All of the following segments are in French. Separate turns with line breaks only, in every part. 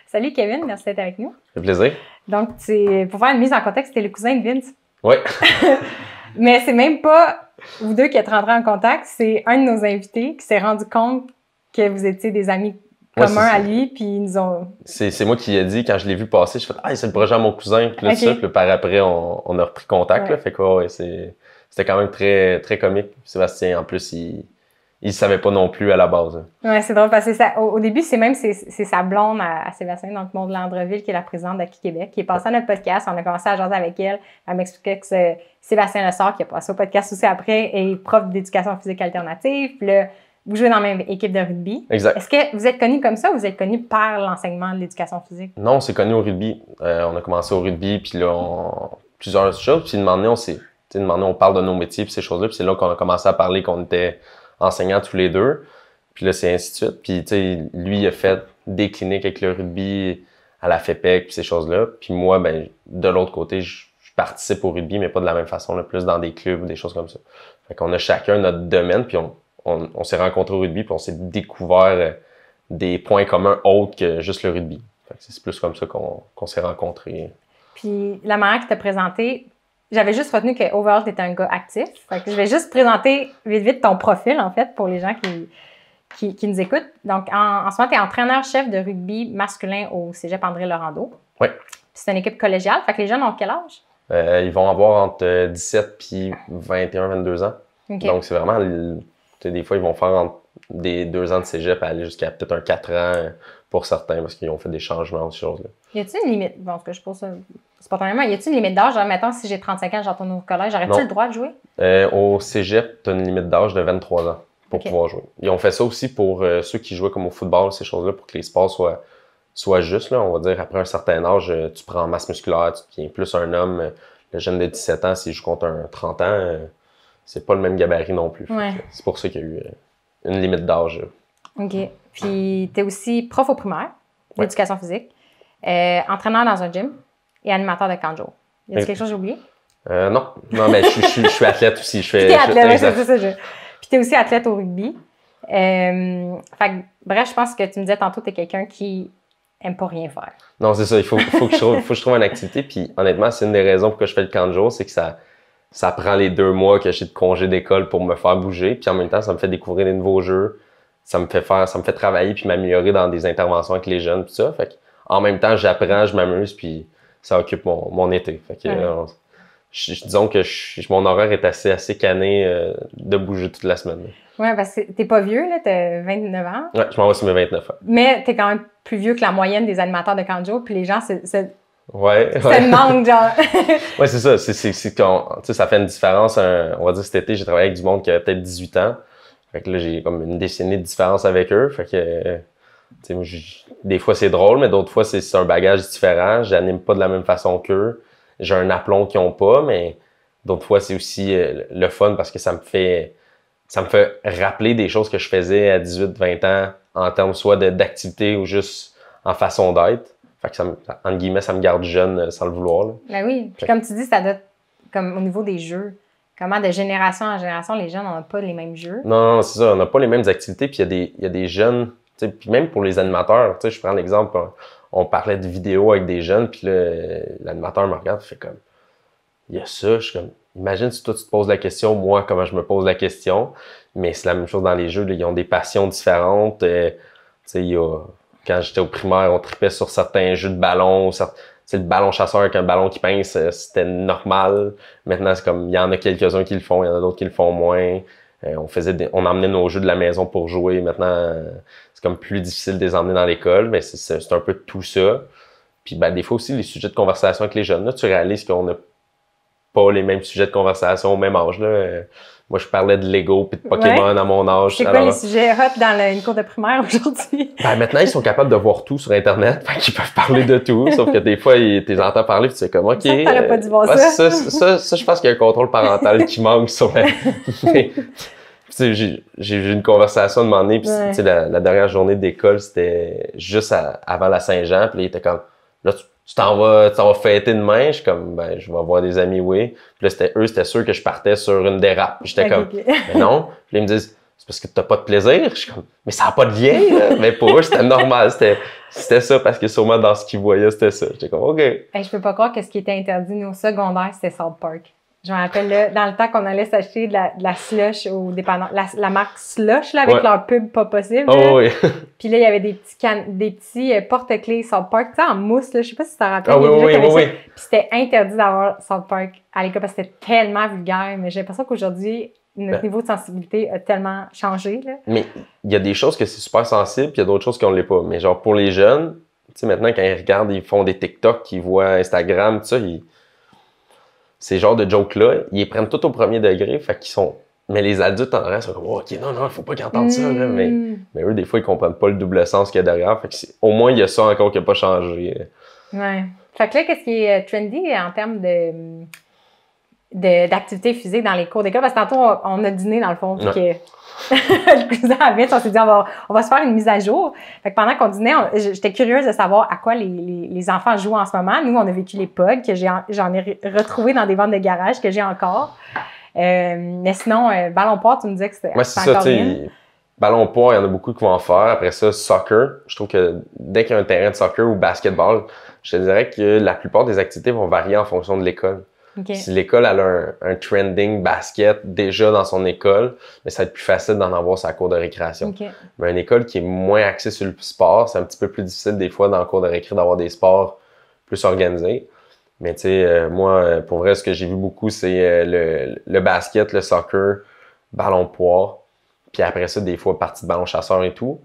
Salut Kevin, merci d'être avec nous.
Ça fait plaisir.
Donc, pour faire une mise en contexte, t'es le cousin de Vince.
Oui.
Mais c'est même pas vous deux qui êtes rentrés en contact, c'est un de nos invités qui s'est rendu compte que vous étiez des amis communs à lui, puis ils nous ont...
C'est moi qui ai dit, quand je l'ai vu passer, je fais « Ah, c'est le projet à mon cousin », puis là,
Okay.
puis par après, on a repris contact, là, fait quoi, ouais, c'était quand même très, très comique. Sébastien, en plus, il savait pas non plus à la base. Hein.
Ouais, c'est drôle parce que au début, c'est sa blonde à Sébastien, donc Maude Landreville, qui est la présidente d'Hockey Québec, qui est passée à notre podcast. On a commencé à jaser avec elle. Elle m'expliquait que c'est Sébastien Lessard, qui a passé au podcast aussi après, est prof d'éducation physique alternative. Puis là, vous jouez dans la même équipe de rugby.
Exact.
Est-ce que vous êtes connus comme ça ou vous êtes connus par l'enseignement de l'éducation physique?
Non, on s'est connus au rugby. On a commencé au rugby, puis là, plusieurs choses. Puis on parle de nos métiers, puis ces choses-là. Puis c'est là qu'on a commencé à parler qu'on était enseignants tous les deux. Puis là, c'est ainsi de suite. Puis, tu sais, lui, il a fait des cliniques avec le rugby à la FEPEC, puis ces choses-là. Puis moi, ben, de l'autre côté, je participe au rugby, mais pas de la même façon, là, plus dans des clubs ou des choses comme ça. Fait qu'on a chacun notre domaine, puis on s'est rencontrés au rugby, puis on s'est découvert des points communs autres que juste le rugby. Fait que c'est plus comme ça qu'on s'est rencontrés.
Puis la manière que tu as présenté, j'avais juste retenu que overall, tu étais un gars actif. Fait que je vais juste présenter vite ton profil, en fait, pour les gens qui nous écoutent. Donc, en ce moment, tu es entraîneur-chef de rugby masculin au cégep André Laurando.
Oui.
C'est une équipe collégiale. Fait que les jeunes ont quel âge?
Ils vont avoir entre 17 puis 21, 22 ans.
Okay.
Donc, c'est vraiment... Des fois, ils vont faire entre des 2 ans de cégep à aller jusqu'à peut-être un 4 ans pour certains parce qu'ils ont fait des changements, ces choses-là.
Y a-t-il une limite? Bon, ce que je pose ça spontanément, y a-t-il une limite d'âge? Mettons, si j'ai 35 ans, je retourne au collège, j'aurais-tu le droit de jouer?
Au cégep, tu as une limite d'âge de 23 ans pour pouvoir jouer. Ils ont fait ça aussi pour ceux qui jouaient comme au football, ces choses-là, pour que les sports soient justes. Là. On va dire, après un certain âge, tu prends en masse musculaire, tu deviens plus un homme. Le jeune de 17 ans, s'il joue contre un 30 ans, c'est pas le même gabarit non plus.
Ouais.
C'est pour ça qu'il y a eu une limite d'âge.
OK. Puis, tu es aussi prof au primaire d'éducation physique, entraîneur dans un gym et animateur de camp de jour. Y a-t-il quelque chose que j'ai oublié?
Non, mais je suis athlète aussi.
Puis t'es athlète, c'est ça. Puis t'es aussi athlète au rugby. Fait que, bref, je pense que tu me disais tantôt que t'es quelqu'un qui aime pas rien faire.
Non, c'est ça. Il faut que je trouve une activité. Puis honnêtement, c'est une des raisons pour que je fais le camp de jour, c'est que ça prend les 2 mois que j'ai de congé d'école pour me faire bouger. Puis en même temps, ça me fait découvrir des nouveaux jeux. Ça me fait travailler puis m'améliorer dans des interventions avec les jeunes, tout ça. Fait que, en même temps, j'apprends, je m'amuse, puis ça occupe mon été. Fait que, disons que mon horaire est assez canné de bouger toute la semaine.
Ouais, parce que t'es pas vieux, là, t'as 29 ans.
Ouais, je m'en vais sur mes 29 ans.
Mais t'es quand même plus vieux que la moyenne des animateurs de camp de jour, puis les gens se
me
demandent, genre.
Ouais, c'est ça. C'est quand, ça fait une différence. On va dire cet été, j'ai travaillé avec du monde qui avait peut-être 18 ans. Fait que là, j'ai comme une décennie de différence avec eux. Fait que, des fois, c'est drôle, mais d'autres fois, c'est un bagage différent. J'anime pas de la même façon qu'eux. J'ai un aplomb qu'ils ont pas, mais d'autres fois, c'est aussi le fun parce que ça me fait rappeler des choses que je faisais à 18-20 ans en termes soit d'activité ou juste en façon d'être. Fait que entre guillemets, ça me garde jeune sans le vouloir. Là.
Ben oui. Puis comme tu dis, ça doit, comme au niveau des jeux, comment de génération en génération, les jeunes n'ont pas les mêmes jeux.
Non, c'est ça. On n'a pas les mêmes activités. Puis il y a des jeunes, puis même pour les animateurs, je prends l'exemple, on parlait de vidéos avec des jeunes, puis là, l'animateur me regarde, il fait comme, il y a ça, je suis comme, imagine si toi tu te poses la question, moi comment je me pose la question, mais c'est la même chose dans les jeux, là, ils ont des passions différentes. Quand j'étais au primaire, on tripait sur certains jeux de ballon, le ballon chasseur avec un ballon qui pince, c'était normal. Maintenant, c'est comme, il y en a quelques-uns qui le font, il y en a d'autres qui le font moins. On emmenait nos jeux de la maison pour jouer. Maintenant, c'est comme plus difficile de les emmener dans l'école, mais c'est un peu tout ça. Puis ben, des fois aussi, les sujets de conversation avec les jeunes, là, tu réalises qu'on a pas les mêmes sujets de conversation au même âge, là. Moi, je parlais de Lego puis de Pokémon à mon âge.
C'est quoi les sujets hot dans une cour de primaire aujourd'hui?
Ben, maintenant, ils sont capables de voir tout sur Internet, fait qu'ils peuvent parler de tout, sauf que des fois, tu les entends parler puis tu sais comme, OK.
Ça, t'aurais pas dû voir
ouais,
ça.
Ça, je pense qu'il y a un contrôle parental qui manque sur la... J'ai eu une conversation de moment donné, puis la dernière journée d'école, c'était juste avant la Saint-Jean, puis là, il était comme, là, tu t'en vas fêter demain? Je suis comme, ben, je vais voir des amis, oui. Puis là, c'était sûr que je partais sur une dérape. Puis j'étais comme, mais non. Puis là, ils me disent, c'est parce que t'as pas de plaisir? Je suis comme, mais ça n'a pas de lien, là. Mais pour eux, c'était normal. C'était ça, parce que sûrement dans ce qu'ils voyaient, c'était ça. J'étais comme, OK.
Je peux pas croire que ce qui était interdit, nous, au secondaire, c'était South Park. Je me rappelle, là, dans le temps qu'on allait s'acheter de la slush au dépanneur, la marque Slush, là, avec leur pub pas possible.
Oh, oui.
Puis là, il y avait des petits porte-clés South Park, tu sais, en mousse, là. Je sais pas si tu t'en rappelles.
Oui.
Puis c'était interdit d'avoir South Park à l'école parce que c'était tellement vulgaire. Mais j'ai l'impression qu'aujourd'hui, notre niveau de sensibilité a tellement changé, là. Mais
il y a des choses que c'est super sensible, puis il y a d'autres choses qu'on l'est pas. Mais genre, pour les jeunes, tu sais, maintenant, quand ils regardent, ils font des TikTok, ils voient Instagram, tout ça, ces genres de jokes-là, ils les prennent tout au premier degré, fait qu'ils sont... Mais les adultes, en reste, sont comme, oh, OK, non, il faut pas qu'ils entendent ça, là. Mais eux, des fois, ils comprennent pas le double sens qu'il y a derrière. Fait que au moins, il y a ça encore qui n'a pas changé.
Ouais. Fait que là, qu'est-ce qui est trendy en termes d'activité physique dans les cours d'école? Parce que tantôt, on a dîné, dans le fond, puis que le cousin habite, on s'est dit, on va se faire une mise à jour. Fait que pendant qu'on dînait, j'étais curieuse de savoir à quoi les enfants jouent en ce moment. Nous, on a vécu les POG, que j'en ai retrouvé dans des ventes de garage, que j'ai encore. Mais sinon, ballon poire, tu me disais que c'était
c'est ça, tu sais. Ballon poire, il y en a beaucoup qui vont en faire. Après ça, soccer. Je trouve que dès qu'il y a un terrain de soccer ou basketball, je te dirais que la plupart des activités vont varier en fonction de l'école.
Okay.
Si l'école a un trending basket déjà dans son école, mais ça va être plus facile d'en avoir sa cour de récréation.
Okay.
Mais une école qui est moins axée sur le sport, c'est un petit peu plus difficile des fois dans le cours de récré d'avoir des sports plus organisés. Mais tu sais, moi, pour vrai, ce que j'ai vu beaucoup, c'est le basket, le soccer, ballon poire. Puis après ça, des fois, partie de ballon chasseur et tout.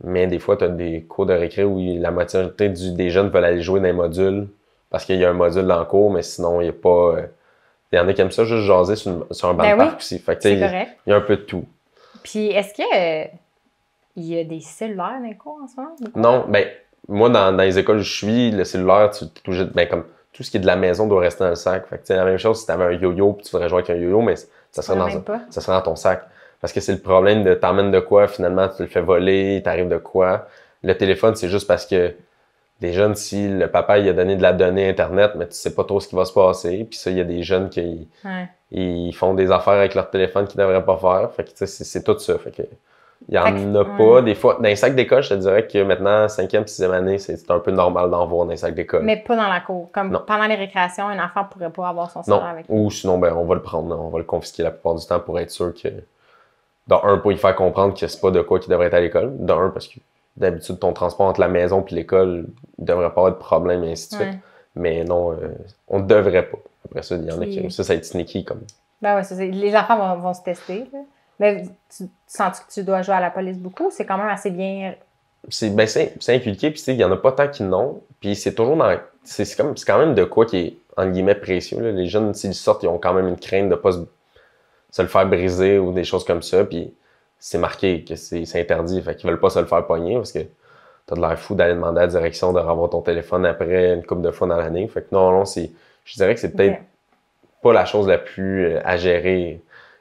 Mais des fois, tu as des cours de récré où la majorité des jeunes veulent aller jouer dans les modules parce qu'il y a un module dans le cours, mais sinon, il n'y a pas... il y en a qui aiment ça, juste jaser sur un banc de parc aussi. Fait que,
c'est correct.
Il y a un peu de tout.
Puis, est-ce que il y a des cellulaires dans les cours en ce moment?
Non, ben moi, dans les écoles où je suis, le cellulaire, tu es obligé de... comme tout ce qui est de la maison doit rester dans le sac. Fait que, c'est la même chose si tu avais un yo-yo puis tu voudrais jouer avec un yo-yo, mais ça serait dans ton sac. Parce que c'est le problème de t'emmènes de quoi, finalement, tu le fais voler, t'arrives de quoi. Le téléphone, c'est juste parce que des jeunes, si le papa il a donné de la donnée Internet, mais tu sais pas trop ce qui va se passer. Puis ça, il y a des jeunes qui ils font des affaires avec leur téléphone qu'ils devraient pas faire. Fait que c'est tout ça. Fait que il y en a pas. Des fois, dans les sacs d'école, je te dirais que maintenant, 5e, 6e année, c'est un peu normal d'en voir dans les sacs d'école.
Mais pas dans la cour. Comme pendant les récréations, un enfant pourrait pas avoir son cellulaire avec lui.
Ou sinon, ben, on va le prendre. On va le confisquer la plupart du temps pour être sûr que... pour y faire comprendre que c'est pas de quoi qu'il devrait être à l'école. Parce que d'habitude, ton transport entre la maison et l'école, il devrait pas avoir de problème, et ainsi de suite. Mais non, on ne devrait pas. Après ça, il y en a qui... Ça va être sneaky comme...
Ben ouais, les enfants vont se tester. Là. Mais tu sens que tu dois jouer à la police beaucoup? C'est quand même assez bien...
C'est inculqué, puis il y en a pas tant qui n'ont. Puis c'est toujours dans... C'est quand même de quoi qui est, entre guillemets, précieux. Là. Les jeunes, s'ils sortent, ils ont quand même une crainte de pas se le faire briser ou des choses comme ça. Puis c'est marqué que c'est interdit. Fait qu'ils veulent pas se le faire pogner parce que t'as de l'air fou d'aller demander à la direction de renvoyer ton téléphone après une couple de fois dans l'année. Fait que non, je dirais que c'est peut-être pas la chose la plus à gérer.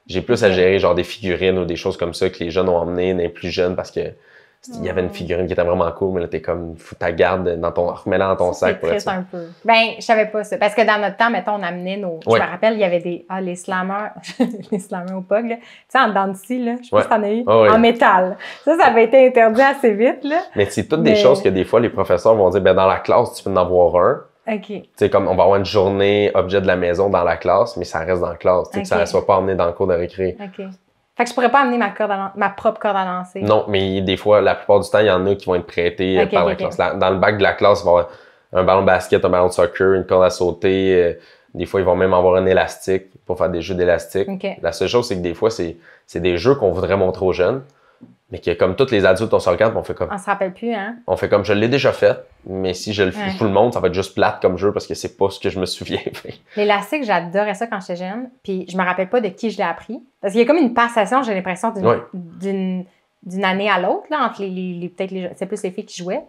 J'ai plus à gérer genre des figurines ou des choses comme ça que les jeunes ont emmenées, les plus jeunes, parce que il y avait une figurine qui était vraiment cool, mais là, t'es comme, faut ta garde remets-la dans ton sac.
C'est triste un peu. Ben, je savais pas ça. Parce que dans notre temps, mettons, on amenait nos... Je me rappelle, il y avait les slammers, les slammers au POG, là. Tu sais, en dents de scie, là. Je sais pas si t'en as eu. En métal. Ça avait été interdit assez vite, là.
Mais c'est toutes des choses que des fois, les professeurs vont dire, ben, dans la classe, tu peux en avoir un.
OK.
Tu sais, comme on va avoir une journée objet de la maison dans la classe, mais ça reste dans la classe. Tu sais, que ça ne soit pas emmené dans le cours de récré.
OK. Fait que je pourrais pas amener ma propre corde à lancer.
Non, mais des fois, la plupart du temps, il y en a qui vont être prêtés par la classe. Dans le bac de la classe, il va y avoir un ballon de basket, un ballon de soccer, une corde à sauter. Des fois, ils vont même avoir un élastique pour faire des jeux d'élastique.
Okay.
La seule chose, c'est que des fois, c'est des jeux qu'on voudrait montrer aux jeunes, Mais que comme tous les adultes, on se regarde, on fait comme...
On se rappelle plus, hein?
On fait comme, je l'ai déjà fait, mais si je le fais tout le monde, ça va être juste plate comme jeu parce que c'est pas ce que je me souviens.
L'élastique, j'adorais ça quand j'étais jeune, puis je me rappelle pas de qui je l'ai appris. Parce qu'il y a comme une passation, j'ai l'impression, d'une année à l'autre, là, entre c'est plus les filles qui jouaient.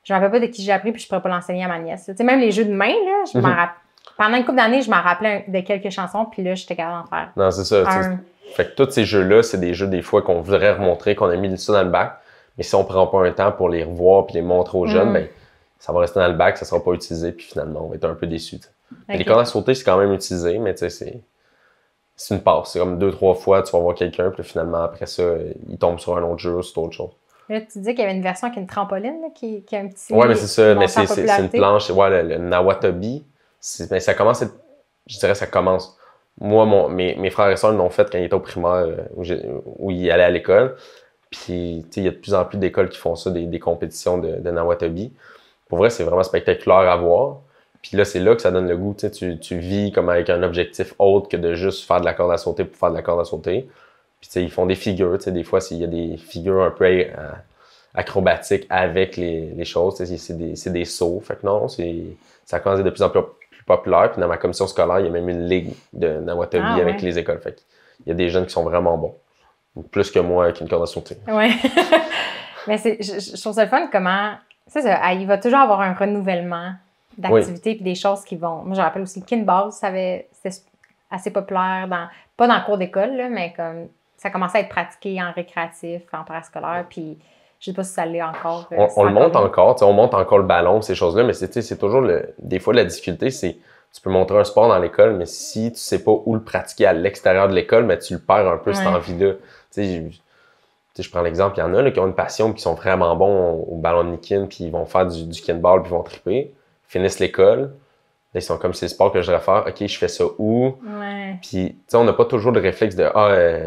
Je me rappelle pas de qui j'ai appris, puis je pourrais pas l'enseigner à ma nièce. Tu sais, même les jeux de main, là, pendant une couple d'années, je m'en rappelais de quelques chansons, puis là, j'étais capable d'en faire.
Non, c'est ça. Fait que tous ces jeux-là, c'est des jeux des fois qu'on voudrait remontrer, qu'on a mis ça dans le bac. Mais si on prend pas un temps pour les revoir puis les montrer aux jeunes, ben ça va rester dans le bac, ça sera pas utilisé, puis finalement, on va être un peu déçus. Okay. Les cordes à sauter, c'est quand même utilisé, mais tu sais, c'est une passe. C'est comme 2-3 fois, tu vas voir quelqu'un, puis finalement, après ça, il tombe sur un autre jeu ou sur autre chose.
Là, tu dis qu'il y avait une version avec une trampoline, là, qui a un petit...
Ouais, mais c'est ça, mais c'est une planche. Ouais, le Nawatobi, mais ça commence, je dirais, ça commence. Moi, mes frères et sœurs l'ont fait quand ils étaient au primaire, où ils allaient à l'école. Puis, il y a de plus en plus d'écoles qui font ça, des compétitions de Nawatobi. Pour vrai, c'est vraiment spectaculaire à voir. Puis là, c'est là que ça donne le goût. Tu vis comme avec un objectif autre que de juste faire de la corde à sauter pour faire de la corde à sauter. Puis, ils font des figures. Des fois, il y a des figures un peu acrobatiques avec les choses. C'est des sauts. Fait que non, ça commence à être de plus en plus populaire. Puis dans ma commission scolaire, il y a même une ligue de Nawatobi avec les écoles. Fait qu'il y a des jeunes qui sont vraiment bons. Plus que moi avec une corde à sauter.
Oui. Mais je trouve ça le fun comment... C'est ça, il va toujours avoir un renouvellement d'activités et des choses qui vont... Moi, je rappelle aussi le kinball, c'était assez populaire, pas dans le cours d'école, là, mais comme ça commençait à être pratiqué en récréatif, en parascolaire, puis je sais pas si ça l'est encore.
On le monte encore, on monte encore le ballon, ces choses-là, mais c'est toujours des fois la difficulté, c'est tu peux montrer un sport dans l'école, mais si tu sais pas où le pratiquer à l'extérieur de l'école, mais tu le perds un peu cette envie-là. Je prends l'exemple, il y en a là, qui ont une passion et qui sont vraiment bons au ballon de Nikin, puis ils vont faire du kinball, puis ils vont triper, finissent l'école, là, ils sont comme c'est le sport que je devrais faire, ok, je fais ça où? Puis on n'a pas toujours le réflexe de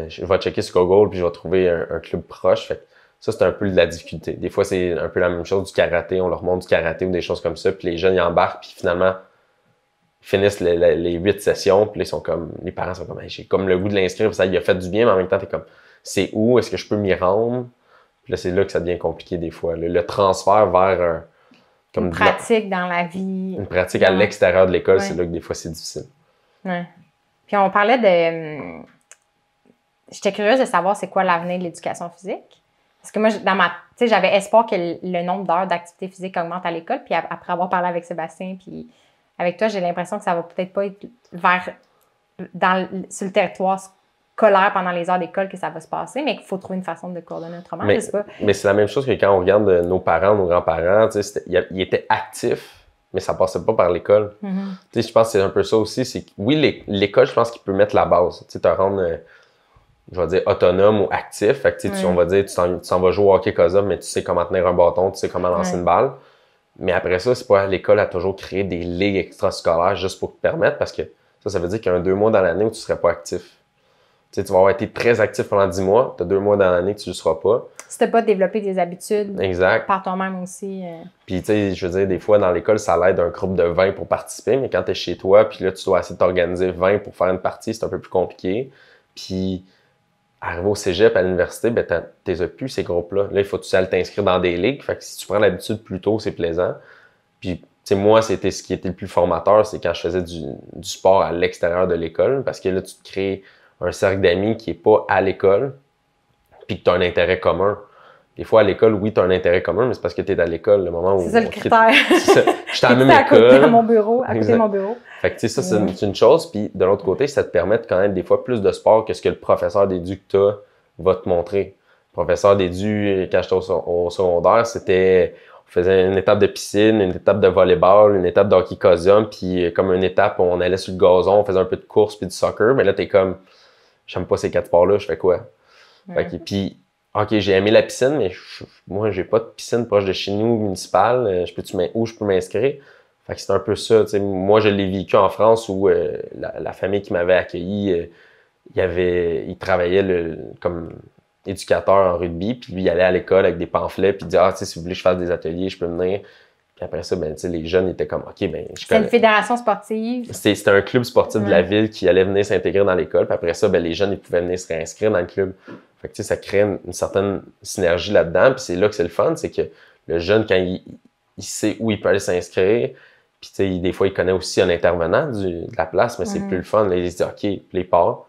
je vais checker sur Google, puis je vais trouver un club proche. Fait ça, c'est un peu de la difficulté. Des fois, c'est un peu la même chose du karaté, on leur montre du karaté ou des choses comme ça, puis les jeunes ils embarquent, puis finalement ils finissent les 8 sessions, puis les parents sont comme j'ai comme le goût de l'inscrire, ça il a fait du bien, mais en même temps, t'es comme c'est où? Est-ce que je peux m'y rendre? Puis là, c'est là que ça devient compliqué des fois. Le transfert vers
une pratique dans la vie.
Une pratique à l'extérieur de l'école, c'est là que des fois c'est difficile.
Ouais. Puis on parlait de... J'étais curieuse de savoir c'est quoi l'avenir de l'éducation physique. Parce que moi, j'avais espoir que le nombre d'heures d'activité physique augmente à l'école. Puis après avoir parlé avec Sébastien, puis avec toi, j'ai l'impression que ça va peut-être pas être sur le territoire scolaire pendant les heures d'école que ça va se passer, mais qu'il faut trouver une façon de coordonner autrement.
Mais c'est la même chose que quand on regarde nos parents, nos grands-parents, ils étaient actifs, mais ça passait pas par l'école. Je pense que c'est un peu ça aussi. C'est que, oui, l'école, je pense qu'il peut mettre la base. Te rendre, je vais dire, autonome ou actif. Fait que, on va dire, tu t'en vas jouer au hockey COSA, mais tu sais comment tenir un bâton, tu sais comment lancer une balle. Mais après ça, c'est pas l'école a toujours créé des ligues extrascolaires juste pour te permettre, parce que ça veut dire qu'il y a 2 mois dans l'année où tu serais pas actif. Tu vas avoir été très actif pendant 10 mois, tu as 2 mois dans l'année que tu ne le seras pas.
Si tu n'as pas développé des habitudes par toi-même aussi.
Puis, tu sais, je veux dire, des fois, dans l'école, ça l'aide un groupe de 20 pour participer, mais quand tu es chez toi, puis là, tu dois essayer de t'organiser 20 pour faire une partie, c'est un peu plus compliqué. Puis, arrivé au cégep, à l'université, ben, tu n'as plus ces groupes-là. Là, il faut que tu ailles t'inscrire dans des ligues. Fait que si tu prends l'habitude plus tôt, c'est plaisant. Puis, tu sais, moi, c'était ce qui était le plus formateur, c'est quand je faisais du sport à l'extérieur de l'école, parce que là, tu te crées un cercle d'amis qui n'est pas à l'école, puis que tu as un intérêt commun. Des fois, à l'école, oui, tu as un intérêt commun, mais c'est parce que tu es à l'école, le moment où...
C'est ça le critère.
Je suis à la même école.
À côté de mon bureau.
Fait que, tu sais, ça, c'est une chose. Puis, de l'autre côté, ça te permet de connaître des fois plus de sport que ce que le professeur d'édu que tu as va te montrer. Le professeur d'édu, quand j'étais au secondaire, c'était... On faisait une étape de piscine, une étape de volleyball, une étape de hockey cosium, puis comme une étape où on allait sur le gazon, on faisait un peu de course puis du soccer. Mais là, t'es comme... J'aime pas ces 4 sports-là, je fais quoi? Fait que, puis, OK, j'ai aimé la piscine, mais moi, j'ai pas de piscine proche de chez nous, municipale. Où je peux m'inscrire? Fait que c'est un peu ça. T'sais, moi, je l'ai vécu en France où la famille qui m'avait accueilli, il travaillait comme éducateur en rugby, puis lui, il allait à l'école avec des pamphlets, puis il disait, si vous voulez que je fasse des ateliers, je peux venir. Puis après ça, ben, les jeunes étaient comme, OK, ben,
c'est une fédération sportive.
C'était un club sportif de la ville qui allait venir s'intégrer dans l'école. Puis après ça, ben, les jeunes, ils pouvaient venir se réinscrire dans le club. Fait que, ça crée une certaine synergie là-dedans. Puis c'est là que c'est le fun, c'est que le jeune, quand il sait où il peut aller s'inscrire, puis des fois, il connaît aussi un intervenant de la place, mais c'est plus le fun. Là, il se dit, OK, puis il part.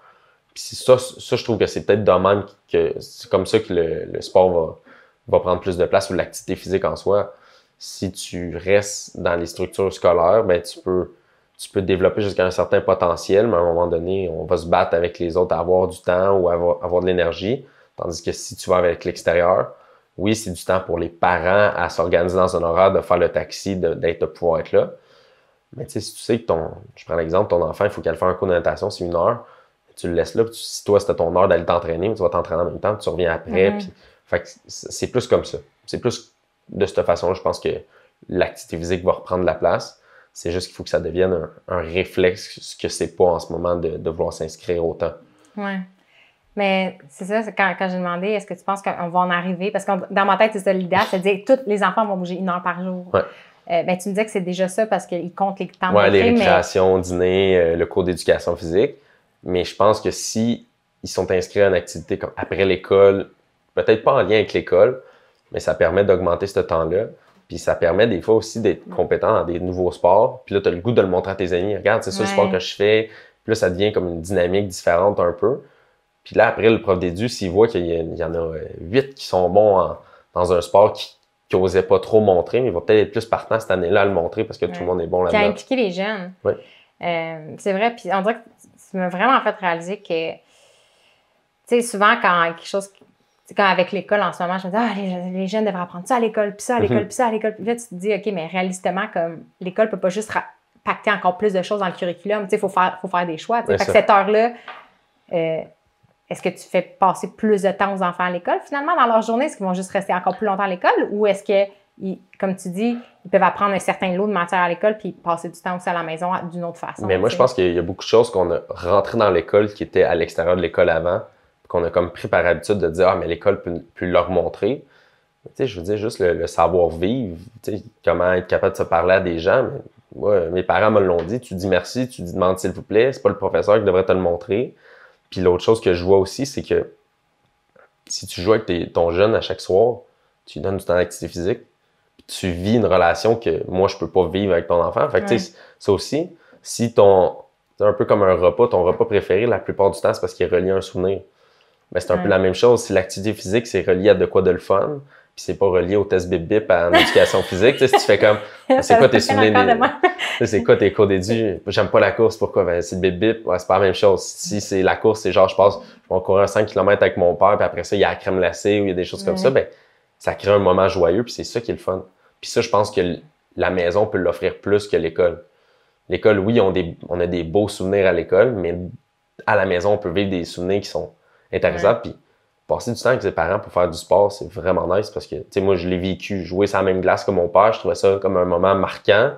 Puis ça, je trouve que c'est peut-être de même que c'est comme ça que le sport va prendre plus de place, ou l'activité physique en soi. Si tu restes dans les structures scolaires, ben tu peux développer jusqu'à un certain potentiel, mais à un moment donné, on va se battre avec les autres à avoir du temps ou à avoir de l'énergie. Tandis que si tu vas avec l'extérieur, oui, c'est du temps pour les parents à s'organiser dans un horaire, de faire le taxi, de pouvoir être là. Mais si tu sais que je prends l'exemple, ton enfant, il faut qu'elle fasse un cours de natation, c'est 1 heure, tu le laisses là, puis si toi, c'était ton heure d'aller t'entraîner, tu vas t'entraîner en même temps, puis tu reviens après. Puis, fait que c'est plus comme ça. C'est plus de cette façon-là, je pense que l'activité physique va reprendre la place. C'est juste qu'il faut que ça devienne un réflexe, ce que c'est pas en ce moment de vouloir s'inscrire autant.
Oui. Mais c'est ça, quand j'ai demandé, est-ce que tu penses qu'on va en arriver? Parce que dans ma tête, c'est ça l'idée, c'est de dire que tous les enfants vont bouger 1 heure par jour.
Ouais.
Ben, tu me disais que c'est déjà ça parce qu'ils comptent les temps de
ouais, les
rentrée,
récréations, dîner, le cours d'éducation physique. Mais je pense que si ils sont inscrits à une activité comme après l'école, peut-être pas en lien avec l'école, mais ça permet d'augmenter ce temps-là. Puis ça permet des fois aussi d'être compétent dans des nouveaux sports. Puis là, tu as le goût de le montrer à tes amis. Regarde, c'est ça le sport que je fais. Puis là, ça devient comme une dynamique différente un peu. Puis là, après, le prof d'édu, s'il voit qu'il y en a 8 qui sont bons dans un sport qui n'osait pas trop montrer, mais il va peut-être être plus partant cette année-là à le montrer parce que tout le monde est bon là-dedans.
Puis à impliquer les jeunes.
Oui.
C'est vrai. Puis on dirait que ça m'a vraiment fait réaliser que, tu sais, souvent quand quelque chose... Quand avec l'école en ce moment, je me dis, les jeunes devraient apprendre ça à l'école, puis ça à l'école, puis ça à l'école. Puis là, tu te dis, OK, mais réalistement, comme l'école ne peut pas juste pacter encore plus de choses dans le curriculum. Tu sais, il faut faire des choix. Fait que cette heure-là, est-ce que tu fais passer plus de temps aux enfants à l'école, finalement, dans leur journée? Est-ce qu'ils vont juste rester encore plus longtemps à l'école? Ou est-ce que, comme tu dis, ils peuvent apprendre un certain lot de matière à l'école puis passer du temps aussi à la maison d'une autre façon?
Mais moi, je pense qu'il y a beaucoup de choses qu'on a rentrées dans l'école qui étaient à l'extérieur de l'école avant, qu'on a comme pris par habitude de dire « Ah, mais l'école peut leur montrer. » Tu sais, je veux dire, juste le savoir-vivre, tu sais, comment être capable de se parler à des gens. Mais, moi, mes parents me l'ont dit, tu dis merci, tu dis demande s'il vous plaît, c'est pas le professeur qui devrait te le montrer. Puis l'autre chose que je vois aussi, c'est que si tu joues avec ton jeune à chaque soir, tu lui donnes du temps d'activité physique, puis tu vis une relation que moi, je peux pas vivre avec ton enfant. Fait que, tu sais, ça aussi, si c'est un peu comme un repas, ton repas préféré, la plupart du temps, c'est parce qu'il est relié à un souvenir. Mais c'est un peu la même chose. Si l'activité physique, c'est relié à de quoi de le fun, puis c'est pas relié au test bip-bip en éducation physique, tu sais, si tu fais comme, c'est quoi tes souvenirs c'est quoi tes cours d'édu? J'aime pas la course, pourquoi? Ben, c'est le bip-bip, ouais, c'est pas la même chose. Si c'est la course, c'est genre, je vais courir 5 km avec mon père, puis après ça, il y a la crème glacée ou il y a des choses comme ça, ben, ça crée un moment joyeux, puis c'est ça qui est le fun. Puis ça, je pense que la maison peut l'offrir plus que l'école. L'école, oui, on a des beaux souvenirs à l'école, mais à la maison, on peut vivre des souvenirs qui sont intéressant. Puis passer du temps avec ses parents pour faire du sport, c'est vraiment nice parce que, tu sais, moi, je l'ai vécu, jouer sur la même glace que mon père, je trouvais ça comme un moment marquant,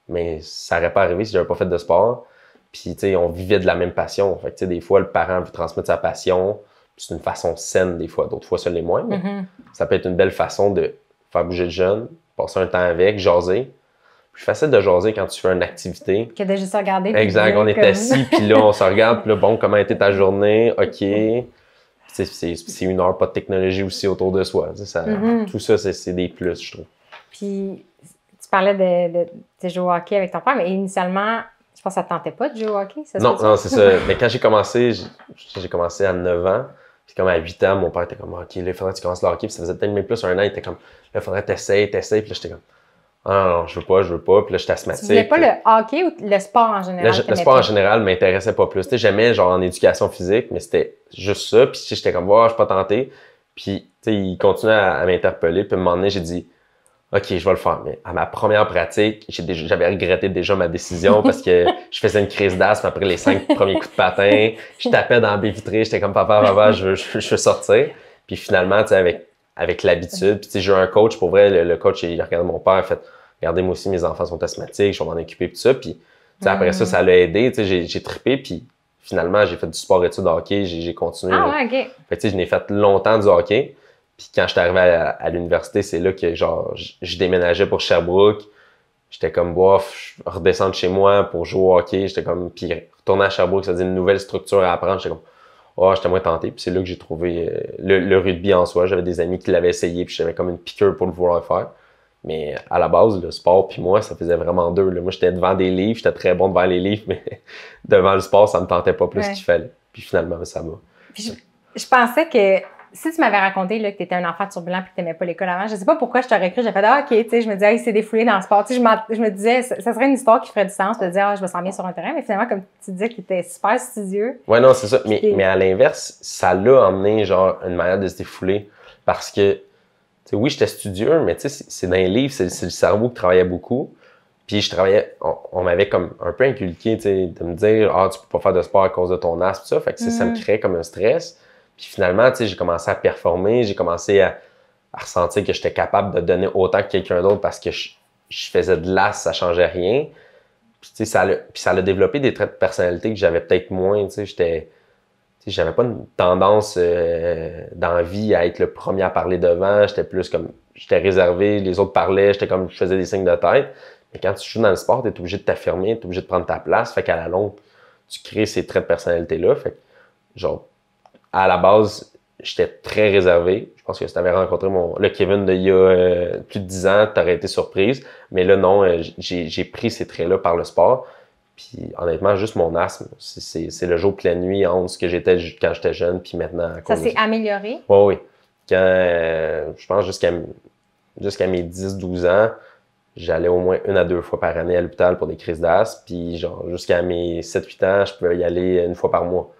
mais ça n'aurait pas arrivé si j'avais pas fait de sport. Puis, tu sais, on vivait de la même passion. Fait que, tu sais, des fois, le parent veut transmettre sa passion, puis c'est une façon saine des fois, d'autres fois, ça l'est moins, mais ça peut être une belle façon de faire bouger le jeune, passer un temps avec, jaser. Plus facile de jaser quand tu fais une activité.
Que de juste regarder.
Exact, on est assis, puis là, on se regarde, puis là, bon, comment a été ta journée? OK. C'est 1 heure, pas de technologie aussi autour de soi. Tout ça, c'est des plus, je trouve.
Puis, tu parlais de jouer au hockey avec ton père, mais initialement, je pense que ça ne te tentait pas de jouer au hockey?
Non, c'est ça. Mais quand j'ai commencé à 9 ans, puis comme à 8 ans, mon père était comme, OK, là, il faudrait que tu commences le hockey, puis ça faisait peut-être même plus 1 an, il était comme, là, il faudrait que tu essayes, puis là, j'étais comme, ah non, je veux pas, puis là, j'étais asthmatique.
Tu voulais pas le hockey ou le sport en général?
Le sport en général m'intéressait pas plus. Tu sais, j'aimais genre en éducation physique, mais c'était juste ça. Puis j'étais comme, je suis pas tenté. Puis, tu sais, il continuait à m'interpeller. Puis à un moment donné, j'ai dit, OK, je vais le faire. Mais à ma première pratique, j'avais regretté déjà ma décision parce que je faisais une crise d'asthme après les 5 premiers coups de patin. Je tapais dans la baie vitrée. J'étais comme, papa, je veux sortir. Puis finalement, tu sais, avec l'habitude. Puis tu sais, j'ai eu un coach, pour vrai, le coach, il regardait mon père, il a fait, regardez, moi aussi, mes enfants sont asthmatiques, je vais m'en occuper, puis tout ça. Puis, tu sais, après ça l'a aidé, tu sais, j'ai trippé, puis finalement, j'ai fait du sport-études de hockey, j'ai continué.
Ah ouais, OK.
Fait que, tu sais, je n'ai fait longtemps du hockey. Puis quand j'étais arrivé à l'université, c'est là que genre je déménageais pour Sherbrooke. J'étais comme, bof, redescendre chez moi pour jouer au hockey. J'étais comme, puis retourner à Sherbrooke, ça faisait une nouvelle structure à apprendre. J'étais comme, oh, j'étais moins tenté. Puis c'est là que j'ai trouvé le rugby en soi. J'avais des amis qui l'avaient essayé, puis j'avais comme une piqûre pour le vouloir faire. Mais à la base, le sport puis moi, ça faisait vraiment deux. Là. Moi, j'étais devant des livres, j'étais très bon devant les livres, mais devant le sport, ça me tentait pas plus qu'il fallait. Puis finalement, ça m'a.
Puis je pensais que si tu m'avais raconté là, que tu étais un enfant turbulent et que tu n'aimais pas l'école avant, je ne sais pas pourquoi je t'aurais cru. J'ai fait, ah, OK, tu sais, je me disais, il s'est défoulé dans le sport. Tu sais, je me disais, ça serait une histoire qui ferait du sens de dire, ah, je me sens bien sur un terrain. Mais finalement, comme tu disais qu'il était super studieux.
Ouais, non, c'est ça. Mais à l'inverse, ça l'a emmené, genre, une manière de se défouler. Parce que, tu sais, oui, j'étais studieux, mais tu sais, c'est dans les livres, c'est le cerveau qui travaillait beaucoup. Puis je travaillais, on m'avait comme un peu inculqué, tu sais, de me dire, ah, tu peux pas faire de sport à cause de ton asthme, tout ça. Fait que ça me créait comme un stress. Puis finalement, tu sais, j'ai commencé à performer, j'ai commencé à ressentir que j'étais capable de donner autant que quelqu'un d'autre parce que je faisais de l'as, ça changeait rien. Puis tu sais, ça a développé des traits de personnalité que j'avais peut-être moins, tu sais, j'avais pas une tendance d'envie à être le premier à parler devant, j'étais plus comme, j'étais réservé, les autres parlaient, j'étais comme, je faisais des signes de tête. Mais quand tu joues dans le sport, t'es obligé de t'affirmer, t'es obligé de prendre ta place, fait qu'à la longue, tu crées ces traits de personnalité-là, fait que, genre, à la base, j'étais très réservé. Je pense que si tu avais rencontré le Kevin d'il y a plus de 10 ans, tu aurais été surprise. Mais là, non, j'ai pris ces traits-là par le sport. Puis honnêtement, juste mon asthme, c'est le jour pleine nuit entre ce que j'étais quand j'étais jeune puis maintenant.
Ça s'est amélioré?
Oui, oui. Quand, je pense jusqu'à mes 10-12 ans, j'allais au moins 1 à 2 fois par année à l'hôpital pour des crises d'asthme. Puis genre jusqu'à mes 7-8 ans, je pouvais y aller 1 fois par mois.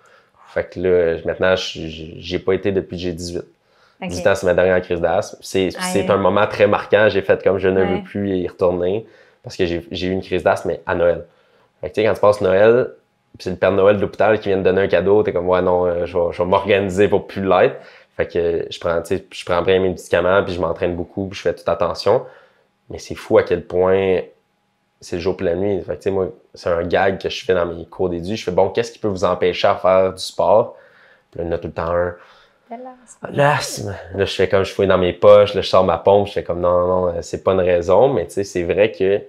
Fait que là, maintenant, j'ai pas été depuis que j'ai 18. Okay. 18 ans, c'est ma dernière crise d'asthme. C'est un moment très marquant. J'ai fait comme je ne veux plus y retourner parce que j'ai eu une crise d'asthme, mais à Noël. Fait que tu sais, quand tu passes Noël, puis c'est le Père Noël de l'hôpital qui vient te donner un cadeau, t'es comme, ouais, non, je vais m'organiser pour plus l'être. Fait que je prends bien mes médicaments, puis je m'entraîne beaucoup, puis je fais toute attention. Mais c'est fou à quel point c'est le jour pour la nuit. Fait que, tu sais, moi, c'est un gag que je fais dans mes cours d'édu. Je fais, bon, qu'est-ce qui peut vous empêcher à faire du sport? Puis là, il y en a tout le temps un. L'asthme. Là, je fais comme je fouille dans mes poches, là, je sors ma pompe, je fais comme non, c'est pas une raison. Mais tu sais, c'est vrai que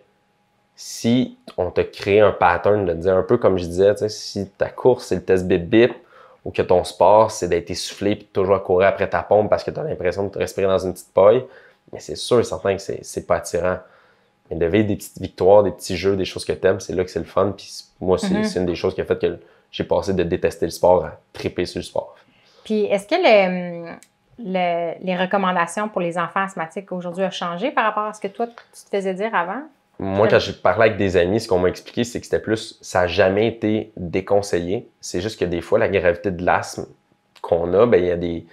si on te crée un pattern de dire, un peu comme je disais, tu sais, si ta course, c'est le test bip-bip, ou que ton sport, c'est d'être essoufflé puis de toujours courir après ta pompe parce que tu as l'impression de te respirer dans une petite paille, mais c'est sûr et certain que c'est pas attirant. Mais de vivre des petites victoires, des petits jeux, des choses que t'aimes, c'est là que c'est le fun. Puis moi, c'est une des choses qui a fait que j'ai passé de détester le sport à triper sur le sport.
Puis est-ce que les recommandations pour les enfants asthmatiques aujourd'hui ont changé par rapport à ce que toi, tu te faisais dire avant?
Moi, quand j'ai parlé avec des amis, ce qu'on m'a expliqué, c'est que c'était plus, ça n'a jamais été déconseillé. C'est juste que des fois, la gravité de l'asthme qu'on a, ben il y a des...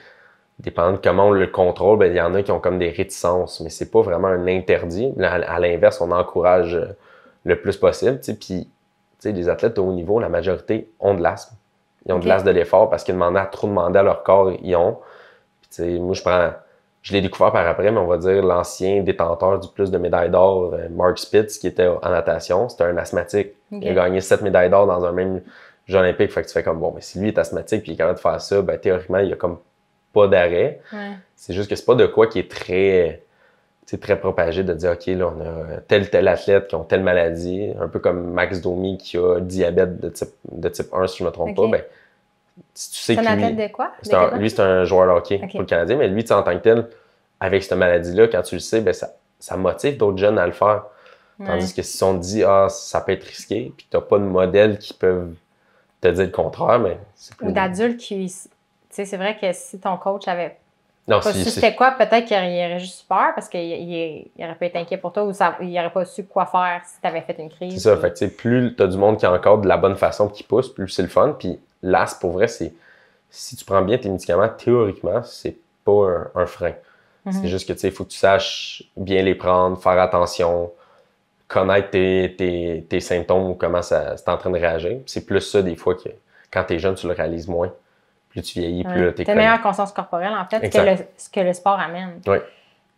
Dépendant de comment on le contrôle, ben, il y en a qui ont comme des réticences, mais c'est pas vraiment un interdit. À l'inverse, on encourage le plus possible. Puis, les athlètes de haut niveau, la majorité ont de l'asthme. Ils ont de l'asthme de l'effort parce qu'ils demandaient à trop demander à leur corps, ils ont. Puis, moi, je l'ai découvert par après, mais on va dire l'ancien détenteur du plus de médailles d'or, Mark Spitz, qui était en natation, c'était un asthmatique. Okay. Il a gagné 7 médailles d'or dans un même Jeux olympiques. Fait que tu fais comme, bon, mais si lui est asthmatique puis il est capable de faire ça, ben théoriquement, il y a comme pas d'arrêt.
Ouais.
C'est juste que c'est pas de quoi qui est très propagé de dire, OK, là, on a tel athlète qui ont telle maladie, un peu comme Max Domi qui a diabète de type 1, si je me trompe pas, ben si tu sais que
c'est un
lui...
athlète de quoi?
Lui, c'est un joueur de hockey pour le Canadien, mais lui, en tant que tel, avec cette maladie-là, quand tu le sais, ben ça motive d'autres jeunes à le faire. Tandis que si on te dit, ça peut être risqué, puis que t'as pas de modèles qui peuvent te dire le contraire, mais c'est plus...
Ou d'adultes qui... Tu sais, c'est vrai que si ton coach avait
non,
pas su c'était quoi, peut-être qu'il aurait juste peur parce qu'il aurait pas été inquiet pour toi ou il n'aurait pas su quoi faire si tu avais fait une crise.
C'est ça, fait que plus tu as du monde qui a encore de la bonne façon qui pousse, plus c'est le fun. Puis l'asthme, pour vrai, c'est si tu prends bien tes médicaments, théoriquement, c'est pas un frein. C'est juste que il faut que tu saches bien les prendre, faire attention, connaître tes symptômes ou comment c'est en train de réagir. C'est plus ça des fois que quand tu es jeune, tu le réalises moins. Plus tu vieillis, plus tu es
une meilleure conscience corporelle, en fait, ce que le sport amène.
Oui.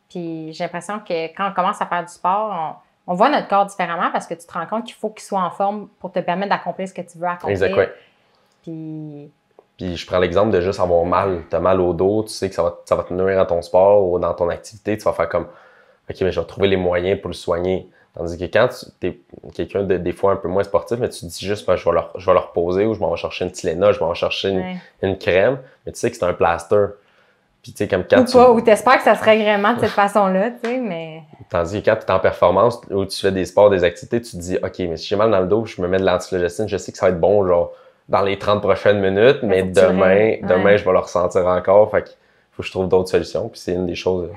Puis j'ai l'impression que quand on commence à faire du sport, on voit notre corps différemment parce que tu te rends compte qu'il faut qu'il soit en forme pour te permettre d'accomplir ce que tu veux accomplir.
Exact, oui.
Puis
Puis je prends l'exemple de juste avoir mal. Tu as mal au dos, tu sais que ça va te nuire à ton sport ou dans ton activité. Tu vas faire comme, OK, mais je vais trouver les moyens pour le soigner. Tandis que quand tu es quelqu'un des fois un peu moins sportif, mais tu te dis juste, ben, je vais le reposer ou je m'en vais chercher une Tylenol, je m'en vais chercher une crème. Mais tu sais que c'est un plaster. Puis tu sais, comme quand
ou t'espères que ça se règlement de cette façon-là, tu sais, mais...
Tandis que quand tu es en performance ou tu fais des sports, des activités, tu te dis, OK, mais si j'ai mal dans le dos, je me mets de l'antilogestine, je sais que ça va être bon, genre, dans les 30 prochaines minutes, mais demain, je vais le ressentir encore. Fait qu'il faut que je trouve d'autres solutions. Puis c'est une des choses,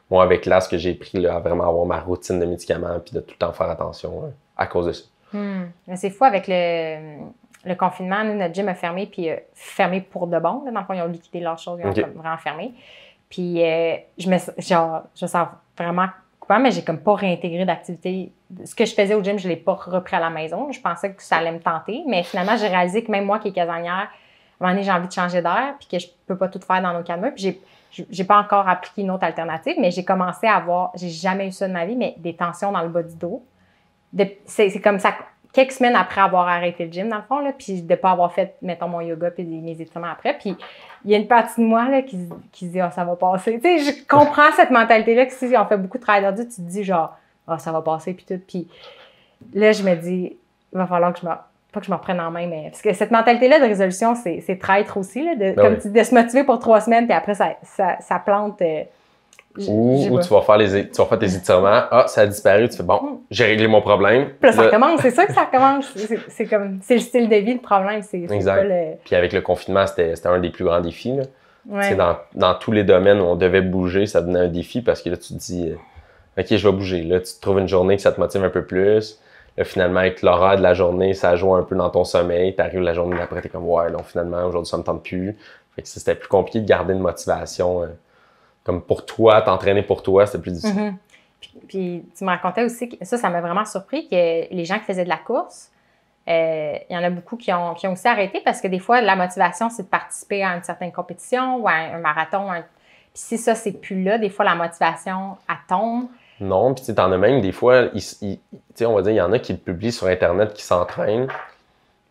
moi, avec l'AS que j'ai pris, là, à vraiment avoir ma routine de médicaments puis de tout le temps faire attention à cause de ça.
Mais c'est fou, avec le confinement, nous, notre gym a fermé, puis fermé pour de bon. Là, dans le fond, ils ont liquidé leurs choses, ils ont vraiment fermé. Puis je me sens vraiment coupable, mais j'ai comme pas réintégré d'activité. Ce que je faisais au gym, je l'ai pas repris à la maison. Je pensais que ça allait me tenter, mais finalement, j'ai réalisé que même moi qui est casanière, à un moment donné, j'ai envie de changer d'air, puis que je peux pas tout faire dans nos canaux. Puis j'ai pas encore appliqué une autre alternative, mais j'ai commencé à avoir, j'ai jamais eu ça de ma vie, mais des tensions dans le bas du dos. C'est comme ça, quelques semaines après avoir arrêté le gym, dans le fond, là, puis de ne pas avoir fait, mettons, mon yoga puis mes étirements après. Puis il y a une partie de moi là, qui se dit « Ah, ça va passer ». Tu sais, je comprends cette mentalité-là que si on fait beaucoup de travail d'ordi, tu te dis genre « Ah, ça va passer » puis tout. Puis là, je me dis « Il va falloir que pas que je me reprenne en main, mais... » Parce que cette mentalité-là de résolution, c'est traître aussi, là, de se motiver pour 3 semaines, puis après, ça plante...
Ou tu vas faire tes étirements, ça a disparu, tu fais bon, j'ai réglé mon problème.
Puis là, ça recommence, c'est ça que ça recommence. C'est le style de vie, le problème.
Exact.
Pas le...
Puis avec le confinement, c'était un des plus grands défis. Là.
Ouais.
Dans tous les domaines où on devait bouger, ça devenait un défi parce que là, tu te dis, OK, je vais bouger. Là, tu te trouves une journée que ça te motive un peu plus. Là, finalement, avec l'horaire de la journée, ça joue un peu dans ton sommeil. Tu arrives la journée d'après, tu es comme, ouais, donc finalement, aujourd'hui, ça me tente plus. Fait que c'était plus compliqué de garder une motivation. Comme pour toi, t'entraîner pour toi, c'était plus difficile.
Puis tu me racontais aussi que ça m'a vraiment surpris que les gens qui faisaient de la course, il y en a beaucoup qui ont aussi arrêté parce que des fois, la motivation, c'est de participer à une certaine compétition ou à un marathon. Puis si ça, c'est plus là, des fois, la motivation, elle tombe.
Non, puis tu t'en as même des fois, on va dire, il y en a qui le publient sur Internet, qui s'entraînent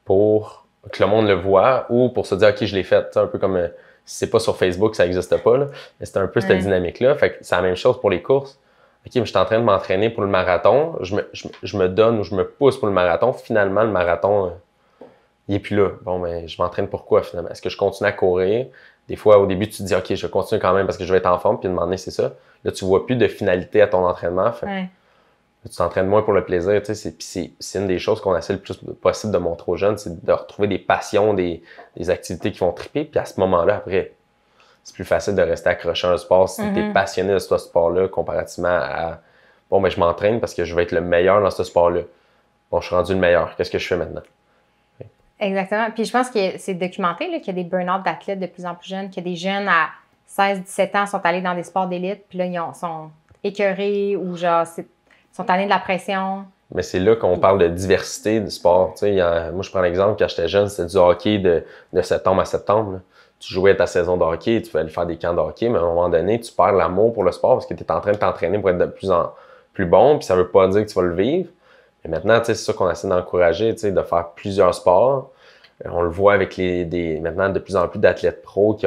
pour que le monde le voit ou pour se dire, OK, je l'ai fait. Un peu comme... Si c'est pas sur Facebook, ça n'existe pas, là. Mais c'est un peu cette dynamique-là. Fait que c'est la même chose pour les courses. OK, mais je suis en train de m'entraîner pour le marathon. Je me donne ou je me pousse pour le marathon. Finalement, le marathon, il n'est plus là. Bon, mais je m'entraîne pourquoi, finalement? Est-ce que je continue à courir? Des fois, au début, tu te dis, OK, je continue quand même parce que je vais être en forme. Puis, à un moment donné, c'est ça. Là, tu vois plus de finalité à ton entraînement. Fait que tu t'entraînes moins pour le plaisir. Tu sais, c'est une des choses qu'on essaie le plus possible de montrer aux jeunes, c'est de retrouver des passions, des activités qui vont triper. Puis à ce moment-là, après, c'est plus facile de rester accroché à un sport si tu es passionné de ce sport-là comparativement à bon, ben je m'entraîne parce que je vais être le meilleur dans ce sport-là. Bon, je suis rendu le meilleur. Qu'est-ce que je fais maintenant?
Exactement. Puis je pense que c'est documenté là, qu'il y a des burn-out d'athlètes de plus en plus jeunes, qu'il y a des jeunes à 16-17 ans sont allés dans des sports d'élite, puis là, ils sont écœurés ou genre, sont allés de la pression.
Mais c'est là qu'on parle de diversité du sport. Tu sais, moi, je prends l'exemple, quand j'étais jeune, c'était du hockey de septembre à septembre. Là. Tu jouais ta saison de hockey, tu pouvais aller faire des camps de hockey, mais à un moment donné, tu perds l'amour pour le sport parce que tu es en train de t'entraîner pour être de plus en plus bon, puis ça veut pas dire que tu vas le vivre. Mais maintenant, tu sais, c'est ça qu'on essaie d'encourager, tu sais, de faire plusieurs sports. On le voit avec maintenant de plus en plus d'athlètes pros qui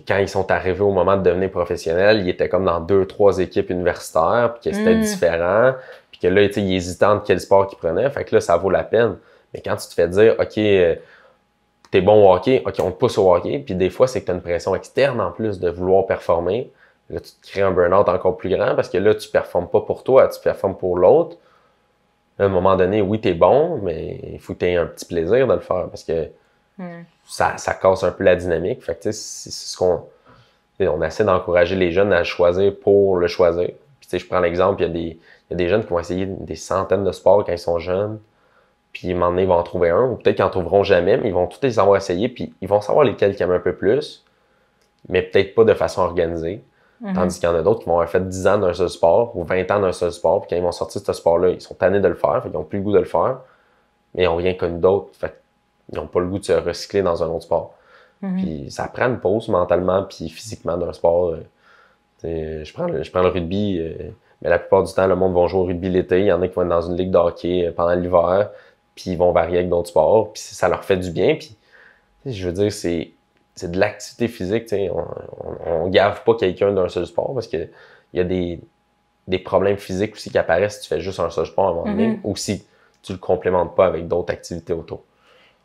quand ils sont arrivés au moment de devenir professionnels, ils étaient comme dans 2-3 équipes universitaires, puis que c'était différent, puis que là, tu sais, ils hésitaient entre quel sport qu'ils prenaient. Fait que là, ça vaut la peine. Mais quand tu te fais dire, OK, t'es bon au hockey, OK, on te pousse au hockey, puis des fois, c'est que tu as une pression externe en plus de vouloir performer. Là, tu te crées un burn-out encore plus grand parce que là, tu performes pas pour toi, tu performes pour l'autre. À un moment donné, oui, t'es bon, mais il faut que tu aies un petit plaisir de le faire parce que ça casse un peu la dynamique. Fait que, c'est ce on essaie d'encourager les jeunes à choisir pour le choisir. Puis, je prends l'exemple, il y a des jeunes qui vont essayer des centaines de sports quand ils sont jeunes. Puis, à un moment donné, ils vont en trouver un, ou peut-être qu'ils n'en trouveront jamais, mais ils vont tous les avoir essayés, puis ils vont savoir lesquels ils aiment un peu plus, mais peut-être pas de façon organisée. Tandis qu'il y en a d'autres qui vont avoir fait 10 ans d'un seul sport, ou 20 ans d'un seul sport, puis quand ils vont sortir de ce sport-là, ils sont tannés de le faire, fait qu'ils n'ont plus le goût de le faire, mais ils n'ont rien connu d'autre, fait qu'ils n'ont pas le goût de se recycler dans un autre sport. Puis ça prend une pause mentalement puis physiquement d'un sport. Je prends le rugby, mais la plupart du temps, le monde va jouer au rugby l'été. Il y en a qui vont être dans une ligue de hockey pendant l'hiver, puis ils vont varier avec d'autres sports, puis ça leur fait du bien. Puis Je veux dire, c'est de l'activité physique. On gave pas quelqu'un d'un seul sport parce qu'il y a des problèmes physiques aussi qui apparaissent si tu fais juste un seul sport à un moment donné ou si tu le complémentes pas avec d'autres activités autour.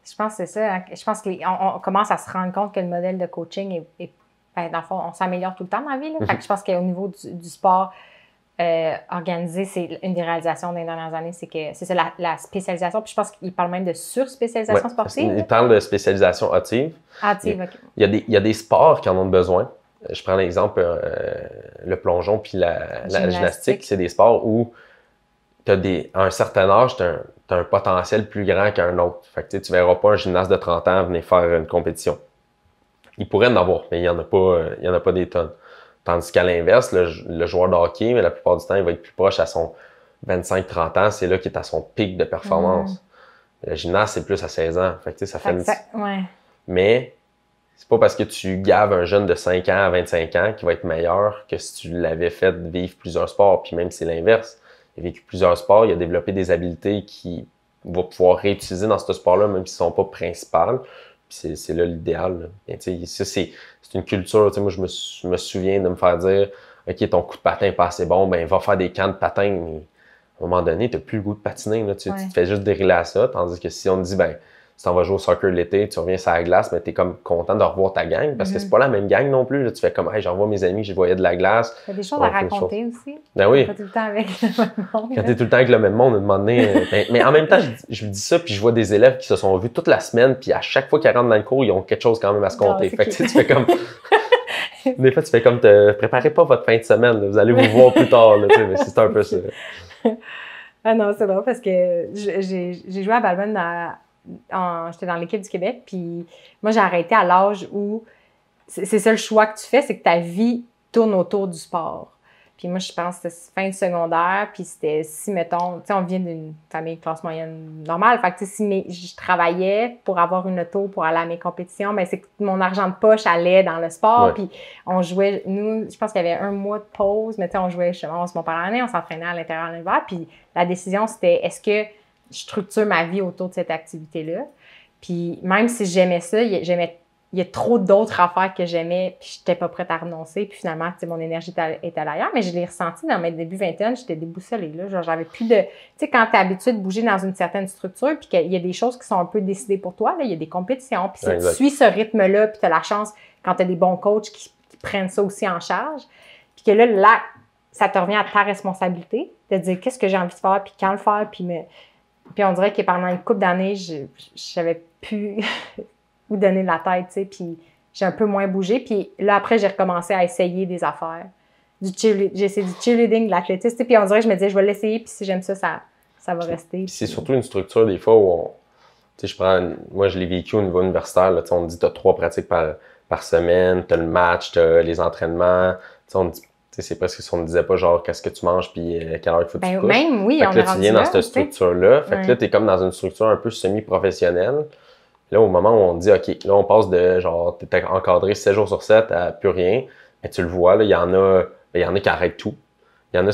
Je pense que c'est ça. Je pense qu'on commence à se rendre compte que le modèle de coaching ben, dans le fond, on s'améliore tout le temps dans la vie. Là. Fait que je pense qu'au niveau du sport organisé, c'est une des réalisations des dernières années, c'est ça, la spécialisation. Puis je pense qu'il parle même de surspécialisation sportive.
Il parle de spécialisation hâtive.
Hâtive, OK.
Il y a des sports qui en ont besoin. Je prends l'exemple, le plongeon puis la gymnastique. C'est des sports où à un certain âge, tu as un potentiel plus grand qu'un autre. Fait que, tu ne verras pas un gymnaste de 30 ans venir faire une compétition. Il pourrait en avoir, mais il n'y en a pas des tonnes. Tandis qu'à l'inverse, le joueur de hockey, mais la plupart du temps, il va être plus proche à son 25-30 ans. C'est là qu'il est à son pic de performance. Le gymnaste, c'est plus à 16 ans. Fait que, ça fait
ouais.
Mais c'est pas parce que tu gaves un jeune de 5 ans à 25 ans qu'il va être meilleur que si tu l'avais fait vivre plusieurs sports. Puis même si c'est l'inverse. Il a vécu plusieurs sports, il a développé des habiletés qu'il va pouvoir réutiliser dans ce sport-là, même s'ils ne sont pas principales. Puis c'est là l'idéal. Ça, c'est une culture. Moi, je me souviens de me faire dire « OK, ton coup de patin n'est pas assez bon, ben va faire des camps de patin. » Mais à un moment donné, tu n'as plus le goût de patiner. Là. Tu te fais juste dériler à ça. Tandis que si on te dit « ben si tu vas jouer au soccer l'été, tu reviens sur la glace, mais tu es comme content de revoir ta gang parce que c'est pas la même gang non plus. Là. Tu fais comme hey, j'envoie mes amis, je voyais de la glace.
Il y a des choses à raconter aussi.
Ben oui.
Pas tout le temps avec le même monde.
Quand tu es tout le temps avec le même monde, à un moment donné, mais en même temps, je dis ça, puis je vois des élèves qui se sont vus toute la semaine, puis à chaque fois qu'ils rentrent dans le cours, ils ont quelque chose quand même à se compter. Fait que tu fais comme. Des fois, tu fais comme préparez pas votre fin de semaine, là. Vous allez vous voir plus tard, là, mais c'est un peu ça.
Ah non, c'est drôle parce que j'ai joué à Balmain j'étais dans l'équipe du Québec, puis moi, j'ai arrêté à l'âge où c'est ça le choix que tu fais, c'est que ta vie tourne autour du sport. Puis moi, je pense que c'était fin de secondaire, puis c'était si, mettons, tu sais, on vient d'une famille classe moyenne normale, fait que si je travaillais pour avoir une auto pour aller à mes compétitions, bien, c'est que mon argent de poche allait dans le sport, puis on jouait, nous, je pense qu'il y avait un mois de pause, mais tu sais, on jouait, on se montait par l'année, on s'entraînait à l'intérieur de l'hiver, puis la décision, c'était est-ce que je structure ma vie autour de cette activité-là. Puis même si j'aimais ça, il y a trop d'autres affaires que j'aimais, puis j'étais pas prête à renoncer. Puis finalement, mon énergie était ailleurs. Mais je l'ai ressenti dans mes débuts vingtaine, j'étais déboussolée. Là. Genre, j'avais plus de... Tu sais, quand tu es habitué de bouger dans une certaine structure, puis qu'il y a des choses qui sont un peu décidées pour toi, là, il y a des compétitions. Puis si tu suis ce rythme-là, puis tu as la chance, quand tu as des bons coachs qui prennent ça aussi en charge, puis que là, ça te revient à ta responsabilité de dire qu'est-ce que j'ai envie de faire, puis quand le faire, Puis on dirait que pendant une couple d'années, je savais plus où donner de la tête, tu sais, puis j'ai un peu moins bougé. Puis là, après, j'ai recommencé à essayer des affaires. J'ai essayé du cheerleading, de l'athlétisme, puis on dirait que je me disais, je vais l'essayer, puis si j'aime ça, ça va rester. Puis
c'est surtout une structure, des fois, où tu sais, moi, je l'ai vécu au niveau universitaire, là, on me dit, tu as 3 pratiques par semaine, tu as le match, tu as les entraînements, tu sais, on me dit, c'est presque si on ne disait pas genre qu'est-ce que tu manges puis quelle heure il faut que tu couches.
Même, oui,
fait que là, tu viens dans cette structure-là. Fait que là, tu es comme dans une structure un peu semi-professionnelle. Là, au moment où on te dit, OK, là, on passe de genre, tu es encadré 7 jours sur 7 à plus rien. Mais tu le vois, là, il y en a qui arrêtent tout. Il y en a,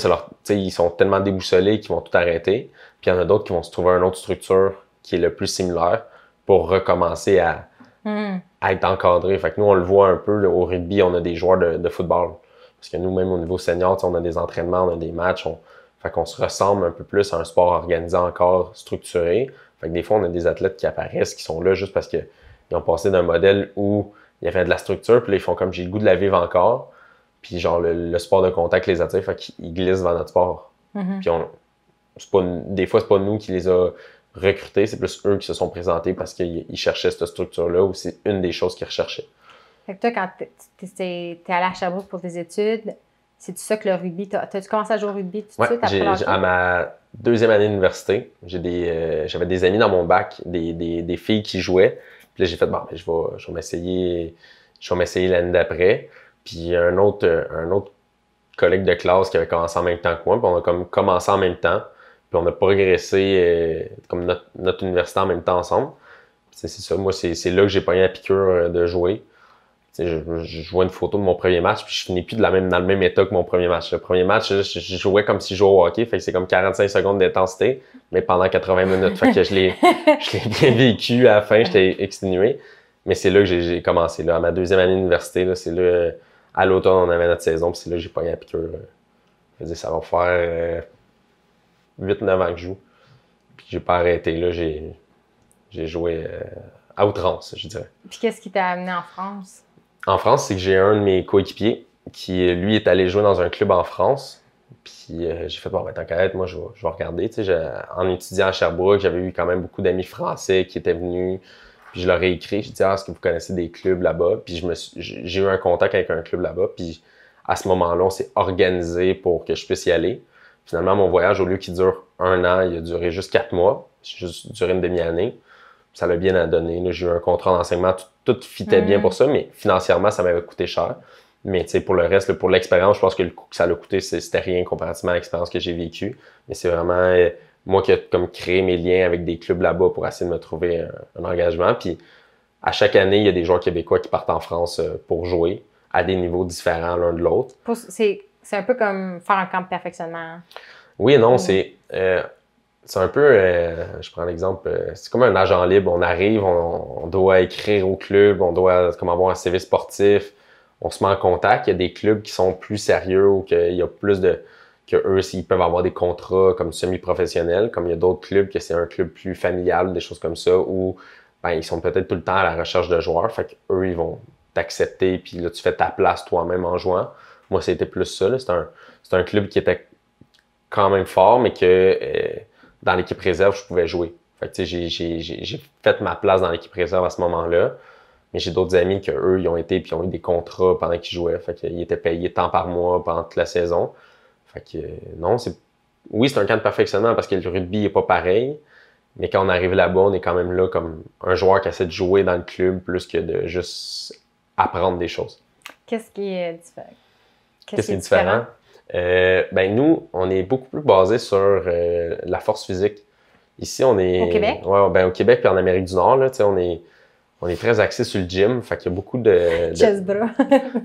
ils sont tellement déboussolés qu'ils vont tout arrêter. Puis il y en a d'autres qui vont se trouver une autre structure qui est le plus similaire pour recommencer à être encadré. Fait que nous, on le voit un peu, là, au rugby, on a des joueurs de football. Parce que nous, même au niveau senior, on a des entraînements, on a des matchs. Fait qu'on se ressemble un peu plus à un sport organisé encore structuré. Fait que des fois, on a des athlètes qui apparaissent, qui sont là juste parce qu'ils ont passé d'un modèle où il y avait de la structure, puis là, ils font comme j'ai le goût de la vivre encore. Puis genre, le sport de contact les attire, fait qu'ils glissent vers notre sport. Puis des fois, c'est pas nous qui les a recrutés, c'est plus eux qui se sont présentés parce qu'ils cherchaient cette structure-là ou c'est une des choses qu'ils recherchaient.
Fait que toi, quand t'es allé à Sherbrooke pour tes études, c'est-tu ça que le rugby... T'as-tu commencé à jouer au rugby tout de suite après l'âge?
À ma 2e année d'université, j'avais des amis dans mon bac, des filles qui jouaient. Puis là, j'ai fait, bon, je vais m'essayer l'année d'après. Puis un autre collègue de classe qui avait commencé en même temps que moi, puis on a comme commencé en même temps. Puis on a progressé comme notre université en même temps ensemble. C'est ça, moi, c'est là que j'ai pogné la piqûre de jouer. Je vois une photo de mon premier match, puis je finis plus dans le même état que mon premier match. Le premier match, je jouais comme si je jouais au hockey, fait que c'est comme 45 secondes d'intensité, mais pendant 80 minutes. Fait que je l'ai bien vécu à la fin, j'étais exténué. Mais c'est là que j'ai commencé. Là, à ma deuxième année d'université, là, c'est là, à l'automne, on avait notre saison, puis c'est là que j'ai pogné la piqûre. Je veux dire, ça va faire 8-9 ans que je joue. Puis j'ai pas arrêté. Là, j'ai joué à outrance, je dirais.
Puis qu'est-ce qui t'a amené en France?
En France, c'est que j'ai un de mes coéquipiers qui, lui, est allé jouer dans un club en France. Puis j'ai fait, bon, ben, tant qu'à être, moi, je vais regarder. Tu sais, en étudiant à Sherbrooke, j'avais eu quand même beaucoup d'amis français qui étaient venus. Puis je leur ai écrit, j'ai dit, est-ce que vous connaissez des clubs là-bas? Puis j'ai eu un contact avec un club là-bas. Puis à ce moment-là, on s'est organisé pour que je puisse y aller. Finalement, mon voyage, au lieu qu'il dure 1 an, il a duré juste 4 mois. J'ai juste duré une demi-année. Ça l'a bien donné. J'ai eu un contrat d'enseignement, tout fitait bien pour ça, mais financièrement, ça m'avait coûté cher. Mais pour le reste, pour l'expérience, je pense que le coût que ça l'a coûté, c'était rien comparativement à l'expérience que j'ai vécue. Mais c'est vraiment moi qui ai comme créé mes liens avec des clubs là-bas pour essayer de me trouver un engagement. Puis à chaque année, il y a des joueurs québécois qui partent en France pour jouer à des niveaux différents l'un de l'autre.
C'est un peu comme faire un camp de perfectionnement.
Oui et non, c'est un peu, je prends l'exemple, c'est comme un agent libre. On arrive, on doit écrire au club, on doit comme avoir un CV sportif, on se met en contact. Il y a des clubs qui sont plus sérieux ou qu'il y a plus que eux, ils peuvent avoir des contrats comme semi-professionnels, comme il y a d'autres clubs que c'est un club plus familial, des choses comme ça, où ben, ils sont peut-être tout le temps à la recherche de joueurs. Fait qu'eux, ils vont t'accepter, puis là, tu fais ta place toi-même en jouant. Moi, c'était plus ça. C'est un club qui était quand même fort, mais que dans l'équipe réserve, je pouvais jouer. Fait que, j'ai fait ma place dans l'équipe réserve à ce moment-là. Mais j'ai d'autres amis que eux, ils ont été puis ont eu des contrats pendant qu'ils jouaient. Fait qu'ils étaient payés tant par mois pendant toute la saison. Fait que non, oui, c'est un camp de perfectionnement parce que le rugby n'est pas pareil. Mais quand on arrive là-bas, on est quand même là comme un joueur qui essaie de jouer dans le club plus que de juste apprendre des choses.
Qu'est-ce qui est différent?
Qu'est-ce qui est différent? Ben nous, on est beaucoup plus basé sur la force physique. Ici, on est...
Au Québec?
Ouais, ben, au Québec puis en Amérique du Nord, là, on est très axé sur le gym. Fait qu'il y a beaucoup de...
Chest bras.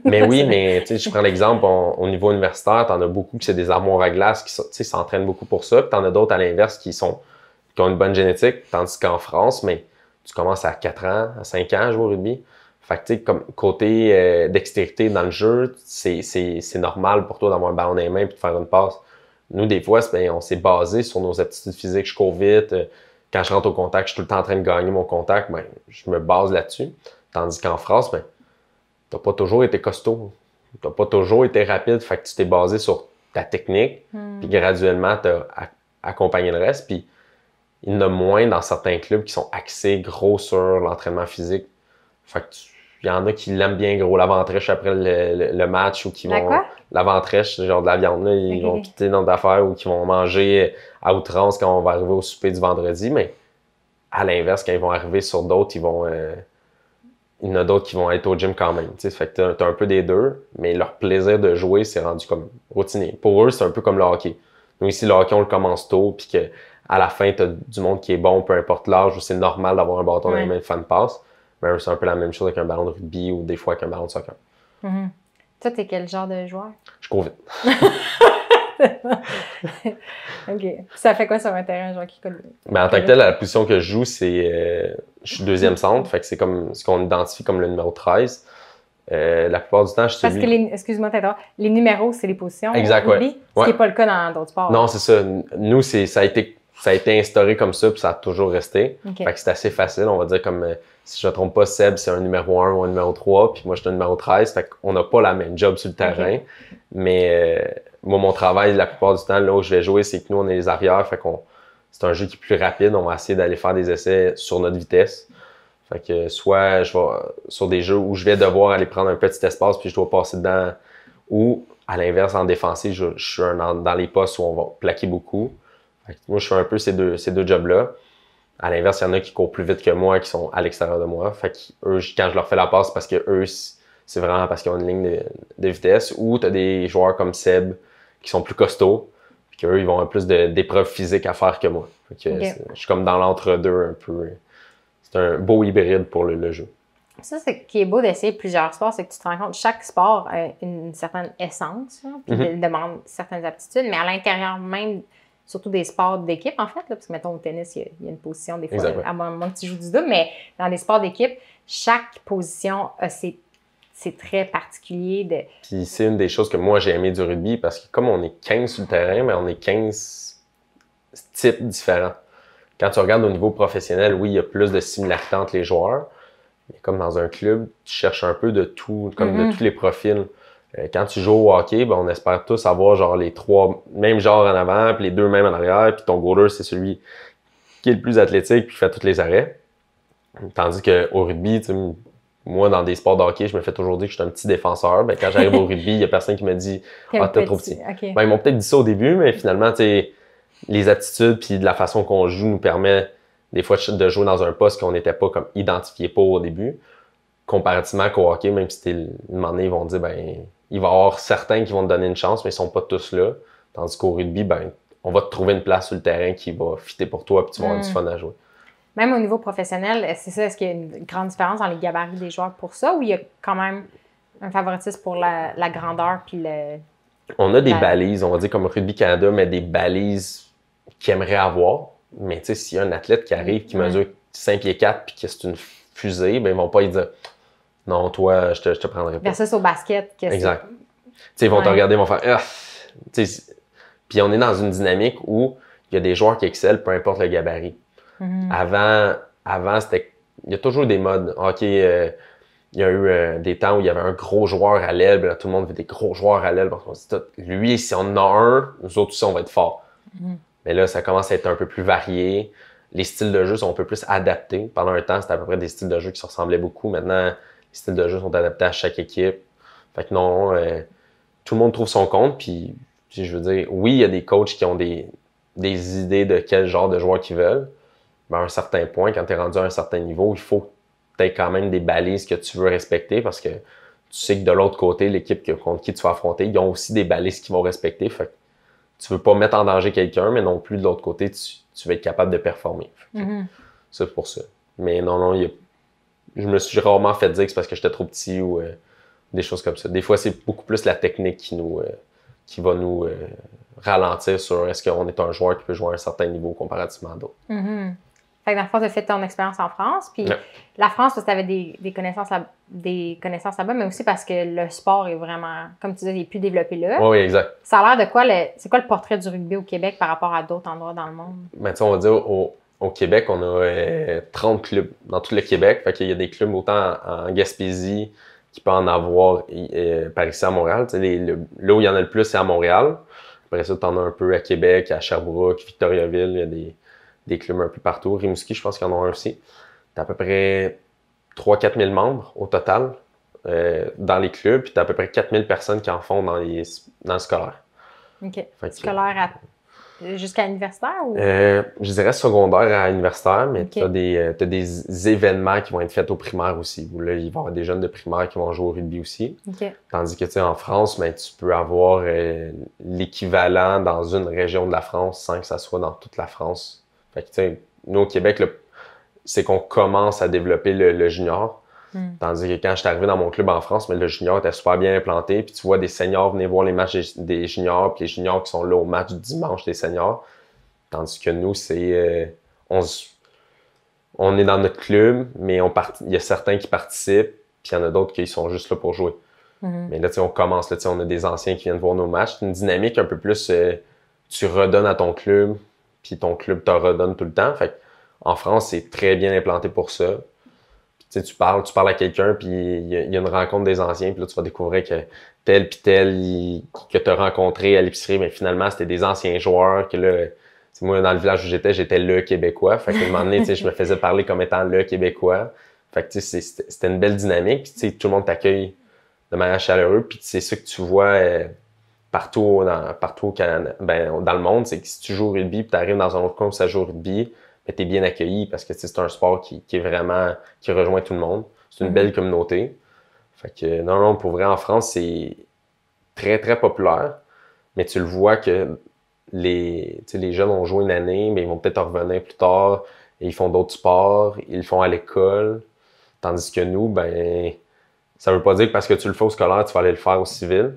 Mais oui, mais je prends l'exemple, au niveau universitaire, t'en as beaucoup qui c'est des armoires à glace qui s'entraînent beaucoup pour ça. Puis t'en as d'autres à l'inverse qui ont une bonne génétique. Tandis qu'en France, mais tu commences à 4 ans, à 5 ans à jouer au rugby. Fait que, tu sais, comme côté dextérité dans le jeu, c'est normal pour toi d'avoir un ballon dans les mains et de faire une passe. Nous, des fois, on s'est basé sur nos aptitudes physiques. Je cours vite. Quand je rentre au contact, je suis tout le temps en train de gagner mon contact. Ben, je me base là-dessus. Tandis qu'en France, ben, t'as pas toujours été costaud. T'as pas toujours été rapide. Fait que tu t'es basé sur ta technique. Puis graduellement, t'as accompagné le reste. Puis il y en a moins dans certains clubs qui sont axés gros sur l'entraînement physique. Fait que il y en a qui l'aiment bien gros, l'avant-trèche après le match ou qui vont... L'avant-trèche, genre de la viande, là, ils vont quitter notre affaire ou qui vont manger à outrance quand on va arriver au souper du vendredi. Mais à l'inverse, quand ils vont arriver sur d'autres, il y en a d'autres qui vont être au gym quand même. T'sais. Fait que t'as un peu des deux, mais leur plaisir de jouer, c'est rendu comme routinier. Pour eux, c'est un peu comme le hockey. Nous, ici, le hockey, on le commence tôt, puis qu'à la fin, t'as du monde qui est bon, peu importe l'âge, où c'est normal d'avoir un bâton dans les mains de fan passe. Mais c'est un peu la même chose avec un ballon de rugby ou des fois avec un ballon de soccer.
Mm-hmm. Toi, t'es quel genre de joueur?
Je cours vite.
OK. Ça fait quoi sur un terrain, un joueur qui court vite?
Ben, en tant que tel, la position que je joue, c'est... je suis deuxième centre, fait que c'est comme ce qu'on identifie comme le numéro 13. La plupart du temps, je suis
Parce que, excuse-moi, les numéros, c'est les positions.
Exact,
oui. Ce qui n'est pas le cas dans d'autres sports.
Non, c'est ça. Nous, ça a été instauré comme ça, puis ça a toujours resté.
Okay.
Fait que c'est assez facile. On va dire comme, si je ne me trompe pas, Seb, c'est un numéro 1 ou un numéro 3, puis moi, je suis un numéro 13. Fait qu'on n'a pas la même job sur le terrain. Okay. Mais moi, mon travail, la plupart du temps, là où je vais jouer, c'est que nous, on est les arrières. Fait qu'on c'est un jeu qui est plus rapide. On va essayer d'aller faire des essais sur notre vitesse. Fait que soit je vais sur des jeux où je vais devoir aller prendre un petit espace puis je dois passer dedans, ou à l'inverse, en défensif, je suis dans les postes où on va plaquer beaucoup. Fait que moi, je fais un peu ces deux jobs-là. À l'inverse, il y en a qui courent plus vite que moi, qui sont à l'extérieur de moi. Fait que eux, quand je leur fais la passe, parce que eux, c'est vraiment parce qu'ils ont une ligne de vitesse. Ou tu as des joueurs comme Seb qui sont plus costauds, puis qu'eux, ils vont avoir plus d'épreuves physiques à faire que moi. Fait que je suis comme dans l'entre-deux un peu. C'est un beau hybride pour le jeu.
Ça, c'est qui est beau d'essayer plusieurs sports, c'est que tu te rends compte que chaque sport a une certaine essence, hein, puis demande certaines aptitudes, mais à l'intérieur même, surtout des sports d'équipe, en fait, là, parce que, mettons, au tennis, il y a une position, des fois, à moins que tu joues du double, mais dans des sports d'équipe, chaque position a c'est très particulier de...
Puis c'est une des choses que moi j'ai aimé du rugby parce que comme on est 15 sur le terrain, mais on est 15 types différents. Quand tu regardes au niveau professionnel, oui, il y a plus de similarités entre les joueurs, mais comme dans un club, tu cherches un peu de tout, comme de tous les profils. Quand tu joues au hockey, ben, on espère tous avoir genre les 3 mêmes genres en avant, puis les 2 mêmes en arrière, puis ton goaler, c'est celui qui est le plus athlétique, puis qui fait tous les arrêts. Tandis qu'au rugby, tu sais, moi, dans des sports de hockey, je me fais toujours dire que je suis un petit défenseur. Ben, quand j'arrive au rugby, il n'y a personne qui me dit « Ah, t'es trop petit ».
Okay.
Ben, ils m'ont peut-être dit ça au début, mais finalement, tu sais, les attitudes puis de la façon qu'on joue nous permet des fois de jouer dans un poste qu'on n'était pas comme identifié pour au début. Comparativement qu'au hockey, même si une moment donné, ils vont dire ben il va y avoir certains qui vont te donner une chance, mais ils sont pas tous là. Tandis qu'au rugby, ben on va te trouver une place sur le terrain qui va fitter pour toi puis tu vas avoir du fun à jouer.
Même au niveau professionnel, c'est ça, est-ce qu'il y a une grande différence dans les gabarits des joueurs pour ça ou il y a quand même un favoritisme pour la grandeur puis le...
On a des balises, on va dire comme Rugby Canada, mais des balises qu'ils aimeraient avoir. Mais tu sais, s'il y a un athlète qui arrive, qui mesure 5 pieds 4 puis que c'est une fusée, ben ils vont pas lui dire non, toi, je te prendrai pas.
Versus au basket. Que
exact. Tu sais, ils vont te regarder, ils vont faire puis on est dans une dynamique où il y a des joueurs qui excellent, peu importe le gabarit. Avant c'était. Il y a toujours des modes. OK, il y a eu des temps où il y avait un gros joueur à l'aile, là, tout le monde veut des gros joueurs à l'aile. Parce qu'on se dit, lui, si on en a un, nous autres aussi, on va être forts. Mais là, ça commence à être un peu plus varié. Les styles de jeu sont un peu plus adaptés. Pendant un temps, c'était à peu près des styles de jeu qui se ressemblaient beaucoup. Maintenant, les styles de jeu sont adaptés à chaque équipe. Fait que non, tout le monde trouve son compte. Puis, je veux dire, oui, il y a des coachs qui ont des idées de quel genre de joueurs qu'ils veulent. Mais à un certain point, quand tu es rendu à un certain niveau, il faut que tu aies quand même des balises que tu veux respecter parce que tu sais que de l'autre côté, l'équipe contre qui tu vas affronter, ils ont aussi des balises qu'ils vont respecter. Fait que tu veux pas mettre en danger quelqu'un, mais non plus de l'autre côté, tu vas être capable de performer. C'est pour ça. Mais non, je me suis rarement fait dire que c'est parce que j'étais trop petit ou des choses comme ça. Des fois, c'est beaucoup plus la technique qui va nous ralentir sur est-ce qu'on est un joueur qui peut jouer à un certain niveau comparativement à d'autres.
Fait que dans le fond, tu as fait ton expérience en France. Puis la France, parce que tu avais des connaissances là-bas, mais aussi parce que le sport est vraiment, comme tu disais, il est plus développé là.
Oui, exact.
Ça a l'air de quoi, c'est quoi le portrait du rugby au Québec par rapport à d'autres endroits dans le monde?
Ben, tu sais, on va dire, au Québec, on a 30 clubs dans tout le Québec. Fait qu'il y a des clubs autant en Gaspésie qu'il peut en avoir par ici à Montréal. Tu sais, là où il y en a le plus, c'est à Montréal. Après ça, tu en as un peu à Québec, à Sherbrooke, Victoriaville. Il y a des clubs un peu partout. Rimouski, je pense qu'il y en a un aussi. Tu as à peu près 3-4 000 membres au total dans les clubs. Puis tu as à peu près 4 000 personnes qui en font dans le scolaire.
OK. Scolaire jusqu'à universitaire? Ou?
Je dirais secondaire à universitaire, mais tu as des événements qui vont être faits au primaire aussi. Où là, il va y avoir des jeunes de primaire qui vont jouer au rugby aussi. Tandis que tu sais, en France, ben, tu peux avoir l'équivalent dans une région de la France sans que ça soit dans toute la France. Fait que, tu sais, nous, au Québec, c'est qu'on commence à développer le junior. Tandis que quand je suis arrivé dans mon club en France, mais le junior était super bien implanté. Puis tu vois des seniors venir voir les matchs des juniors, puis les juniors qui sont là au match du dimanche des seniors. Tandis que nous, c'est on est dans notre club, mais il y a certains qui participent, puis il y en a d'autres qui sont juste là pour jouer. Mais là, tu sais, on commence, là, tu sais, on a des anciens qui viennent voir nos matchs. C'est une dynamique un peu plus, tu redonnes à ton club, puis ton club te redonne tout le temps. Fait en France, c'est très bien implanté pour ça. Tu sais, tu parles à quelqu'un, puis il y a une rencontre des anciens, puis là, tu vas découvrir que tel puis tel que tu as rencontré à l'épicerie, mais finalement, c'était des anciens joueurs que là, moi, dans le village où j'étais le Québécois. Fait qu'à un moment donné, tu sais, je me faisais parler comme étant le Québécois. Fait que, tu sais, c'était une belle dynamique. Puis, tu sais, tout le monde t'accueille de manière chaleureuse. Puis, c'est ça que tu vois partout au Canada, dans le monde, c'est que si tu joues au rugby, puis tu arrives dans un autre coin où ça joue au rugby, ben, tu es bien accueilli parce que c'est un sport qui est vraiment, qui rejoint tout le monde. C'est une belle communauté. Fait que non, pour vrai, en France, c'est très, très populaire. Mais tu le vois que les jeunes ont joué une année, mais ils vont peut-être en revenir plus tard. Et ils font d'autres sports, ils le font à l'école. Tandis que nous, ben, ça veut pas dire que parce que tu le fais au scolaire, tu vas aller le faire au civil.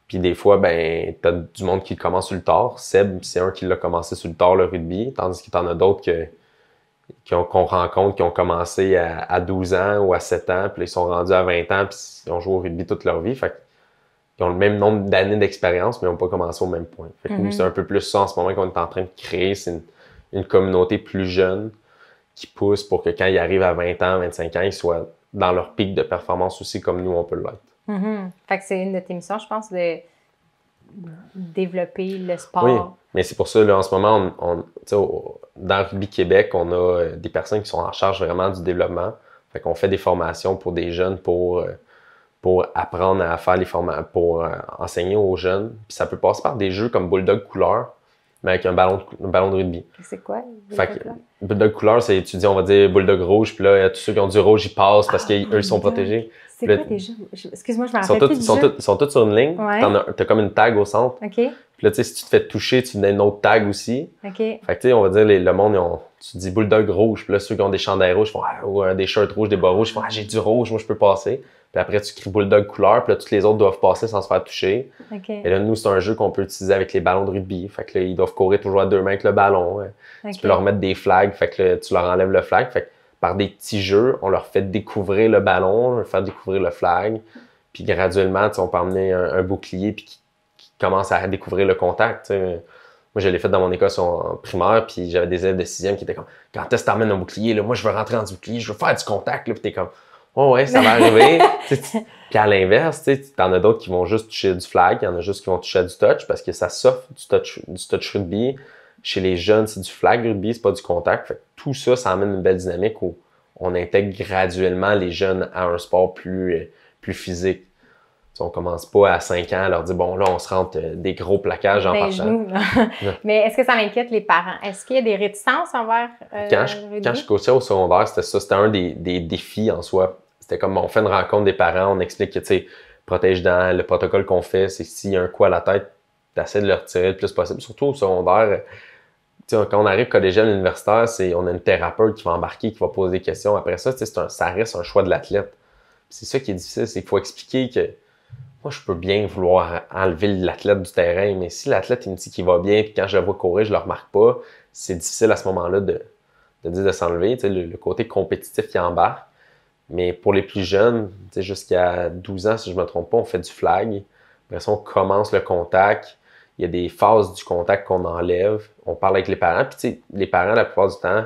Puis des fois, ben, t'as du monde qui commence sur le tard. Seb, c'est un qui l'a commencé sur le tard, le rugby. Tandis que t'en as d'autres que qu'on rencontre, qui ont commencé à 12 ans ou à 7 ans, puis là, ils sont rendus à 20 ans, puis ils ont joué au rugby toute leur vie. Fait qu'ils ont le même nombre d'années d'expérience, mais ils n'ont pas commencé au même point. Fait que nous, c'est un peu plus ça en ce moment qu'on est en train de créer. C'est une communauté plus jeune qui pousse pour que quand ils arrivent à 20 ans, 25 ans, ils soient dans leur pic de performance aussi comme nous, on peut l'être.
Fait que c'est une de tes missions, je pense, de développer le sport.
Oui, mais c'est pour ça, là, en ce moment, dans Rugby Québec, on a des personnes qui sont en charge vraiment du développement. Fait qu'on fait des formations pour des jeunes pour apprendre à faire les formations, pour enseigner aux jeunes. Puis ça peut passer par des jeux comme Bulldog couleur, mais avec un ballon de rugby.
C'est quoi?
Fait que Bulldog couleur, c'est, tu dis, on va dire Bulldog rouge, puis là, tous ceux qui ont du rouge, ils passent parce qu'eux, ils sont protégés.
C'est quoi des jeux? Excuse-moi, je me rappelle plus du jeu.
Ils sont tous sur une ligne.
Ouais.
T'as comme une tag au centre.
OK.
Puis là, tu sais, si tu te fais toucher, tu donnes une autre tag aussi.
OK.
Fait que, tu sais, on va dire, le monde, tu dis Bulldog rouge. Puis là, ceux qui ont des chandails rouges font, ou des shirts rouges, des bas rouges, ils font, j'ai du rouge, moi, je peux passer. Puis après, tu cries Bulldog couleur. Puis là, tous les autres doivent passer sans se faire toucher.
OK.
Et là, nous, c'est un jeu qu'on peut utiliser avec les ballons de rugby. Fait que là, ils doivent courir toujours à 2 mains avec le ballon.
OK.
Tu peux leur mettre des flags. Fait que là, tu leur enlèves le flag. Fait que par des petits jeux, on leur fait découvrir le ballon, on leur fait découvrir le flag. Puis graduellement, on peut emmener un bouclier puis qui commence à découvrir le contact. T'sais. Moi, je l'ai fait dans mon école en primaire, puis j'avais des élèves de 6e qui étaient comme « Quand est-ce que t'emmènes un bouclier? Là, moi, je veux rentrer dans du bouclier, je veux faire du contact. » Puis t'es comme « Oh ouais, ça va arriver. » Puis à l'inverse, t'en as d'autres qui vont juste toucher du flag, il y en a juste qui vont toucher à du touch parce que ça s'offre du touch rugby. Chez les jeunes, c'est du flag rugby, c'est pas du contact. Fait que tout ça, ça amène une belle dynamique où on intègre graduellement les jeunes à un sport plus physique. T'sais, on commence pas à 5 ans à leur dire bon là on se rentre des gros plaquages en partant.
Genoux, mais est-ce que ça m'inquiète les parents? Est-ce qu'il y a des réticences envers
quand je coachais au secondaire, c'était ça, c'était un des défis en soi. C'était comme on fait une rencontre des parents, on explique que tu sais, protège-dents, le protocole qu'on fait, c'est s'il y a un coup à la tête, t'essaies de le retirer le plus possible. Surtout au secondaire, quand on arrive collégial universitaire, on a une thérapeute qui va embarquer, qui va poser des questions. Après ça, ça reste un choix de l'athlète. C'est ça qui est difficile, c'est qu'il faut expliquer que moi, je peux bien vouloir enlever l'athlète du terrain, mais si l'athlète il me dit qu'il va bien, puis quand je le vois courir, je le remarque pas, c'est difficile à ce moment-là de dire de s'enlever, le côté compétitif qui embarque. Mais pour les plus jeunes, jusqu'à 12 ans, si je ne me trompe pas, on fait du flag. Après ça, on commence le contact. Il y a des phases du contact qu'on enlève. On parle avec les parents. Puis les parents, la plupart du temps,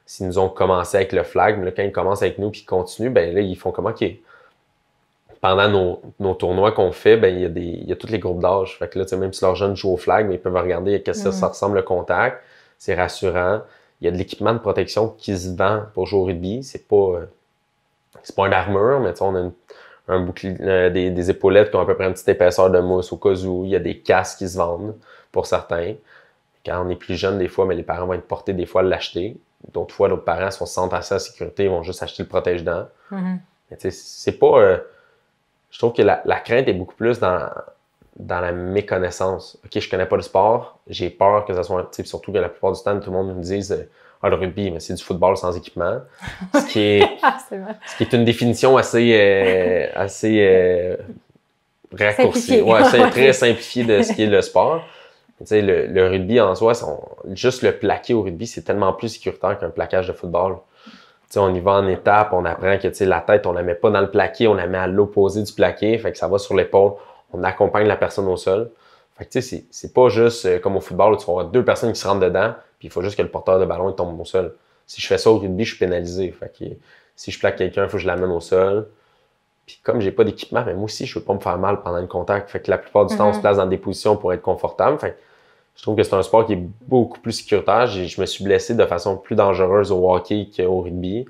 s'ils nous ont commencé avec le flag, mais là, quand ils commencent avec nous et qu'ils continuent, ben là, ils font comment? Okay. Pendant nos tournois qu'on fait, ben il y a tous les groupes d'âge. Fait que là, même si leurs jeunes jouent au flag, mais ils peuvent regarder à ça ressemble le contact. C'est rassurant. Il y a de l'équipement de protection qui se vend pour jouer au rugby. C'est pas une armure, mais on a un bouclier, des épaulettes qui ont à peu près une petite épaisseur de mousse au cas où. Il y a des casques qui se vendent pour certains. Quand on est plus jeune, des fois, mais les parents vont être portés des fois à l'acheter. D'autres fois, d'autres parents, si on se sent assez en sécurité, ils vont juste acheter le protège-dents. Mais c'est pas... je trouve que la crainte est beaucoup plus dans la méconnaissance. OK, je connais pas le sport, j'ai peur que ça soit... Surtout que la plupart du temps, tout le monde nous dise le rugby, mais c'est du football sans équipement. Ce qui est une définition assez raccourcie. C'est très simplifié de ce qui est le sport. Le rugby en soi, juste le plaqué au rugby, c'est tellement plus sécuritaire qu'un plaquage de football. On y va en étapes, on apprend que la tête, on la met pas dans le plaqué, on la met à l'opposé du plaqué, fait que ça va sur l'épaule, on accompagne la personne au sol. Fait que c'est pas juste comme au football où tu vas avoir 2 personnes qui se rentrent dedans, puis il faut juste que le porteur de ballon il tombe au sol. Si je fais ça au rugby, je suis pénalisé. Fait que si je plaque quelqu'un, il faut que je l'amène au sol. Puis comme j'ai pas d'équipement, mais moi aussi, je veux pas me faire mal pendant le contact. Fait que la plupart du temps, on se place dans des positions pour être confortable. Fait que je trouve que c'est un sport qui est beaucoup plus sécuritaire. Je me suis blessé de façon plus dangereuse au hockey qu'au rugby.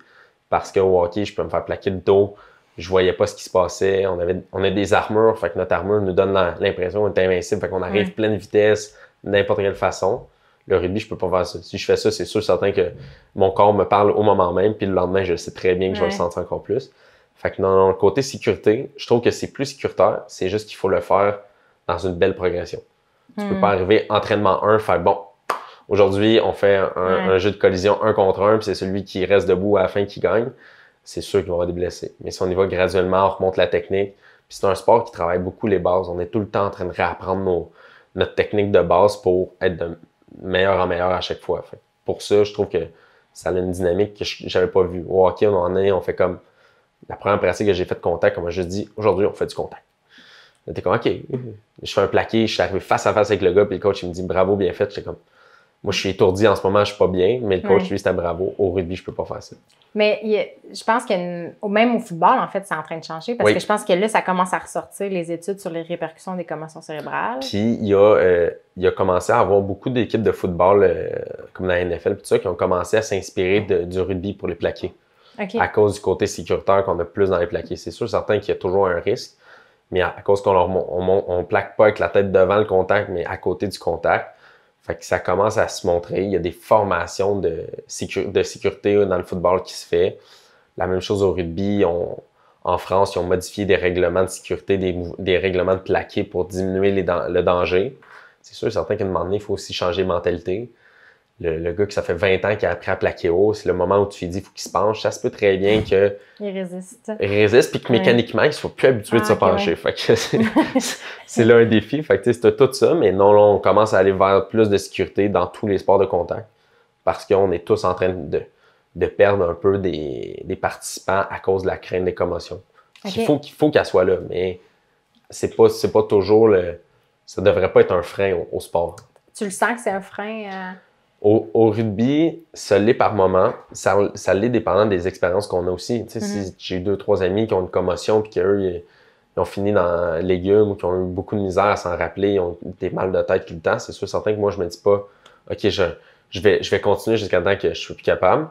Parce qu'au hockey, je peux me faire plaquer le dos. Je voyais pas ce qui se passait. On a des armures. Fait que notre armure nous donne l'impression qu'on est invincible. Fait qu'on arrive pleine vitesse, d'importe quelle façon. Le rugby, je peux pas faire ça. Si je fais ça, c'est sûr certain que mon corps me parle au moment même. Puis le lendemain, je sais très bien que je vais le sentir encore plus. Fait que dans le côté sécurité, je trouve que c'est plus sécuritaire. C'est juste qu'il faut le faire dans une belle progression. Tu peux pas arriver entraînement 1, faire bon, aujourd'hui, on fait un jeu de collision 1 contre 1, puis c'est celui qui reste debout à la fin qui gagne. C'est sûr qu'il va y avoir des blessés. Mais si on y va graduellement, on remonte la technique. Puis c'est un sport qui travaille beaucoup les bases. On est tout le temps en train de réapprendre notre technique de base pour être de meilleur en meilleur à chaque fois. Fait pour ça, je trouve que ça a une dynamique que j'avais pas vue. Au hockey, on fait comme, la première pratique que j'ai fait de contact, on m'a juste dit, aujourd'hui, on fait du contact. J'étais comme, OK. Je fais un plaqué, je suis arrivé face à face avec le gars, puis le coach, il me dit, bravo, bien fait. J'étais comme, moi, je suis étourdi en ce moment, je suis pas bien, mais le coach, lui, c'était bravo. Au rugby, je peux pas faire ça.
Mais je pense que même au football, en fait, c'est en train de changer parce que je pense que là, ça commence à ressortir les études sur les répercussions des commotions cérébrales.
Puis, il a commencé à avoir beaucoup d'équipes de football, comme la NFL, tout ça, qui ont commencé à s'inspirer du rugby pour les plaqués.
Okay.
À cause du côté sécuritaire qu'on a plus dans les plaqués. C'est sûr, certain qu'il y a toujours un risque, mais à cause on plaque pas avec la tête devant le contact, mais à côté du contact. Fait que ça commence à se montrer. Il y a des formations de sécurité dans le football qui se fait. La même chose au rugby. En France, ils ont modifié des règlements de sécurité, des règlements de plaqué pour diminuer le danger. C'est sûr, certain qu'à un moment donné, il faut aussi changer de mentalité. Le gars que ça fait 20 ans qu'il a appris à plaquer haut, c'est le moment où tu lui dis qu'il faut qu'il se penche. Ça se peut très bien qu'il résiste, puis que mécaniquement, il ne soit plus habitué de se pencher. Ouais. Fait que c'est là un défi. Fait que c'est tout ça, mais non, là, on commence à aller vers plus de sécurité dans tous les sports de contact parce qu'on est tous en train de perdre un peu des participants à cause de la crainte des commotions. Okay. Il faut qu'elle soit là, mais c'est pas toujours ça devrait pas être un frein au sport.
Tu le sens que c'est un frein?
Au rugby, ça l'est par moment. Ça l'est dépendant des expériences qu'on a aussi. Tu sais, si j'ai 2-3 amis qui ont une commotion puis qu'eux, ils ont fini dans légumes ou qui ont eu beaucoup de misère à s'en rappeler, ils ont des mal de tête tout le temps, c'est sûr certain que moi, je me dis pas « OK, je vais continuer jusqu'à temps que je suis plus capable. »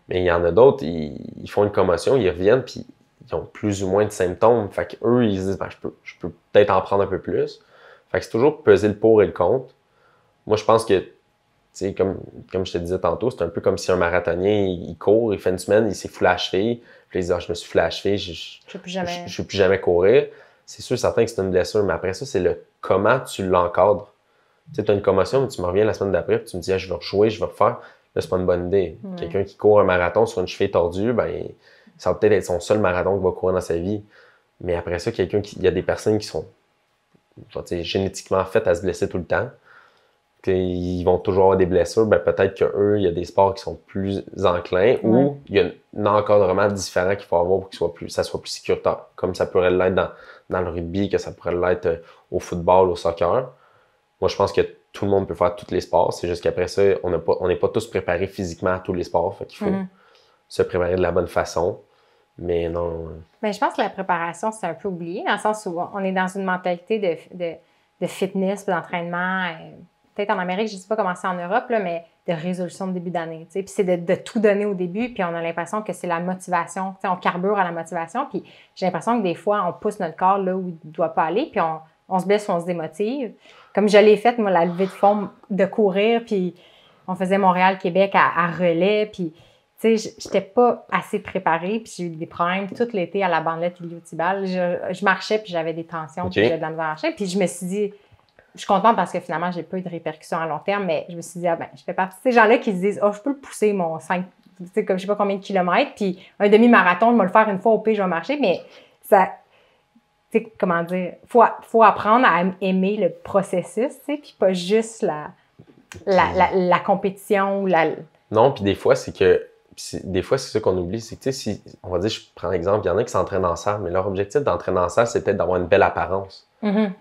Mais il y en a d'autres, ils font une commotion, ils reviennent puis ils ont plus ou moins de symptômes. Fait qu'eux, ils se disent ben, je peux peut-être en prendre un peu plus. » Fait que c'est toujours peser le pour et le contre. Moi, je pense que comme je te disais tantôt, c'est un peu comme si un marathonien, il court, il fait une semaine, il s'est foulé à la cheville, puis il dit « je me suis foulé à la cheville, je ne vais plus jamais courir. » C'est sûr, certain que c'est une blessure, mais après ça, c'est le comment tu l'encadres. Tu as une commotion, mais tu me reviens la semaine d'après, puis tu me dis je vais rejouer, je vais refaire. Là, c'est pas une bonne idée. Quelqu'un qui court un marathon sur une cheville tordue, ben, ça va peut-être être son seul marathon qu'il va courir dans sa vie. Mais après ça, il y a des personnes qui sont génétiquement faites à se blesser tout le temps. Ils vont toujours avoir des blessures, ben peut-être qu'eux, il y a des sports qui sont plus enclins ou il y a un encadrement différent qu'il faut avoir pour que ça soit plus sécuritaire, comme ça pourrait l'être dans le rugby, que ça pourrait l'être au football, au soccer. Moi, je pense que tout le monde peut faire tous les sports, c'est juste qu'après ça, on n'est pas tous préparés physiquement à tous les sports, fait qu'il faut se préparer de la bonne façon, mais non...
Mais je pense que la préparation, c'est un peu oublié, dans le sens où on est dans une mentalité de fitness, d'entraînement... peut-être en Amérique, je ne sais pas comment c'est en Europe, là, mais de résolution de début d'année. Puis c'est de tout donner au début, puis on a l'impression que c'est la motivation. On carbure à la motivation, puis j'ai l'impression que des fois, on pousse notre corps là où il ne doit pas aller, puis on se blesse ou on se démotive. Comme je l'ai fait, moi, la levée de fond, de courir, puis on faisait Montréal-Québec à relais, puis tu sais, j'étais pas assez préparée, puis j'ai eu des problèmes tout l'été à la bandelette iliotibiale. Je marchais, puis j'avais des tensions, puis j'avais de la misère à marcher, puis je me suis dit... Je suis contente parce que finalement, j'ai pas eu de répercussions à long terme, mais je me suis dit, je fais partie de ces gens-là qui se disent, je peux le pousser, mon 5, comme je sais pas combien de kilomètres, puis un demi-marathon, je vais le faire une fois au pire, je vais marcher, mais ça, tu sais, comment dire, faut apprendre à aimer le processus, tu sais, puis pas juste la compétition ou la...
Non, puis des fois, c'est ça qu'on oublie, c'est que, tu sais, on va dire, je prends l'exemple, il y en a qui s'entraînent en salle, mais leur objectif d'entraîner en salle, c'est peut-être d'avoir une belle apparence.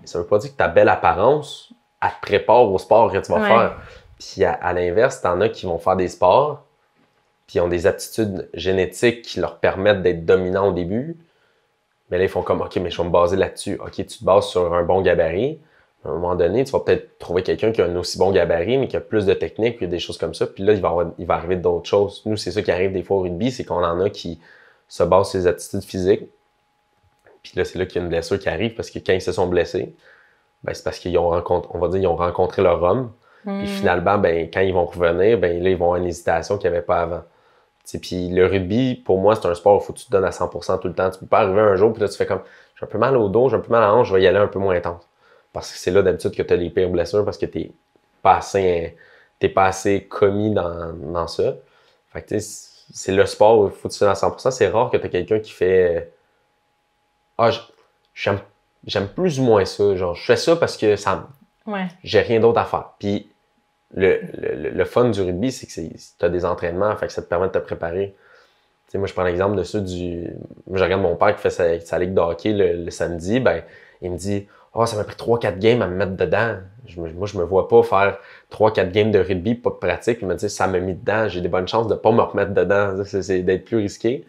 Ça veut pas dire que ta belle apparence, elle te prépare au sport que tu vas faire. Puis à l'inverse, t'en as qui vont faire des sports, puis ils ont des aptitudes génétiques qui leur permettent d'être dominants au début. Mais là, ils font comme, OK, mais je vais me baser là-dessus. OK, tu te bases sur un bon gabarit. À un moment donné, tu vas peut-être trouver quelqu'un qui a un aussi bon gabarit, mais qui a plus de technique, puis des choses comme ça. Puis là, il va arriver d'autres choses. Nous, c'est ça qui arrive des fois au rugby, c'est qu'on en a qui se basent sur les aptitudes physiques. Puis là, c'est là qu'il y a une blessure qui arrive, parce que quand ils se sont blessés, ben, c'est parce qu'ils ont rencontré leur homme. Puis finalement, ben, quand ils vont revenir, ben, là, ils vont avoir une hésitation qu'il n'y avait pas avant. Puis le rugby, pour moi, c'est un sport où il faut que tu te donnes à 100% tout le temps. Tu peux pas arriver un jour, puis là, tu fais comme, j'ai un peu mal au dos, j'ai un peu mal à la hanche, je vais y aller un peu moins intense. Parce que c'est là, d'habitude, que tu as les pires blessures, parce que t'es pas assez commis dans ça. Fait que, tu sais, c'est le sport où il faut que tu te donnes à 100%. C'est rare que tu as quelqu'un qui fait... j'aime plus ou moins ça. Genre, je fais ça parce que j'ai rien d'autre à faire. Puis le fun du rugby, c'est que tu as des entraînements, fait que ça te permet de te préparer. Tu sais, moi, je prends l'exemple de ceux moi, je regarde mon père qui fait sa ligue de hockey le samedi, ben, il me dit « Ah, ça m'a pris 3-4 games à me mettre dedans. » Moi, je me vois pas faire 3-4 games de rugby, pas de pratique. Il me dit « Ça m'a mis dedans, j'ai des bonnes chances de pas me remettre dedans. » C'est d'être plus risqué.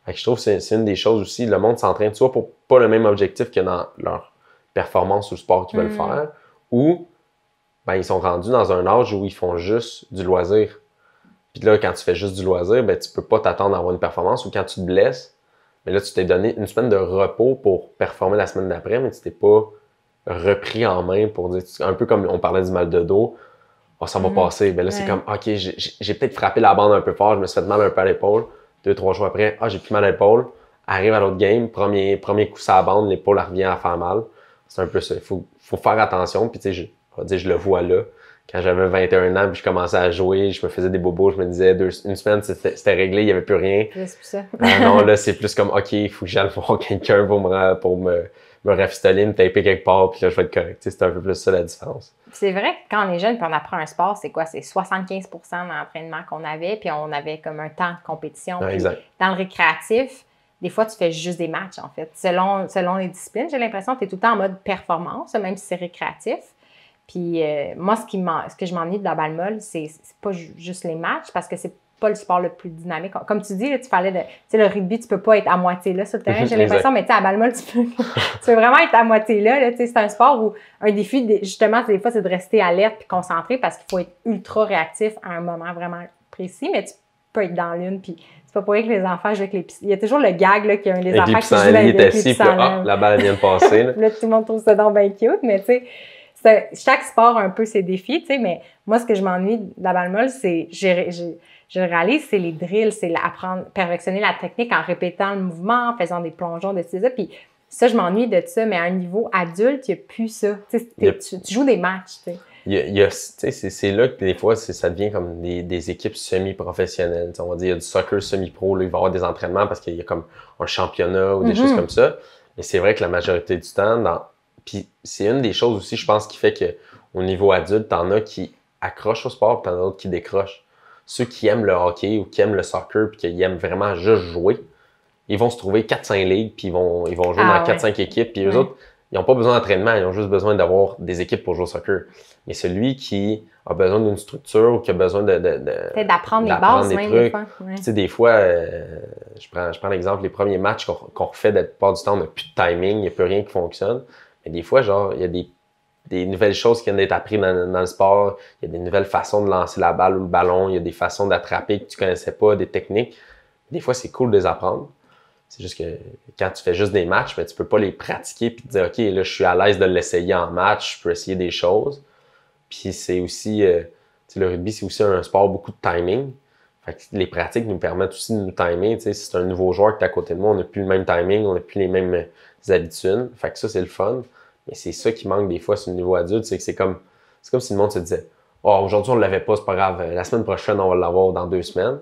Fait que je trouve que c'est une des choses aussi. Le monde s'entraîne soit pour pas le même objectif que dans leur performance ou le sport qu'ils veulent faire, ou ben, ils sont rendus dans un âge où ils font juste du loisir. Puis là, quand tu fais juste du loisir, ben, tu peux pas t'attendre à avoir une performance, ou quand tu te blesses, mais là, tu t'es donné une semaine de repos pour performer la semaine d'après, mais tu t'es pas repris en main pour dire, un peu comme on parlait du mal de dos, oh, ça va passer. Ben là, c'est comme, OK, j'ai peut-être frappé la bande un peu fort, je me suis fait mal un peu à l'épaule. 2-3 jours après, j'ai plus mal à l'épaule. Arrive à l'autre game, premier coup sur la bande, l'épaule revient à faire mal. C'est un peu ça. Il faut faire attention. Puis tu sais, je le vois là. Quand j'avais 21 ans, puis je commençais à jouer, je me faisais des bobos, je me disais, une semaine, c'était réglé, il n'y avait plus rien.
C'est plus ça.
Non, là, c'est plus comme, OK, il faut que j'aille voir quelqu'un pour me rafistoler, me taper quelque part, puis là, je vais être correct. C'est un peu plus ça la différence.
C'est vrai que quand on est jeune, puis on apprend un sport, c'est quoi? C'est 75% d'entraînement qu'on avait, puis on avait comme un temps de compétition.
Ouais, exact.
Dans le récréatif, des fois, tu fais juste des matchs, en fait. Selon les disciplines, j'ai l'impression que tu es tout le temps en mode performance, même si c'est récréatif. Puis moi, ce que je m'ennuie de la balle molle, c'est pas juste les matchs, parce que c'est pas le sport le plus dynamique. Comme tu dis, là, tu parlais de, tu sais, le rugby, tu peux pas être à moitié là sur le terrain, j'ai l'impression, mais tu sais, à balle molle, tu peux vraiment être à moitié là, tu sais, c'est un sport où un défi, justement, des fois, c'est de rester alerte puis concentré, parce qu'il faut être ultra réactif à un moment vraiment précis, mais tu peux être dans l'une, puis c'est pas pour rien que les enfants jouent avec les pissenlits. Il y a toujours le gag, là, qu'il y a un des enfants qui joue avec les pissenlits.
La balle vient de passer, là.
Là, tout le monde trouve ça donc bien cute, mais tu sais, chaque sport a un peu ses défis, tu sais, mais moi, ce que je m'ennuie de la balle molle, c'est, je le réalise, c'est les drills, c'est apprendre, perfectionner la technique en répétant le mouvement, en faisant des plongeons, de ça. Puis ça, je m'ennuie de ça, mais à un niveau adulte, il n'y a plus ça. Tu joues des matchs, tu sais.
C'est là que des fois, ça devient comme des équipes semi-professionnelles. On va dire, il y a du soccer semi-pro, là, il va y avoir des entraînements parce qu'il y a comme un championnat ou des choses comme ça. Mais c'est vrai que la majorité du temps, puis c'est une des choses aussi, je pense, qui fait qu'au niveau adulte, t'en as qui accrochent au sport, puis t'en as d'autres qui décrochent. Ceux qui aiment le hockey ou qui aiment le soccer, puis qui aiment vraiment juste jouer, ils vont se trouver 4-5 ligues, puis ils vont jouer dans 4-5 équipes, puis eux autres, ils n'ont pas besoin d'entraînement, ils ont juste besoin d'avoir des équipes pour jouer au soccer. Mais celui qui a besoin d'une structure ou qui a besoin
peut-être d'apprendre les bases, même des fois.
Tu sais, des fois, je prends l'exemple, les premiers matchs qu'on refait la plupart du temps, on n'a plus de timing, il n'y a plus rien qui fonctionne. Mais des fois, genre, il y a des nouvelles choses qui viennent d'être apprises dans le sport. Il y a des nouvelles façons de lancer la balle ou le ballon. Il y a des façons d'attraper que tu connaissais pas, des techniques. Des fois, c'est cool de les apprendre. C'est juste que quand tu fais juste des matchs, mais tu peux pas les pratiquer puis te dire, OK, là, je suis à l'aise de l'essayer en match, je peux essayer des choses. Puis c'est aussi, le rugby, c'est aussi un sport beaucoup de timing. Fait que les pratiques nous permettent aussi de nous timer. Si c'est un nouveau joueur qui est à côté de moi, on n'a plus le même timing, on n'a plus les mêmes habitudes. Fait que ça, c'est le fun. Mais c'est ça qui manque des fois sur le niveau adulte, c'est que c'est comme si le monde se disait « Oh, aujourd'hui, on ne l'avait pas, c'est pas grave. La semaine prochaine, on va l'avoir dans 2 semaines. »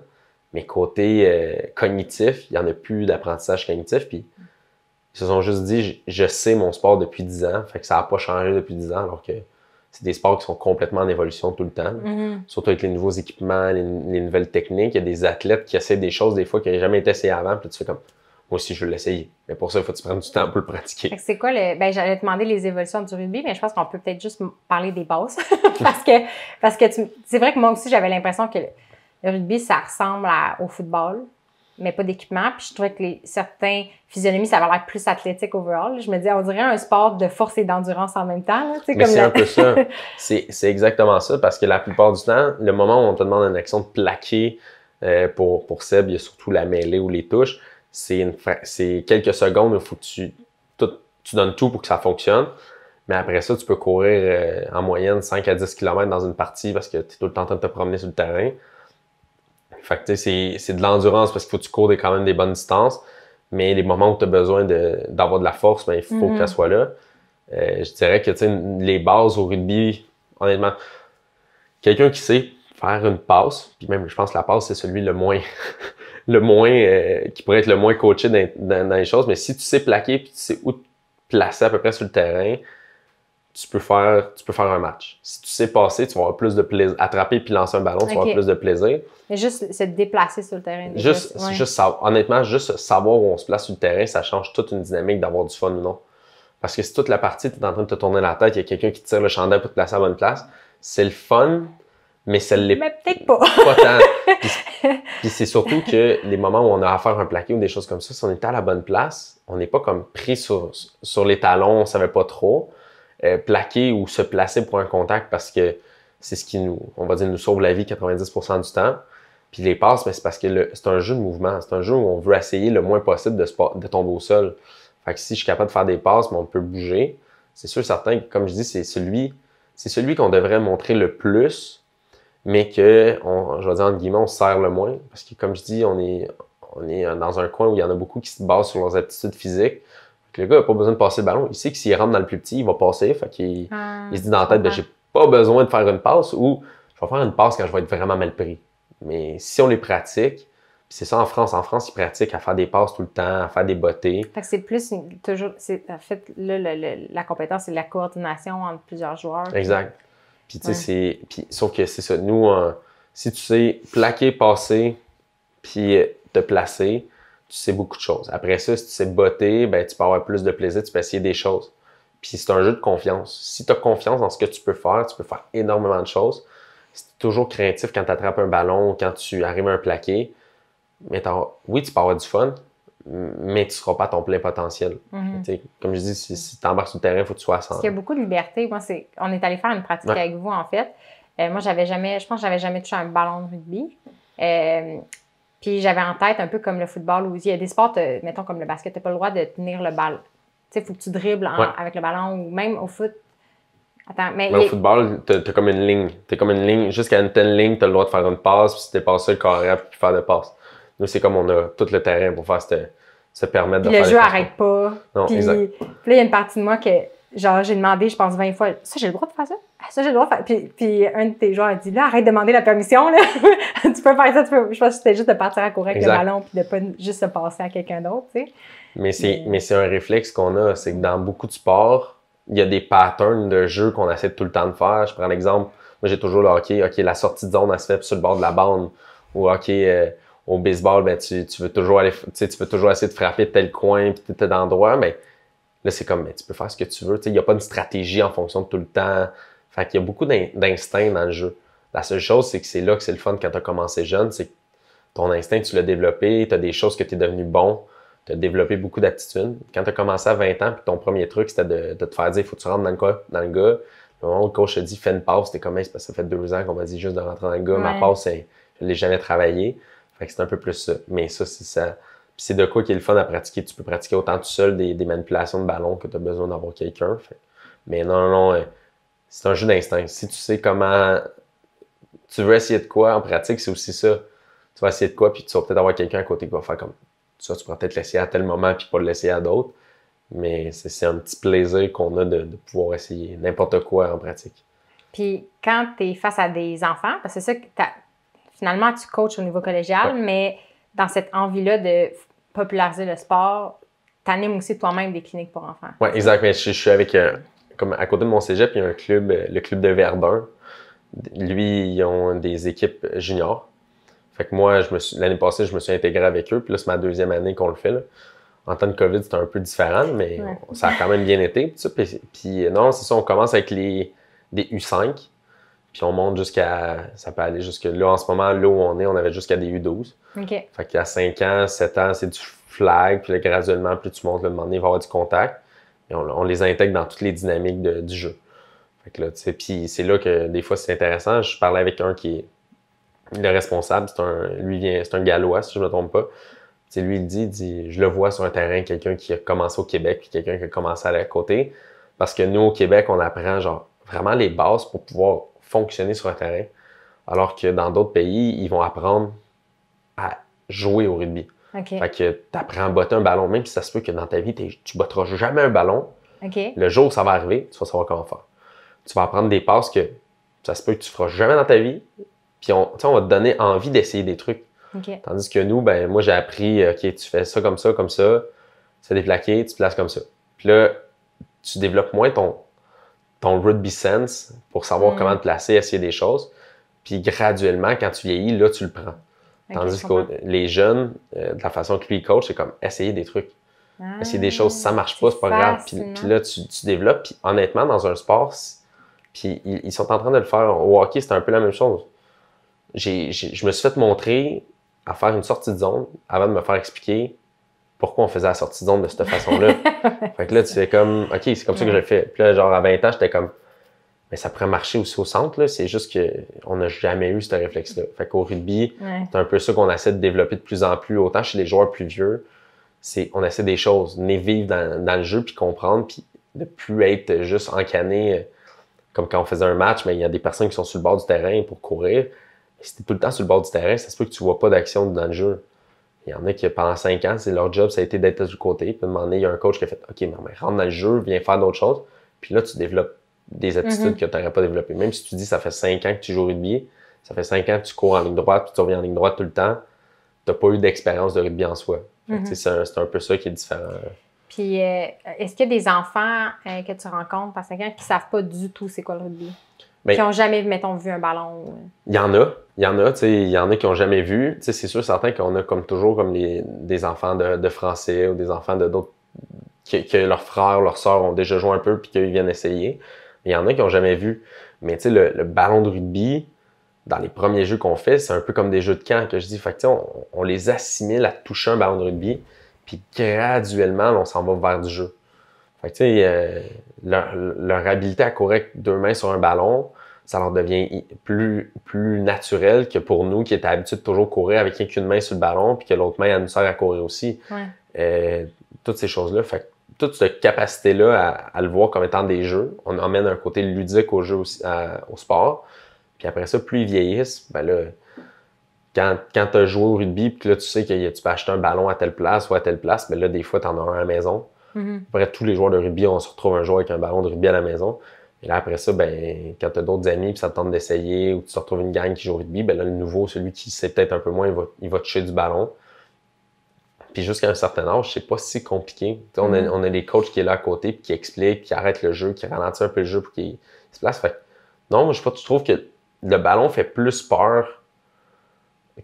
Mais côté cognitif, il n'y en a plus d'apprentissage cognitif. Puis ils se sont juste dit « Je sais mon sport depuis 10 ans. » Fait que ça n'a pas changé depuis 10 ans, alors que c'est des sports qui sont complètement en évolution tout le temps. Surtout avec les nouveaux équipements, les nouvelles techniques. Il y a des athlètes qui essaient des choses des fois qui n'avaient jamais été essayées avant. Puis tu fais comme moi aussi, je veux l'essayer. Mais pour ça, il faut que tu prennes du temps pour le pratiquer.
C'est quoi j'allais te demander les évolutions du rugby, mais je pense qu'on peut peut-être juste parler des bases. parce que c'est vrai que moi aussi, j'avais l'impression que le rugby, ça ressemble au football, mais pas d'équipement. Puis je trouvais que certains physionomies, ça avait l'air plus athlétique overall. Je me disais, on dirait un sport de force et d'endurance en même temps. Là,
mais c'est un peu ça. C'est exactement ça, parce que la plupart du temps, le moment où on te demande une action de plaquer, pour Seb, il y a surtout la mêlée ou les touches. C'est quelques secondes où il faut que tu donnes tout pour que ça fonctionne. Mais après ça, tu peux courir en moyenne 5 à 10 km dans une partie parce que tu es tout le temps en train de te promener sur le terrain. Fait que c'est de l'endurance parce qu'il faut que tu cours quand même des bonnes distances. Mais les moments où tu as besoin d'avoir de la force, ben, il faut qu'elle soit là. Je dirais que les bases au rugby, honnêtement, quelqu'un qui sait faire une passe, puis même je pense que la passe, c'est celui le moins qui pourrait être le moins coaché dans les choses, mais si tu sais plaquer puis tu sais où te placer à peu près sur le terrain, tu peux faire un match. Si tu sais passer, tu vas avoir plus de plaisir. Attraper puis lancer un ballon, tu vas avoir plus de plaisir.
Mais juste se déplacer sur le terrain.
Honnêtement, juste savoir où on se place sur le terrain, ça change toute une dynamique d'avoir du fun ou non. Parce que si toute la partie, tu es en train de te tourner la tête, il y a quelqu'un qui tire le chandail pour te placer à la bonne place, c'est le fun, mais ça l'est
mais peut-être pas.
Pas tant. Puis c'est surtout que les moments où on a à faire un plaqué ou des choses comme ça, si on était à la bonne place, on n'est pas comme pris sur les talons, on ne savait pas trop. Plaquer ou se placer pour un contact parce que c'est ce qui nous sauve la vie 90% du temps. Puis les passes, mais c'est parce que c'est un jeu de mouvement. C'est un jeu où on veut essayer le moins possible de tomber au sol. Fait que si je suis capable de faire des passes, mais on peut bouger, c'est sûr certain que, comme je dis, c'est celui qu'on devrait montrer le plus, mais que, je vais dire entre guillemets, on se sert le moins. Parce que, comme je dis, on est dans un coin où il y en a beaucoup qui se basent sur leurs aptitudes physiques. Le gars n'a pas besoin de passer le ballon. Il sait que s'il rentre dans le plus petit, il va passer. Fait qu'il il se dit dans la tête, ben, j'ai pas besoin de faire une passe ou je vais faire une passe quand je vais être vraiment mal pris. Mais si on les pratique, c'est ça en France. En France, ils pratiquent à faire des passes tout le temps, à faire des bottées.
Fait que c'est plus toujours. En fait, là, la compétence, c'est la coordination entre plusieurs joueurs.
Exact. Puis tu sais, sauf que c'est ça. Nous, si tu sais plaquer, passer, puis te placer, tu sais beaucoup de choses. Après ça, si tu sais botter, ben, tu peux avoir plus de plaisir, tu peux essayer des choses. Puis c'est un jeu de confiance. Si tu as confiance dans ce que tu peux faire énormément de choses. C'est toujours craintif quand tu attrapes un ballon, quand tu arrives à un plaqué. Mais oui, tu peux avoir du fun, mais tu ne seras pas à ton plein potentiel. Comme je dis, si tu embarques sur le terrain, il faut que tu sois à 100.
Parce qu'il y a beaucoup de liberté. Moi, on est allé faire une pratique avec vous, en fait. Moi, je pense que j'avais jamais touché un ballon de rugby. Puis j'avais en tête un peu comme le football où il y a des sports, mettons comme le basket, tu n'as pas le droit de tenir le ballon. Tu sais, il faut que tu dribbles avec le ballon ou même au foot. Attends, mais
au football, t'as comme une ligne. T'es comme une ligne. Jusqu'à une telle ligne, t'as le droit de faire une passe, puis si t'es passé le carré, puis faire de passe. Nous, c'est comme on a tout le terrain pour faire se permettre de
puis
faire.
Le jeu n'arrête pas.
Non,
puis,
exact.
Puis là, il y a une partie de moi que, genre, j'ai demandé, je pense, 20 fois, ça, j'ai le droit de faire ça? Ça, j'ai le droit de faire. Puis un de tes joueurs a dit, là, arrête de demander la permission, là. Tu peux faire ça, Je pense que c'était juste de partir à courir avec le ballon, puis de pas juste se passer à quelqu'un d'autre, tu sais. Mais
c'est un réflexe qu'on a, c'est que dans beaucoup de sports, il y a des patterns de jeu qu'on essaie tout le temps de faire. Je prends l'exemple, moi j'ai toujours le hockey. OK, la sortie de zone, elle se fait sur le bord de la bande. Ou OK, au baseball, ben, tu veux toujours essayer de frapper tel coin puis tel endroit, mais là, c'est comme, ben, tu peux faire ce que tu veux. Il n'y a pas une stratégie en fonction de tout le temps. Fait qu'il y a beaucoup d'instinct dans le jeu. La seule chose, c'est que c'est là que c'est le fun quand tu as commencé jeune, c'est que ton instinct, tu l'as développé, tu as des choses que tu es devenu bon. Tu as développé beaucoup d'aptitudes. Quand tu as commencé à 20 ans, puis ton premier truc, c'était de te faire dire, il faut que tu rentres dans le gars. Le moment où le coach te dit, fais une passe, t'es comme, parce que ça fait 2 ans qu'on m'a dit juste de rentrer dans le gars. Ma passe, je ne l'ai jamais travaillé. Fait que c'est un peu plus ça. Mais ça, c'est ça. Puis c'est de quoi qui est le fun à pratiquer. Tu peux pratiquer autant tout seul des manipulations de ballon que tu as besoin d'avoir quelqu'un. Mais non, c'est un jeu d'instinct. Si tu sais comment tu veux essayer de quoi en pratique, c'est aussi ça. Tu vas essayer de quoi, puis tu vas peut-être avoir quelqu'un à côté qui va faire comme ça. Tu pourras peut-être l'essayer à tel moment, puis pas le laisser à d'autres. Mais c'est un petit plaisir qu'on a de pouvoir essayer n'importe quoi en pratique.
Puis quand tu es face à des enfants, parce que c'est ça que finalement, tu coaches au niveau collégial, mais dans cette envie-là de populariser le sport, tu animes aussi toi-même des cliniques pour enfants.
Oui, exact. Mais je suis avec, comme à côté de mon cégep, il y a un club, le club de Verdun. Lui, ils ont des équipes juniors. Fait que moi, l'année passée, je me suis intégré avec eux. Puis là, c'est ma 2e année qu'on le fait. Là. En temps de COVID, c'était un peu différent, mais ça a quand même bien été. Puis non, c'est ça, on commence avec des U5. Puis on monte ça peut aller jusque là. En ce moment, là où on est, on avait jusqu'à des U12.
Okay.
Fait qu'il y a 5 ans, 7 ans, c'est du flag. Puis là, graduellement, plus tu montes, le moment donné, il va y avoir du contact. Et on les intègre dans toutes les dynamiques du jeu. Fait que là, tu sais, puis c'est là que des fois, c'est intéressant. Je parlais avec un qui est le responsable. C'est un Gallois, si je ne me trompe pas. T'sais, lui, il dit, je le vois sur un terrain, quelqu'un qui a commencé au Québec puis quelqu'un qui a commencé à côté. Parce que nous, au Québec, on apprend genre vraiment les bases pour pouvoir fonctionner sur un terrain. Alors que dans d'autres pays, ils vont apprendre à jouer au rugby.
Okay.
Fait que tu apprends à botter un ballon, même si ça se peut que dans ta vie, tu botteras jamais un ballon.
Okay.
Le jour où ça va arriver, tu vas savoir comment faire. Tu vas apprendre des passes que ça se peut que tu feras jamais dans ta vie. Puis on va te donner envie d'essayer des trucs.
Okay.
Tandis que nous, ben moi, j'ai appris, OK, tu fais ça, tu fais des plaqués, tu te places comme ça. Puis là, tu développes moins ton ton rugby sense pour savoir comment te placer, essayer des choses. Puis graduellement, quand tu vieillis, là, tu le prends. Tandis que les jeunes, de la façon que lui coach, c'est comme essayer des trucs. Essayer des choses, si ça marche pas, c'est pas grave. Puis là, tu développes. Puis honnêtement, dans un sport, puis ils sont en train de le faire. Au hockey, c'est un peu la même chose. Je me suis fait montrer à faire une sortie de zone avant de me faire expliquer pourquoi on faisait la sortie de zone de cette façon-là. Fait que là, tu fais comme, OK, c'est comme ça que je le fais. Puis là, genre, à 20 ans, j'étais comme, mais ça pourrait marcher aussi au centre, là. C'est juste qu'on n'a jamais eu ce réflexe-là. Fait qu'au rugby, c'est un peu ça qu'on essaie de développer de plus en plus, autant chez les joueurs plus vieux. On essaie des choses, vivre dans le jeu, puis comprendre, puis de plus être juste encané, comme quand on faisait un match, mais il y a des personnes qui sont sur le bord du terrain pour courir. Mais si t'es tout le temps sur le bord du terrain, ça se peut que tu vois pas d'action dans le jeu. Il y en a qui, pendant 5 ans, c'est leur job, ça a été d'être du côté. Puis à un moment donné, il y a un coach qui a fait « OK, mais rentre dans le jeu, viens faire d'autres choses. » Puis là, tu développes des aptitudes que tu n'aurais pas développées. Même si tu dis ça fait 5 ans que tu joues au rugby, ça fait 5 ans que tu cours en ligne droite, puis tu reviens en ligne droite tout le temps, tu n'as pas eu d'expérience de rugby en soi. C'est un peu ça qui est différent. Puis,
est-ce qu'il y a des enfants que tu rencontres à 5 ans qui ne savent pas du tout c'est quoi le rugby? Qui n'ont jamais, mettons, vu un ballon?
Il y en a, il y en a qui n'ont jamais vu. C'est sûr, certain qu'on a comme toujours comme des enfants de français ou des enfants de d'autres, que leurs frères, leurs sœurs ont déjà joué un peu puis qu'ils viennent essayer. Mais il y en a qui n'ont jamais vu. Mais tu sais, le ballon de rugby, dans les premiers jeux qu'on fait, c'est un peu comme des jeux de camp que je dis. Fait que on les assimile à toucher un ballon de rugby, puis graduellement, on s'en va vers du jeu. Fait que tu sais, leur habileté à courir avec 2 mains sur un ballon, ça leur devient plus naturel que pour nous qui étaient habitués de toujours courir avec une main sur le ballon puis que l'autre main elle nous sert à courir aussi. Toutes ces choses-là. Fait que toute cette capacité-là à le voir comme étant des jeux, on emmène un côté ludique au jeu aussi, au sport. Puis après ça, plus ils vieillissent, ben là, quand tu as joué au rugby puis que là, tu sais que tu peux acheter un ballon à telle place ou à telle place, ben là, des fois, tu en as un à la maison. Après, tous les joueurs de rugby, on se retrouve un jour avec un ballon de rugby à la maison. Et là, après ça, ben, quand tu as d'autres amis puis ça te tente d'essayer ou tu te retrouves une gang qui joue au rugby, ben là, le nouveau, celui qui sait peut-être un peu moins, il va toucher du ballon. Puis jusqu'à un certain âge, c'est pas si compliqué. On a des coachs qui est là à côté puis qui expliquent, qui arrêtent le jeu, qui ralentissent un peu le jeu pour qu'il se place. Fait non, moi, je trouve que le ballon fait plus peur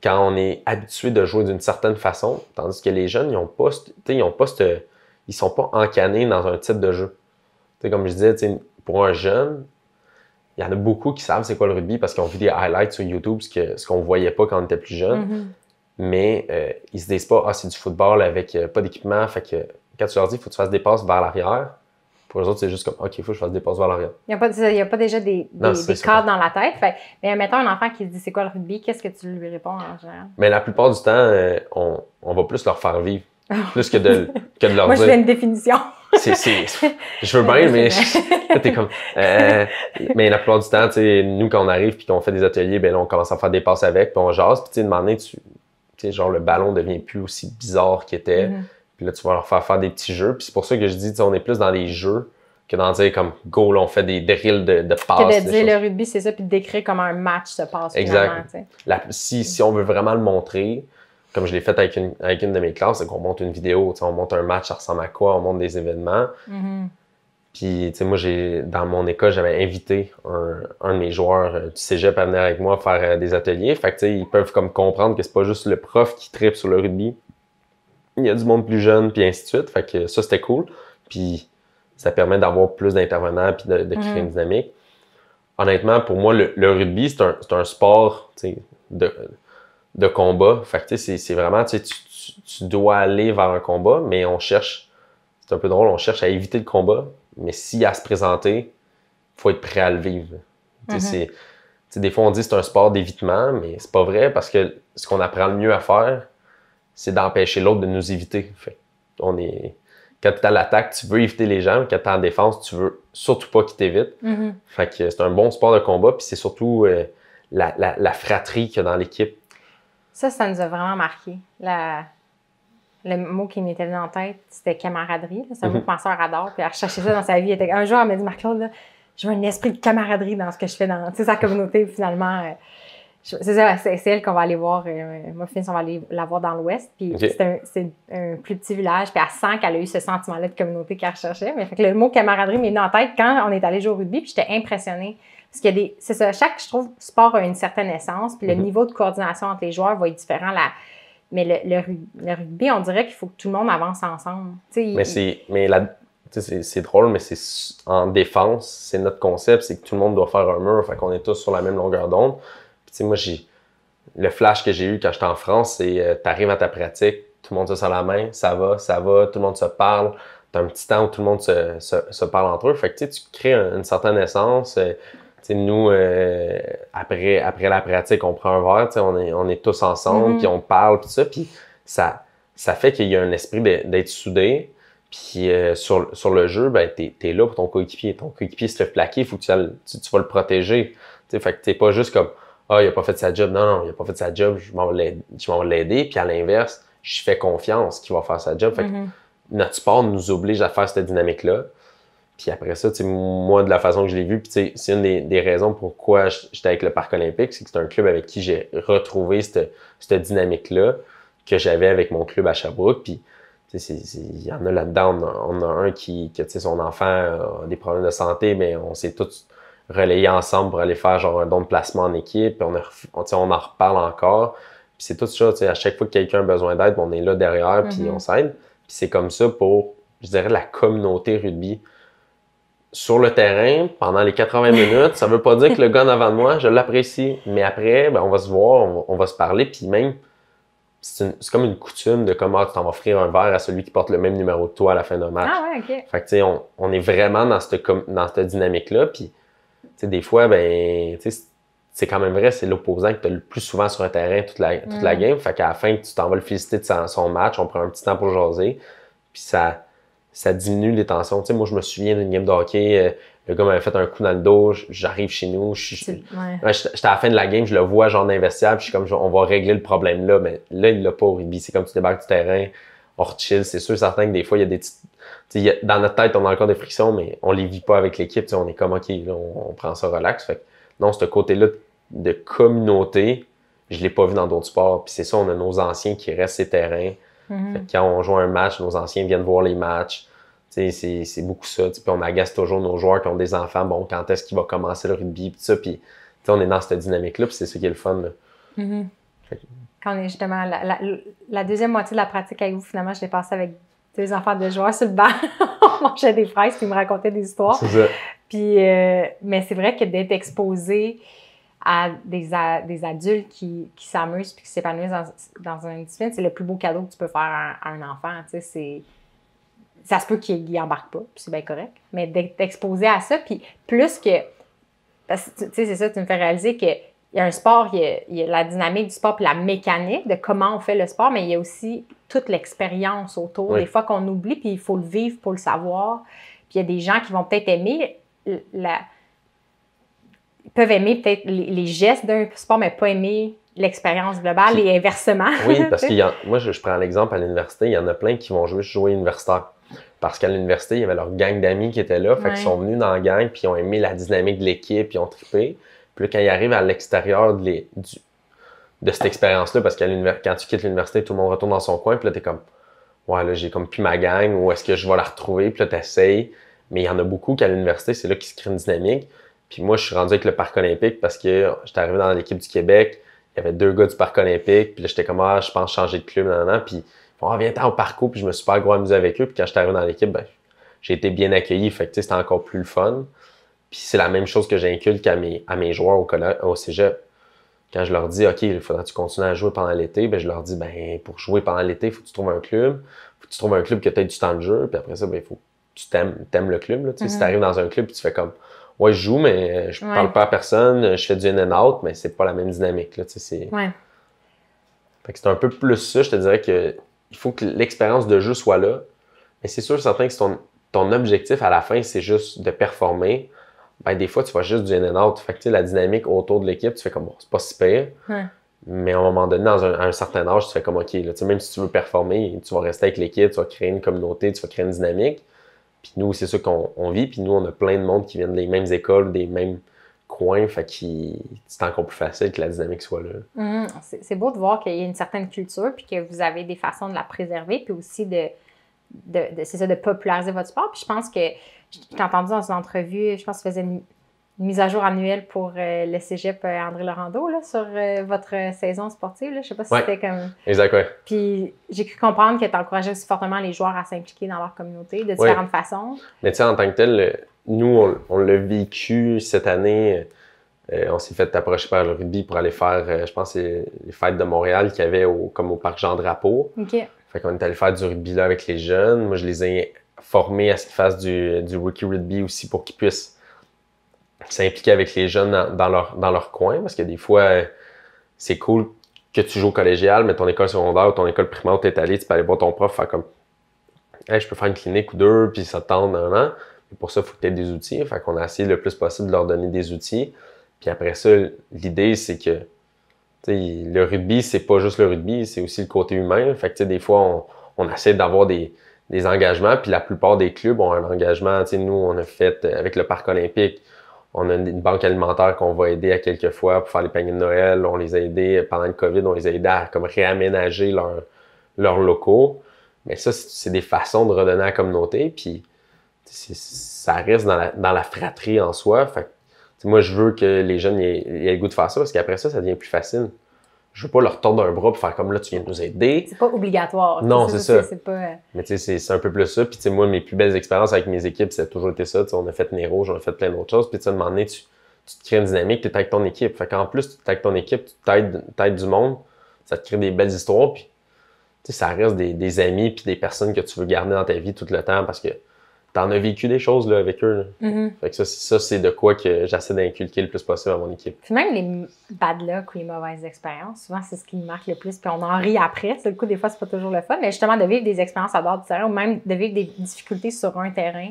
quand on est habitué de jouer d'une certaine façon, tandis que les jeunes, ils sont pas encanés dans un type de jeu. T'sais, comme je disais, pour un jeune, il y en a beaucoup qui savent c'est quoi le rugby parce qu'ils ont vu des highlights sur YouTube, ce qu'on voyait pas quand on était plus jeune. Mais ils se disent pas « Ah, c'est du football avec pas d'équipement. » Fait que quand tu leur dis « Il faut que tu fasses des passes vers l'arrière », pour eux autres, c'est juste comme « OK, il faut que je fasse des passes vers l'arrière. »
Il n'y a pas déjà des cadres dans la tête. Fait, mais mettons un enfant qui se dit « C'est quoi le rugby? » Qu'est-ce que tu lui réponds en général?
Mais la plupart du temps, on va plus leur faire vivre. Plus que de leur
Moi,
dire.
je fais une définition.
Je veux bien, mais t'es comme. Mais la plupart du temps, nous, quand on arrive puis qu'on fait des ateliers, ben là, on commence à faire des passes avec, puis on jase. Puis, de donné, genre, le ballon devient plus aussi bizarre qu'il était. Puis là, tu vas leur faire des petits jeux. Puis c'est pour ça que je dis, on est plus dans des jeux que dans dire comme go, là, on fait des drills de passes.
Que de dire le rugby, c'est ça, puis de décrire comment un match se passe.
Exact. Si on veut vraiment le montrer, comme je l'ai fait avec une de mes classes, c'est qu'on monte une vidéo, on monte un match, ça ressemble à quoi, on monte des événements. Puis, moi, dans mon école, j'avais invité un de mes joueurs du cégep à venir avec moi faire des ateliers. Fait que, ils peuvent comme comprendre que c'est pas juste le prof qui tripe sur le rugby. Il y a du monde plus jeune, puis ainsi de suite. Fait que ça, c'était cool. Puis, ça permet d'avoir plus d'intervenants puis de créer une dynamique. Honnêtement, pour moi, le rugby, c'est un sport, de combat. Fait que c'est vraiment, tu dois aller vers un combat, mais on cherche, c'est un peu drôle, on cherche à éviter le combat, mais s'il y a à se présenter, il faut être prêt à le vivre. Des fois, on dit que c'est un sport d'évitement, mais c'est pas vrai parce que ce qu'on apprend le mieux à faire, c'est d'empêcher l'autre de nous éviter. Fait quand tu es à l'attaque, tu veux éviter les gens, quand tu es en défense, tu veux surtout pas qu'ils t'évitent. Fait que c'est un bon sport de combat, puis c'est surtout la fratrie qu'il y a dans l'équipe.
Ça nous a vraiment marqué. Le mot qui m'était venu en tête, c'était camaraderie. C'est un mot que ma soeur adore. Puis elle cherchait ça dans sa vie. Un jour, elle m'a dit, Marc-Claude, je veux un esprit de camaraderie dans ce que je fais dans sa communauté. Finalement, C'est ça, c'est elle qu'on va aller voir. Moi, Fils, on va aller la voir dans l'Ouest. Puis c'est un plus petit village. Puis elle sent qu'elle a eu ce sentiment-là de communauté qu'elle recherchait. Mais fait que le mot camaraderie m'est venu en tête quand on est allé jouer au rugby. Puis j'étais impressionnée. Parce qu'il y a c'est ça, chaque, je trouve, sport a une certaine essence. Puis le niveau de coordination entre les joueurs va être différent. Mais le rugby, on dirait qu'il faut que tout le monde avance ensemble.
C'est drôle, mais c'est en défense, c'est notre concept, c'est que tout le monde doit faire un mur, fait qu'on est tous sur la même longueur d'onde. Puis moi, le flash que j'ai eu quand j'étais en France, c'est t'arrives à ta pratique, tout le monde se serre la main, ça va, tout le monde se parle, t'as un petit temps où tout le monde se parle entre eux. Fait que tu crées une certaine essence. Nous, après la pratique, on prend un verre, on est tous ensemble, puis on parle, puis ça, puis ça fait qu'il y a un esprit d'être soudé. Puis sur le jeu, ben t'es là pour ton coéquipier. Ton coéquipier se fait plaquer, il faut que tu vas le protéger. Fait que t'es pas juste comme il a pas fait sa job. Non, il a pas fait sa job, je m'en vais l'aider. Puis à l'inverse, je fais confiance qu'il va faire sa job. Fait que notre sport nous oblige à faire cette dynamique-là. Puis après ça, moi, de la façon que je l'ai vu, puis c'est une des raisons pourquoi j'étais avec le Parc olympique, c'est que c'est un club avec qui j'ai retrouvé cette dynamique-là que j'avais avec mon club à Sherbrooke. Puis il y en a là-dedans, on a un qui son enfant a des problèmes de santé, mais on s'est tous relayés ensemble pour aller faire genre un don de placement en équipe, puis on en reparle encore. Puis c'est tout ça, à chaque fois que quelqu'un a besoin d'aide, on est là derrière, puis on s'aide. Puis c'est comme ça pour, je dirais, la communauté rugby. Sur le terrain, pendant les 80 minutes, ça veut pas dire que le gars en avant de moi, je l'apprécie. Mais après, ben, on va se voir, on va se parler, puis même, c'est comme une coutume de comment tu t'en vas offrir un verre à celui qui porte le même numéro que toi à la fin d'un match.
Ah ouais, OK.
Fait que, tu sais, on est vraiment dans cette dynamique-là. Puis, tu sais, des fois, ben, tu sais, c'est quand même vrai, c'est l'opposant que tu as le plus souvent sur un terrain toute la game. Fait qu'à la fin, tu t'en vas le féliciter de son match, on prend un petit temps pour jaser. Puis ça diminue les tensions. Tu sais, moi, je me souviens d'une game de hockey, le gars m'avait fait un coup dans le dos, j'arrive chez nous, j'étais à la fin de la game, je le vois genre d'investiable, puis je suis comme, on va régler le problème là, mais là, il l'a pas au rugby. C'est comme tu débarques du terrain, on chill. C'est sûr, certain que des fois, il y a des petites... dans notre tête, on a encore des frictions, mais on les vit pas avec l'équipe. On est comme, OK, là, on prend ça relax. Fait que, non, ce côté-là de communauté, je l'ai pas vu dans d'autres sports. Puis c'est ça, on a nos anciens qui restent ces terrains. Fait que quand on joue un match, nos anciens viennent voir les matchs. C'est beaucoup ça. Puis on agace toujours nos joueurs qui ont des enfants. Bon, quand est-ce qu'il va commencer le rugby? Puis ça, puis on est dans cette dynamique-là. Puis c'est ça qui est le fun.
Quand on est justement la deuxième moitié de la pratique avec vous, finalement, je l'ai passé avec deux enfants de joueurs sur le banc. On mangeait des fraises puis ils me racontaient des histoires.
C'est ça.
Puis, mais c'est vrai que d'être exposé à des adultes qui s'amusent puis qui s'épanouissent dans une discipline, c'est le plus beau cadeau que tu peux faire à un enfant. Ça se peut qu'il embarque pas, puis c'est bien correct. Mais d'être exposé à ça, puis plus que... Parce que, tu sais, c'est ça, tu me fais réaliser qu'il y a un sport, il y a la dynamique du sport puis la mécanique de comment on fait le sport, mais il y a aussi toute l'expérience autour. Des fois qu'on oublie, puis il faut le vivre pour le savoir. Puis il y a des gens qui vont peut-être aimer ils peuvent aimer peut-être les gestes d'un sport, mais pas aimer l'expérience globale et inversement.
Oui, parce que moi, je prends l'exemple à l'université, il y en a plein qui vont jouer universitaire. Parce qu'à l'université, il y avait leur gang d'amis qui étaient là, fait qu'ils sont venus dans la gang, puis ils ont aimé la dynamique de l'équipe, puis ils ont trippé. Puis là, quand ils arrivent à l'extérieur de cette expérience-là, parce que quand tu quittes l'université, tout le monde retourne dans son coin, puis là, t'es comme, ouais, là, j'ai comme plus ma gang, ou est-ce que je vais la retrouver? Puis là, t'essayes. Mais il y en a beaucoup qu'à l'université, c'est là qu'ils se créent une dynamique. Puis moi, je suis rendu avec le Parc olympique parce que j'étais arrivé dans l'équipe du Québec. Il y avait 2 gars du Parc olympique. Puis là, j'étais comme, je pense changer de club. Puis ils font, viens-t'en au parcours. Puis je me suis super gros amusé avec eux. Puis quand j'étais arrivé dans l'équipe, ben, j'ai été bien accueilli. Fait que c'était encore plus le fun. Puis c'est la même chose que j'inculque à mes joueurs au cégep. Quand je leur dis, OK, il faudra que tu continues à jouer pendant l'été, ben, je leur dis, ben, pour jouer pendant l'été, il faut que tu trouves un club. Faut que tu trouves un club que tu aies du temps de jeu. Puis après ça, ben, il faut que tu t'aimes le club. Là. Si tu arrives dans un club et tu fais comme, ouais, je joue, mais je parle pas à personne, je fais du in and out, mais c'est pas la même dynamique. Là, fait que c'est un peu plus ça, je te dirais que il faut que l'expérience de jeu soit là. Mais c'est sûr, certain que si ton objectif à la fin, c'est juste de performer, ben des fois, tu vas juste du in and out. Fait que la dynamique autour de l'équipe, tu fais comme, bon, c'est pas si pire. Mais à un moment donné, à un certain âge, tu fais comme, OK, là, même si tu veux performer, tu vas rester avec l'équipe, tu vas créer une communauté, tu vas créer une dynamique. Puis nous, c'est ça qu'on vit. Puis nous, on a plein de monde qui viennent des mêmes écoles, des mêmes coin, fait que c'est encore plus facile que la dynamique soit là.
C'est beau de voir qu'il y a une certaine culture, puis que vous avez des façons de la préserver, puis aussi c'est ça, de populariser votre sport. Puis je pense que, je t'ai entendu dans une entrevue, je pense que tu faisais une mise à jour annuelle pour le cégep André Laurando, là, sur votre saison sportive. Là. Je sais pas si c'était comme...
Exact, ouais.
Puis j'ai cru comprendre que tu encourageais aussi fortement les joueurs à s'impliquer dans leur communauté de différentes façons.
Mais tu sais, en tant que tel, nous, on l'a vécu cette année. On s'est fait approcher par le rugby pour aller faire, je pense, les fêtes de Montréal qu'il y avait comme au parc Jean-Drapeau.
OK.
Fait qu'on est allé faire du rugby là avec les jeunes. Moi, je les ai formés à ce qu'ils fassent du rookie rugby aussi pour qu'ils puissent s'impliquer avec les jeunes dans leur coin. Parce que des fois, c'est cool que tu joues au collégial, mais ton école secondaire ou ton école primaire où tu es allé, tu peux aller voir ton prof, faire comme hey, je peux faire une clinique ou deux, puis ça te tente un an. Et pour ça, il faut que tu aies des outils. Fait qu'on a essayé le plus possible de leur donner des outils. Puis après ça, l'idée, c'est que le rugby, c'est pas juste le rugby, c'est aussi le côté humain. Fait que des fois, on essaie d'avoir des engagements, puis la plupart des clubs ont un engagement. Nous, on a fait avec le Parc olympique, on a une banque alimentaire qu'on va aider à quelques fois pour faire les paniers de Noël. On les a aidés pendant le COVID, on les a aidés à comme réaménager leurs locaux. Mais ça, c'est des façons de redonner à la communauté, puis ça reste dans la fratrie en soi. Fait que, moi, je veux que les jeunes aient le goût de faire ça, parce qu'après ça devient plus facile. Je veux pas leur tordre un bras pour faire comme là, tu viens de nous aider.
C'est pas obligatoire.
Non, c'est ça.
C'est pas...
Mais tu sais, c'est un peu plus ça. Puis tu sais, moi, mes plus belles expériences avec mes équipes, ça a toujours été ça. T'sais, on a fait Nez Rouge, on a fait plein d'autres choses. Puis tu sais, à un moment donné, tu te crées une dynamique, tu es avec ton équipe. Fait qu'en plus, tu es avec ton équipe, tu t'aides du monde, ça te crée des belles histoires. Puis tu sais, ça reste des amis puis des personnes que tu veux garder dans ta vie tout le temps parce que t'en as vécu des choses là, avec eux. Fait que ça, c'est de quoi que j'essaie d'inculquer le plus possible à mon équipe.
Puis même les bad luck ou les mauvaises expériences, souvent, c'est ce qui me marque le plus. Puis on en rit après. C'est le coup, des fois, c'est pas toujours le fun. Mais justement, de vivre des expériences à dehors du terrain ou même de vivre des difficultés sur un terrain,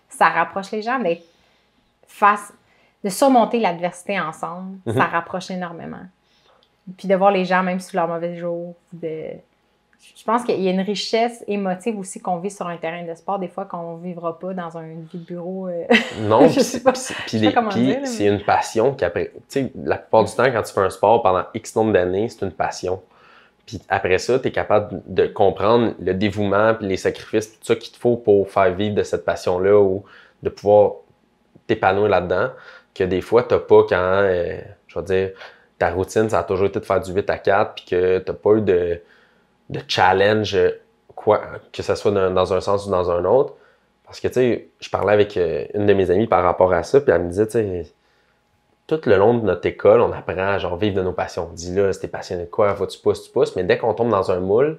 ça rapproche les gens d'être de surmonter l'adversité ensemble. Ça rapproche énormément. Puis de voir les gens, même sous leur mauvais jour, je pense qu'il y a une richesse émotive aussi qu'on vit sur un terrain de sport, des fois qu'on ne vivra pas dans une vie de bureau.
Non, puis c'est une passion qu'après, tu sais, la plupart du temps, quand tu fais un sport pendant X nombre d'années, c'est une passion. Puis après ça, tu es capable de comprendre le dévouement, puis les sacrifices, tout ça qu'il te faut pour faire vivre de cette passion-là ou de pouvoir t'épanouir là-dedans, que des fois, tu n'as pas quand, je veux dire, ta routine, ça a toujours été de faire du 8 à 4, puis que tu n'as pas eu de challenge, que ce soit dans un sens ou dans un autre. Parce que, tu sais, je parlais avec une de mes amies par rapport à ça, puis elle me disait, tu sais, tout le long de notre école, on apprend à genre vivre de nos passions. On dit là, si t'es passionné de quoi, faut que tu pousses, mais dès qu'on tombe dans un moule,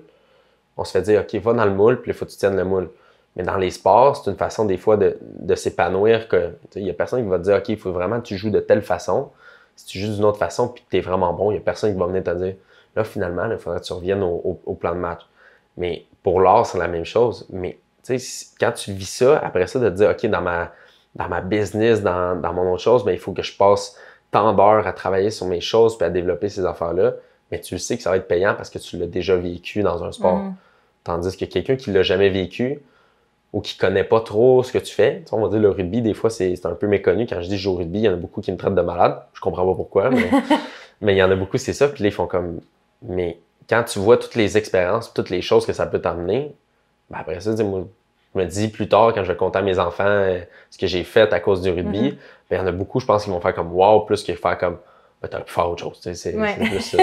on se fait dire, OK, va dans le moule, puis il faut que tu tiennes le moule. Mais dans les sports, c'est une façon des fois de s'épanouir que, il y a personne qui va te dire, OK, il faut vraiment que tu joues de telle façon. Si tu joues d'une autre façon, puis que t'es vraiment bon, il y a personne qui va venir te dire, là, finalement, il faudrait que tu reviennes au plan de match. Mais pour l'art, c'est la même chose. Mais tu sais, quand tu vis ça, après ça, de te dire, OK, dans ma business, dans mon autre chose, bien, il faut que je passe tant d'heures à travailler sur mes choses puis à développer ces affaires-là. Mais tu sais que ça va être payant parce que tu l'as déjà vécu dans un sport. Tandis que quelqu'un qui l'a jamais vécu ou qui connaît pas trop ce que tu fais, on va dire le rugby, des fois, c'est un peu méconnu. Quand je dis je joue au rugby, il y en a beaucoup qui me traitent de malade. Je comprends pas pourquoi, mais il y en a beaucoup, c'est ça. Puis là, ils font comme... Mais quand tu vois toutes les expériences, toutes les choses que ça peut t'amener, ben après ça, moi, je me dis plus tard, quand je vais compter à mes enfants ce que j'ai fait à cause du rugby, ben, il y en a beaucoup, je pense, qui vont faire comme « wow », plus que faire comme ben, « t'aurais pu faire autre chose ». C'est plus ça.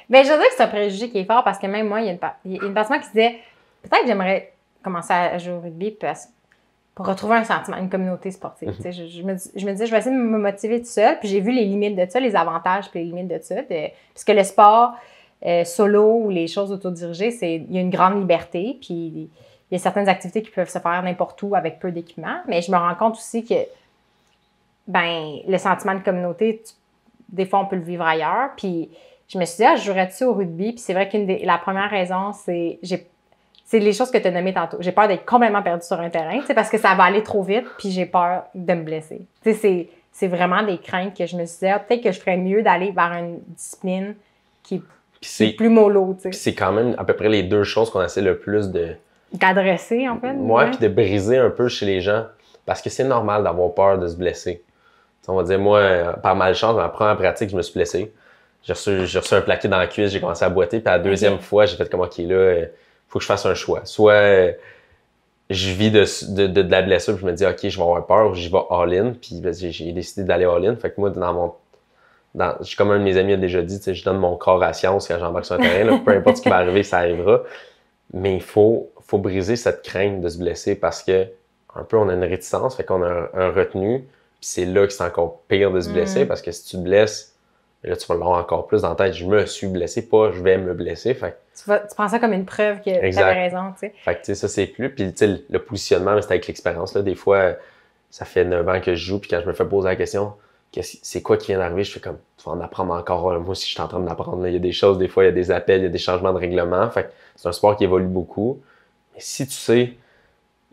Ben, je veux dire que c'est un préjugé qui est fort parce que même moi, il y a une personne qui disait « peut-être que j'aimerais commencer à jouer au rugby pour retrouver un sentiment, une communauté sportive. Je me disais, je vais essayer de me motiver tout seul. Puis j'ai vu les limites de ça, les avantages puis les limites de ça. Puisque le sport solo ou les choses autodirigées, il y a une grande liberté. Puis il y a certaines activités qui peuvent se faire n'importe où avec peu d'équipement. Mais je me rends compte aussi que le sentiment de communauté, des fois, on peut le vivre ailleurs. Puis je me suis dit, je jouerais-tu au rugby? Puis c'est vrai que la première raison, c'est les choses que tu as nommées tantôt. J'ai peur d'être complètement perdue sur un terrain, parce que ça va aller trop vite, puis j'ai peur de me blesser. C'est vraiment des craintes que je me suis dit, peut-être que je ferais mieux d'aller vers une discipline qui est plus mollo. Puis
c'est quand même à peu près les deux choses qu'on essaie le plus
d'adresser, en fait.
Puis de briser un peu chez les gens. Parce que c'est normal d'avoir peur de se blesser. On va dire, moi, par malchance, ma première pratique, je me suis blessé. J'ai reçu un plaqué dans la cuisse, j'ai commencé à boiter. Puis à la deuxième fois, j'ai fait comme, OK, là, faut que je fasse un choix. Soit je vis de la blessure, puis je me dis, OK, je vais avoir peur, j'y vais all-in. Puis j'ai décidé d'aller all-in. Fait que moi, comme un de mes amis a déjà dit, je donne mon corps à science quand j'embarque sur un terrain. Là, peu importe ce qui va arriver, ça arrivera. Mais il faut briser cette crainte de se blesser parce que, un peu, on a une réticence, fait qu'on a un retenu. Puis c'est là que c'est encore pire de se blesser parce que si tu te blesses, là, tu vas l'avoir encore plus dans la tête. Je me suis blessé, pas je vais me blesser. Fait
tu prends ça comme une preuve que tu avais raison, tu sais.
Fait que, tu sais, ça, c'est plus. Puis, tu sais, le positionnement, c'est avec l'expérience. Là. Des fois, ça fait 9 ans que je joue, puis quand je me fais poser la question, c'est quoi qui vient d'arriver, je fais comme, tu vas en apprendre encore. Là. Moi aussi, je suis en train d'apprendre. Il y a des choses, des fois, il y a des appels, il y a des changements de règlement. Fait que c'est un sport qui évolue beaucoup. Mais si tu sais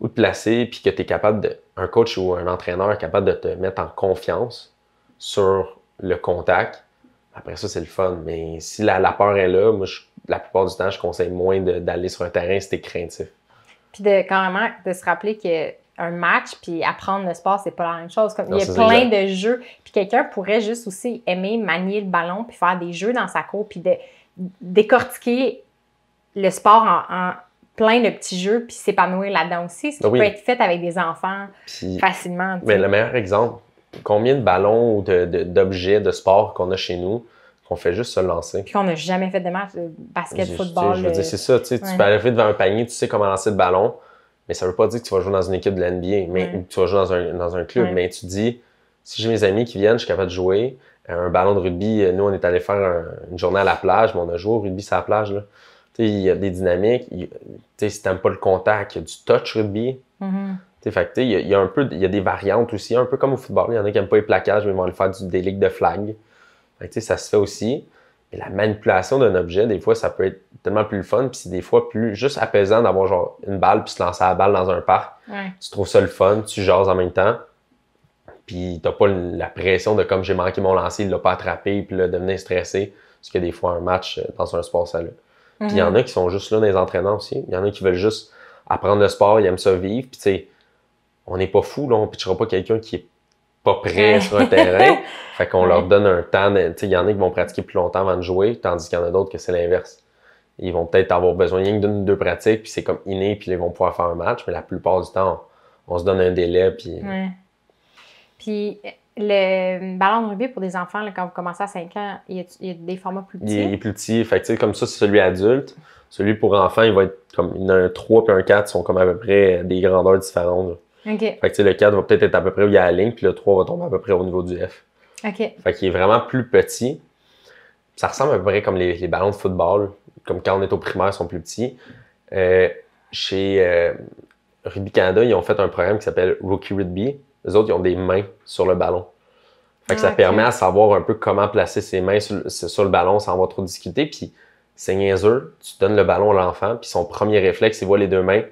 où te placer, puis que tu es capable un coach ou un entraîneur est capable de te mettre en confiance sur le contact, après ça, c'est le fun. Mais si la peur est là, moi, la plupart du temps, je conseille moins d'aller sur un terrain si t'es craintif.
Puis carrément, de se rappeler qu'un match, puis apprendre le sport, c'est pas la même chose. Comme,
non,
il y a plein de jeux. Puis quelqu'un pourrait juste aussi aimer manier le ballon, puis faire des jeux dans sa cour, puis de décortiquer le sport en plein de petits jeux, puis s'épanouir là-dedans aussi. Ce qui peut être fait avec des enfants facilement.
Mais le meilleur exemple, combien de ballons ou d'objets de sport qu'on a chez nous, qu'on fait juste se lancer.
Puis qu'on n'a jamais fait de match de basket, football.
Je veux dire, c'est ça. Tu peux arriver devant un panier, tu sais comment lancer le ballon, mais ça veut pas dire que tu vas jouer dans une équipe de l'NBA, mais ou que tu vas jouer dans un club. Mais tu dis, si j'ai mes amis qui viennent, je suis capable de jouer. Un ballon de rugby, nous, on est allé faire une journée à la plage, mais on a joué au rugby sur la plage. Là. Il y a des dynamiques. Si t'aimes pas le contact, il y a du touch rugby. Fait que, il y a des variantes aussi, un peu comme au football. Il y en a qui n'aiment pas les plaquages, mais ils vont aller faire des ligues de flag. Fait que, ça se fait aussi. Mais la manipulation d'un objet, des fois, ça peut être tellement plus le fun. Puis c'est des fois plus juste apaisant d'avoir genre une balle puis se lancer à la balle dans un parc. Tu trouves ça le fun, tu jases en même temps. Puis t'as pas la pression de comme j'ai manqué mon lancer, il l'a pas attrapé, puis là, devenir stressé. Parce que des fois, un match dans un sport, ça l'a. Puis il y en a qui sont juste là dans les entraînements aussi. Il y en a qui veulent juste apprendre le sport, ils aiment ça vivre. Puis tu sais, on n'est pas fou, là, on ne pitchera pas quelqu'un qui est pas prêt sur un terrain. Fait qu'on leur donne un temps. Tu sais, il y en a qui vont pratiquer plus longtemps avant de jouer, tandis qu'il y en a d'autres que c'est l'inverse. Ils vont peut-être avoir besoin rien que d'une ou deux pratiques, puis c'est comme inné, puis ils vont pouvoir faire un match. Mais la plupart du temps, on se donne un délai. Puis
Puis le ballon de rugby pour des enfants, là, quand vous commencez à 5 ans, il y a des formats plus petits?
Il est plus petit. Fait que, comme ça, c'est celui adulte. Celui pour enfants, il va être comme. Il y en a un 3 puis un 4 sont comme à peu près des grandeurs différentes. Là.
Fait
que le 4 va peut-être être à peu près où il y a la ligne, puis le 3 va tomber à peu près au niveau du F. Fait qu'il est vraiment plus petit. Ça ressemble à peu près comme les ballons de football, comme quand on est au primaire, ils sont plus petits. Chez Rugby Canada, ils ont fait un programme qui s'appelle Rookie Rugby. Les autres, ils ont des mains sur le ballon. Fait que ça permet à savoir un peu comment placer ses mains sur le ballon sans avoir trop discuter. Puis c'est niaiseux, tu donnes le ballon à l'enfant, puis son premier réflexe, il voit les deux mains,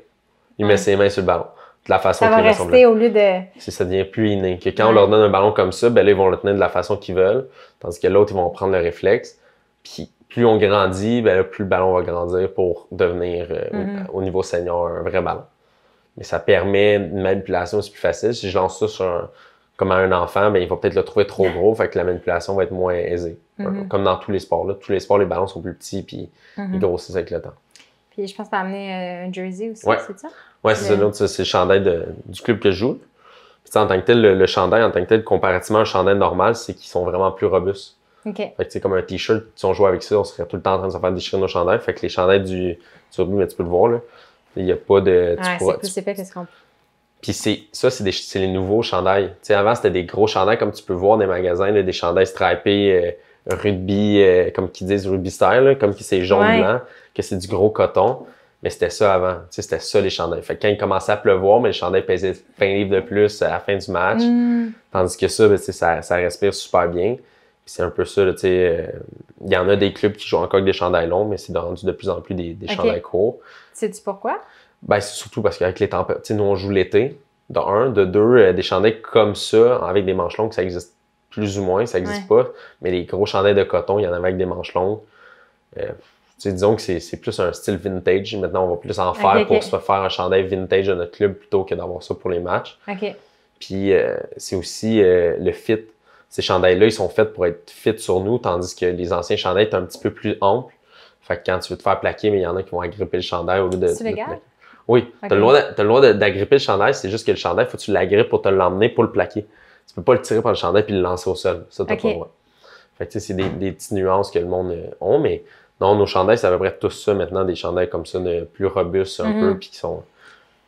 il met ses mains sur le ballon. De la façon
ça va rester au lieu de...
Ça devient plus inné. Que quand on leur donne un ballon comme ça, ben là, ils vont le tenir de la façon qu'ils veulent, tandis que l'autre, ils vont prendre le réflexe. Puis plus on grandit, ben là, plus le ballon va grandir pour devenir, au niveau senior, un vrai ballon. Mais ça permet une manipulation, c'est plus facile. Si je lance ça comme à un enfant, ben il va peut-être le trouver trop gros, fait que la manipulation va être moins aisée. Comme dans tous les sports. Là. Tous les sports, les ballons sont plus petits, puis ils grossissent avec le temps.
Puis je pense que tu as amené un jersey aussi, c'est ça?
Oui, c'est ça. L'autre, c'est le chandail du club que je joue. Puis, en tant que tel, le chandail, en tant que tel, comparativement à un chandail normal, c'est qu'ils sont vraiment plus robustes. Fait que comme un t-shirt, si on jouait avec ça, on serait tout le temps en train de se faire déchirer nos chandails. Fait que les chandails du rugby, mais tu peux le voir, là. Il n'y a pas de...
c'est plus épais que ce qu'on...
Puis c'est les nouveaux chandails. Tu sais, avant, c'était des gros chandails, comme tu peux voir dans les magasins, là, des chandails stripés, rugby, comme qu'ils disent rugby style, là, comme que c'est jaune-blanc, que c'est du gros coton. Mais c'était ça avant. Tu sais, c'était ça les chandails. Fait que quand il commençait à pleuvoir, mais les chandails pesaient 20 livres de plus à la fin du match. Tandis que ça, ben, ça respire super bien. Puis c'est un peu ça, tu sais. Il y en a des clubs qui jouent encore avec des chandails longs, mais c'est rendu de plus en plus des chandails courts.
Sais-tu pourquoi?
Ben, c'est surtout parce qu'avec les tempêtes, tu sais, nous on joue l'été, de un. De deux, des chandails comme ça, avec des manches longues, ça existe plus ou moins, ça existe pas. Mais les gros chandails de coton, il y en avait avec des manches longues. Disons que c'est plus un style vintage. Maintenant, on va plus en faire pour se faire un chandail vintage de notre club plutôt que d'avoir ça pour les matchs. Puis c'est aussi le fit. Ces chandails-là, ils sont faits pour être fit sur nous, tandis que les anciens chandails sont un petit peu plus amples. Fait que quand tu veux te faire plaquer, mais il y en a qui vont agripper le chandail au lieu de...
C'est légal?
Oui,
Okay.
t'as le droit d'agripper le chandail, c'est juste que le chandail, il faut que tu l'agrippes pour te l'emmener pour le plaquer. Tu peux pas le tirer par le chandail puis le lancer au sol. Ça, t'as pas le droit. Fait que c'est des petites nuances que le monde ont, mais non, nos chandails, c'est à peu près tous ça maintenant, des chandails comme ça, plus robustes un peu, puis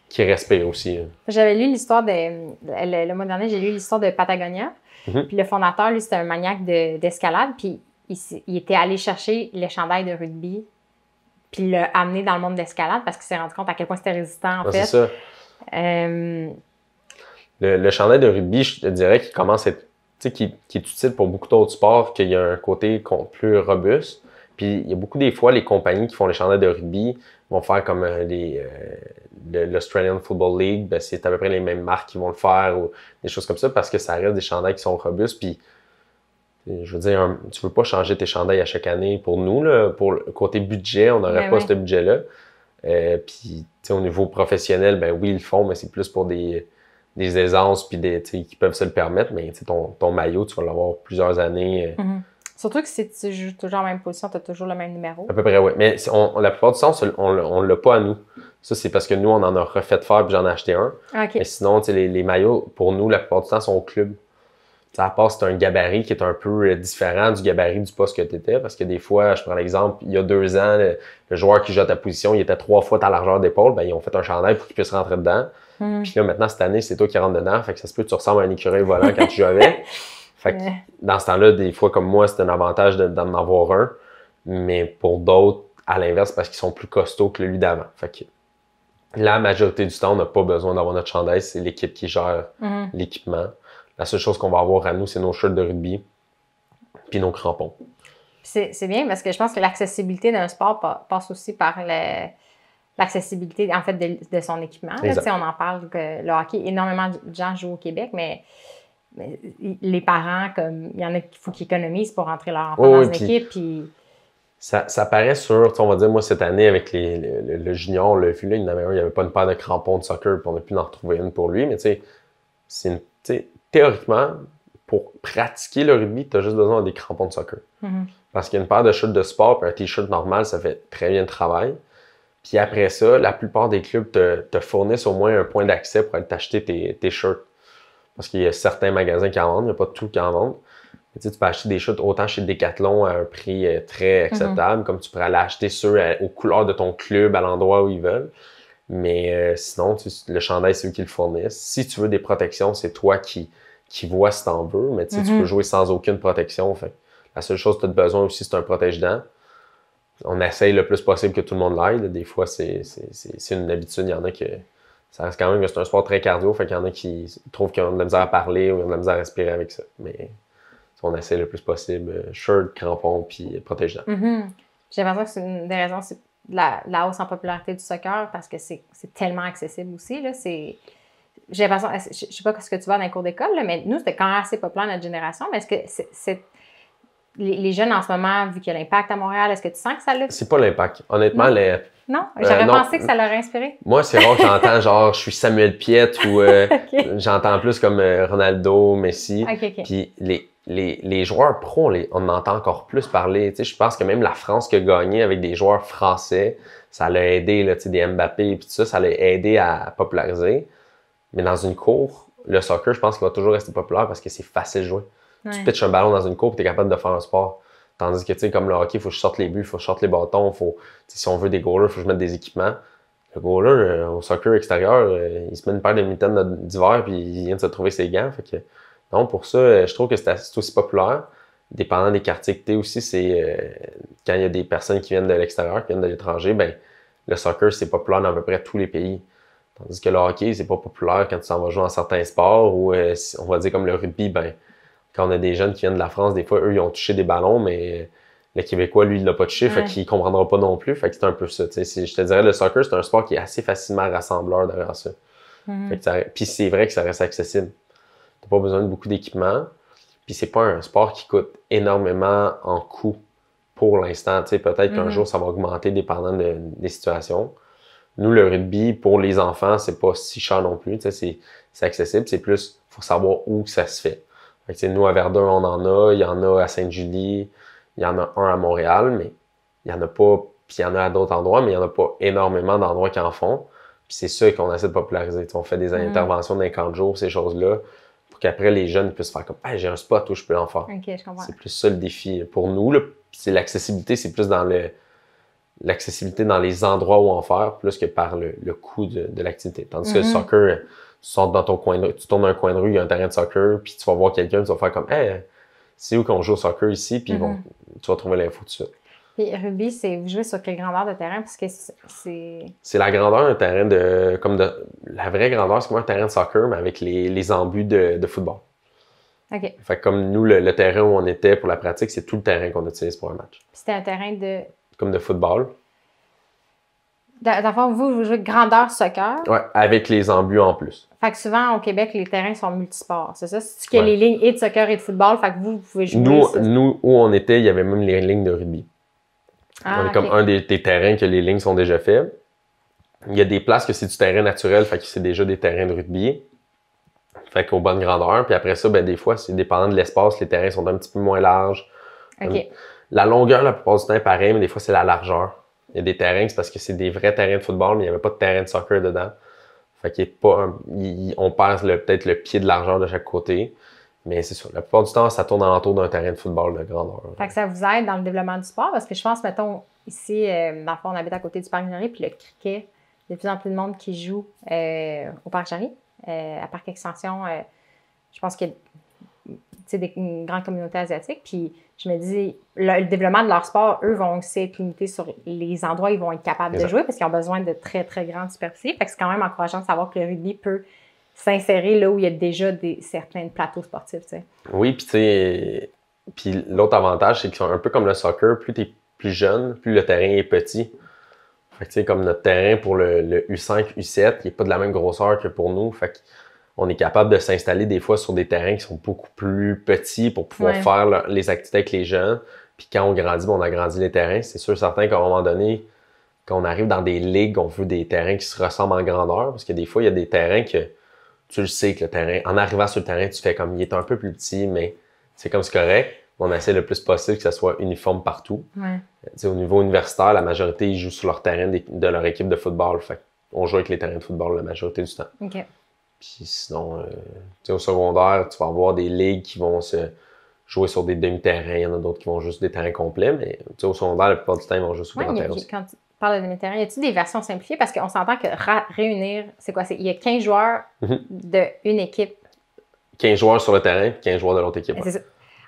qui respirent aussi.
J'avais lu l'histoire le mois dernier, j'ai lu l'histoire de Patagonia. Puis le fondateur, lui, c'était un maniaque d'escalade, puis il était allé chercher les chandails de rugby, puis il l'a amené dans le monde de l'escalade parce qu'il s'est rendu compte à quel point c'était résistant, en fait.
C'est ça. Le chandail de rugby, je te dirais qu'il commence à être, qui est utile pour beaucoup d'autres sports, qu'il y a un côté plus robuste. Puis il y a beaucoup des fois, les compagnies qui font les chandails de rugby vont faire comme l'Australian Football League, ben, c'est à peu près les mêmes marques qui vont le faire ou des choses comme ça parce que ça reste des chandails qui sont robustes. Puis je veux dire, tu veux pas changer tes chandails à chaque année. Pour nous, là, pour le côté budget, on n'aurait pas ce budget-là. Puis au niveau professionnel, ben oui, ils le font, mais c'est plus pour des aisances puis qui peuvent se le permettre. Mais ton maillot, tu vas l'avoir plusieurs années.
Surtout que si tu joues toujours en même position, tu as toujours le même numéro.
À peu près, oui. Mais la plupart du temps, on l'a pas à nous. Ça, c'est parce que nous, on en a refait faire puis j'en ai acheté un.
Okay.
Mais sinon, les maillots, pour nous, la plupart du temps, sont au club. À part, c'est un gabarit qui est un peu différent du gabarit du poste que tu étais. Parce que des fois, je prends l'exemple, il y a 2 ans, le joueur qui joue à ta position, il était 3 fois ta largeur d'épaule. Ben, ils ont fait un chandail pour qu'il puisse rentrer dedans. Puis là, maintenant, cette année, c'est toi qui rentres dedans. Fait que ça se peut que tu ressembles à un écureuil volant quand tu joues avec. Fait que dans ce temps-là, des fois, comme moi, c'est un avantage d'en avoir un. Mais pour d'autres, à l'inverse, parce qu'ils sont plus costauds que lui d'avant. Fait que la majorité du temps, on n'a pas besoin d'avoir notre chandail. C'est l'équipe qui gère l'équipement. La seule chose qu'on va avoir à nous, c'est nos shirts de rugby puis nos crampons.
C'est bien parce que je pense que l'accessibilité d'un sport passe aussi par l'accessibilité, en fait, de son équipement. Là, on en parle que le hockey, énormément de gens jouent au Québec, mais les parents, comme il y en a qu'il faut qu'ils économisent pour rentrer leur enfant dans une équipe. Puis...
Ça paraît sûr, on va dire, moi, cette année, avec le junior, on l'a vu, là, il n'y avait pas une paire de crampons de soccer, puis on a pu en retrouver une pour lui, mais tu sais, théoriquement, pour pratiquer le rugby, tu as juste besoin des crampons de soccer. Parce qu'une paire de shorts de sport et un t-shirt normal, ça fait très bien le travail. Puis après ça, la plupart des clubs te fournissent au moins un point d'accès pour aller t'acheter tes shirts. Parce qu'il y a certains magasins qui en vendent, il n'y a pas tout qui en vendent. Tu peux acheter des shirts autant chez Decathlon à un prix très acceptable, comme tu pourrais aller acheter ceux aux couleurs de ton club, à l'endroit où ils veulent. Mais sinon, le chandail, c'est eux qui le fournissent. Si tu veux des protections, c'est toi qui vois si t'en veux, mais tu peux jouer sans aucune protection. Fait. La seule chose que tu as besoin aussi, c'est un protège-dents. On essaye le plus possible que tout le monde l'aille. Des fois, c'est une habitude. Il y en a qui... Ça reste quand même que c'est un sport très cardio, fait qu'il y en a qui trouvent qu'ils ont de la misère à parler ou ils ont de la misère à respirer avec ça. Mais on essaie le plus possible. Shirt, crampons, puis protège-dents.
J'ai l'impression que c'est une des raisons, c'est la hausse en popularité du soccer parce que c'est tellement accessible aussi. Là, j'ai l'impression, je ne sais pas ce que tu vois dans les cours d'école, mais nous, c'était quand même assez populaire notre génération. Mais est-ce que les jeunes en ce moment, vu qu'il y a l'impact à Montréal, est-ce que tu sens que ça l'a...
C'est pas l'impact. Honnêtement,
Non? J'aurais pensé que ça l'aurait inspiré.
Moi, c'est rare que j'entends genre je suis Samuel Piette ou j'entends plus comme Ronaldo, Messi. Puis les joueurs pros, on entend encore plus parler. Tu sais, je pense que même la France qui a gagné avec des joueurs français, ça l'a aidé, là, tu sais, des Mbappé et tout ça, ça l'a aidé à populariser. Mais dans une cour, le soccer, je pense qu'il va toujours rester populaire parce que c'est facile de jouer. Tu pitches un ballon dans une cour et tu es capable de faire un sport. Tandis que, tu sais, comme le hockey, il faut que je sorte les buts, il faut que je sorte les bâtons, si on veut des goalers, il faut que je mette des équipements. Le goaler, au soccer extérieur, il se met une paire de mitaines d'hiver puis il vient de se trouver ses gants. Fait que, non, pour ça, je trouve que c'est aussi populaire. Dépendant des quartiers que tu es aussi, c'est quand il y a des personnes qui viennent de l'extérieur, qui viennent de l'étranger, ben le soccer, c'est populaire dans à peu près tous les pays. Tandis que le hockey, c'est pas populaire quand tu s'en vas jouer dans certains sports ou on va dire comme le rugby, ben quand on a des jeunes qui viennent de la France, des fois, eux, ils ont touché des ballons, mais le Québécois, lui, il l'a pas touché, fait qu'il comprendra pas non plus. Fait que c'est un peu ça. Je te dirais, le soccer, c'est un sport qui est assez facilement rassembleur derrière ça. Puis c'est vrai que ça reste accessible. T'as pas besoin de beaucoup d'équipement. Puis c'est pas un sport qui coûte énormément en coût pour l'instant. Peut-être qu'un jour, ça va augmenter dépendant des situations. Nous, le rugby, pour les enfants, c'est pas si cher non plus. C'est accessible. C'est plus, faut savoir où ça se fait. Fait que, nous, à Verdun, on en a, il y en a à Sainte-Julie, il y en a un à Montréal, mais il n'y en a pas, puis il y en a à d'autres endroits, mais il n'y en a pas énormément d'endroits qui en font. Puis c'est ça qu'on essaie de populariser. On fait des interventions d'un camp de jour, ces choses-là, pour qu'après les jeunes puissent faire comme hey, j'ai un spot où je peux en faire.
OK, je comprends.
C'est plus ça le défi pour nous. Là. Puis c'est l'accessibilité, c'est plus dans l'accessibilité dans les endroits où en faire, plus que par le coût de l'activité. Tandis que le soccer, tu sors dans ton coin de rue, tu tournes dans un coin de rue, il y a un terrain de soccer, puis tu vas voir quelqu'un, tu vas faire comme hey, c'est où qu'on joue au soccer ici, puis tu vas trouver l'info tout de suite.
Puis rugby, vous jouez sur quelle grandeur de terrain? Parce que c'est...
C'est la grandeur d'un terrain la vraie grandeur, c'est comme un terrain de soccer, mais avec les embus de football.
OK.
Fait que comme nous, le terrain où on était pour la pratique, c'est tout le terrain qu'on utilise pour un match.
Puis c'était un terrain de...
Comme de football.
D'abord, vous jouez grandeur soccer.
Ouais, avec les embus en plus.
Fait que souvent, au Québec, les terrains sont multisports, c'est ça? C'est qu'il y a les lignes et de soccer et de football, fait que vous pouvez jouer
Nous, où on était, il y avait même les lignes de rugby. On est comme un des terrains que les lignes sont déjà faites. Il y a des places que c'est du terrain naturel, fait que c'est déjà des terrains de rugby. Fait qu'aux bonnes grandeurs. Puis après ça, ben des fois, c'est dépendant de l'espace, les terrains sont un petit peu moins larges.
OK.
La longueur, la plupart du temps, est pareil, mais des fois, c'est la largeur. Il y a des terrains, c'est parce que c'est des vrais terrains de football, mais il n'y avait pas de terrain de soccer dedans. Fait qu'il est pas on perd peut-être le pied de largeur de chaque côté. Mais c'est ça. La plupart du temps, ça tourne alentour d'un terrain de football de grandeur.
Fait que ça vous aide dans le développement du sport parce que je pense, mettons, ici, dans le fond, on habite à côté du Parc Jarry, puis le cricket, il y a de plus en plus de monde qui joue au Parc Jarry. À Parc Extension, je pense qu'il y a une grande communauté asiatique. Puis je me dis, le développement de leur sport, eux, vont aussi être limités sur les endroits où ils vont être capables de jouer parce qu'ils ont besoin de très, très grandes superficies. Fait que c'est quand même encourageant de savoir que le rugby peut s'insérer là où il y a déjà certains plateaux sportifs, tu sais.
Oui, puis tu sais, puis l'autre avantage, c'est qu'ils sont un peu comme le soccer, plus t'es plus jeune, plus le terrain est petit. Fait que tu sais, comme notre terrain pour le U5, U7, il n'est pas de la même grosseur que pour nous. Fait qu'on est capable de s'installer des fois sur des terrains qui sont beaucoup plus petits pour pouvoir faire les activités avec les jeunes. Puis quand on grandit, on agrandit les terrains. C'est sûr certain qu'à un moment donné, quand on arrive dans des ligues, on veut des terrains qui se ressemblent en grandeur. Parce que des fois, il y a des terrains que tu le sais que le terrain, en arrivant sur le terrain, tu fais comme il est un peu plus petit, mais c'est comme c'est correct. On essaie le plus possible que ça soit uniforme partout. Ouais. Au niveau universitaire, la majorité, ils jouent sur leur terrain de leur équipe de football. Fait on joue avec les terrains de football la majorité du temps.
OK.
Puis sinon, au secondaire, tu vas avoir des ligues qui vont se jouer sur des demi-terrains. Il y en a d'autres qui vont juste des terrains complets, mais au secondaire, la plupart du temps, ils vont juste sur des terrains aussi.
Quand tu parles de demi-terrain, y a-t-il des versions simplifiées? Parce qu'on s'entend que réunir, c'est quoi? Il y a 15 joueurs d'une équipe.
15 joueurs sur le terrain, 15 joueurs de l'autre équipe.
C'est ça.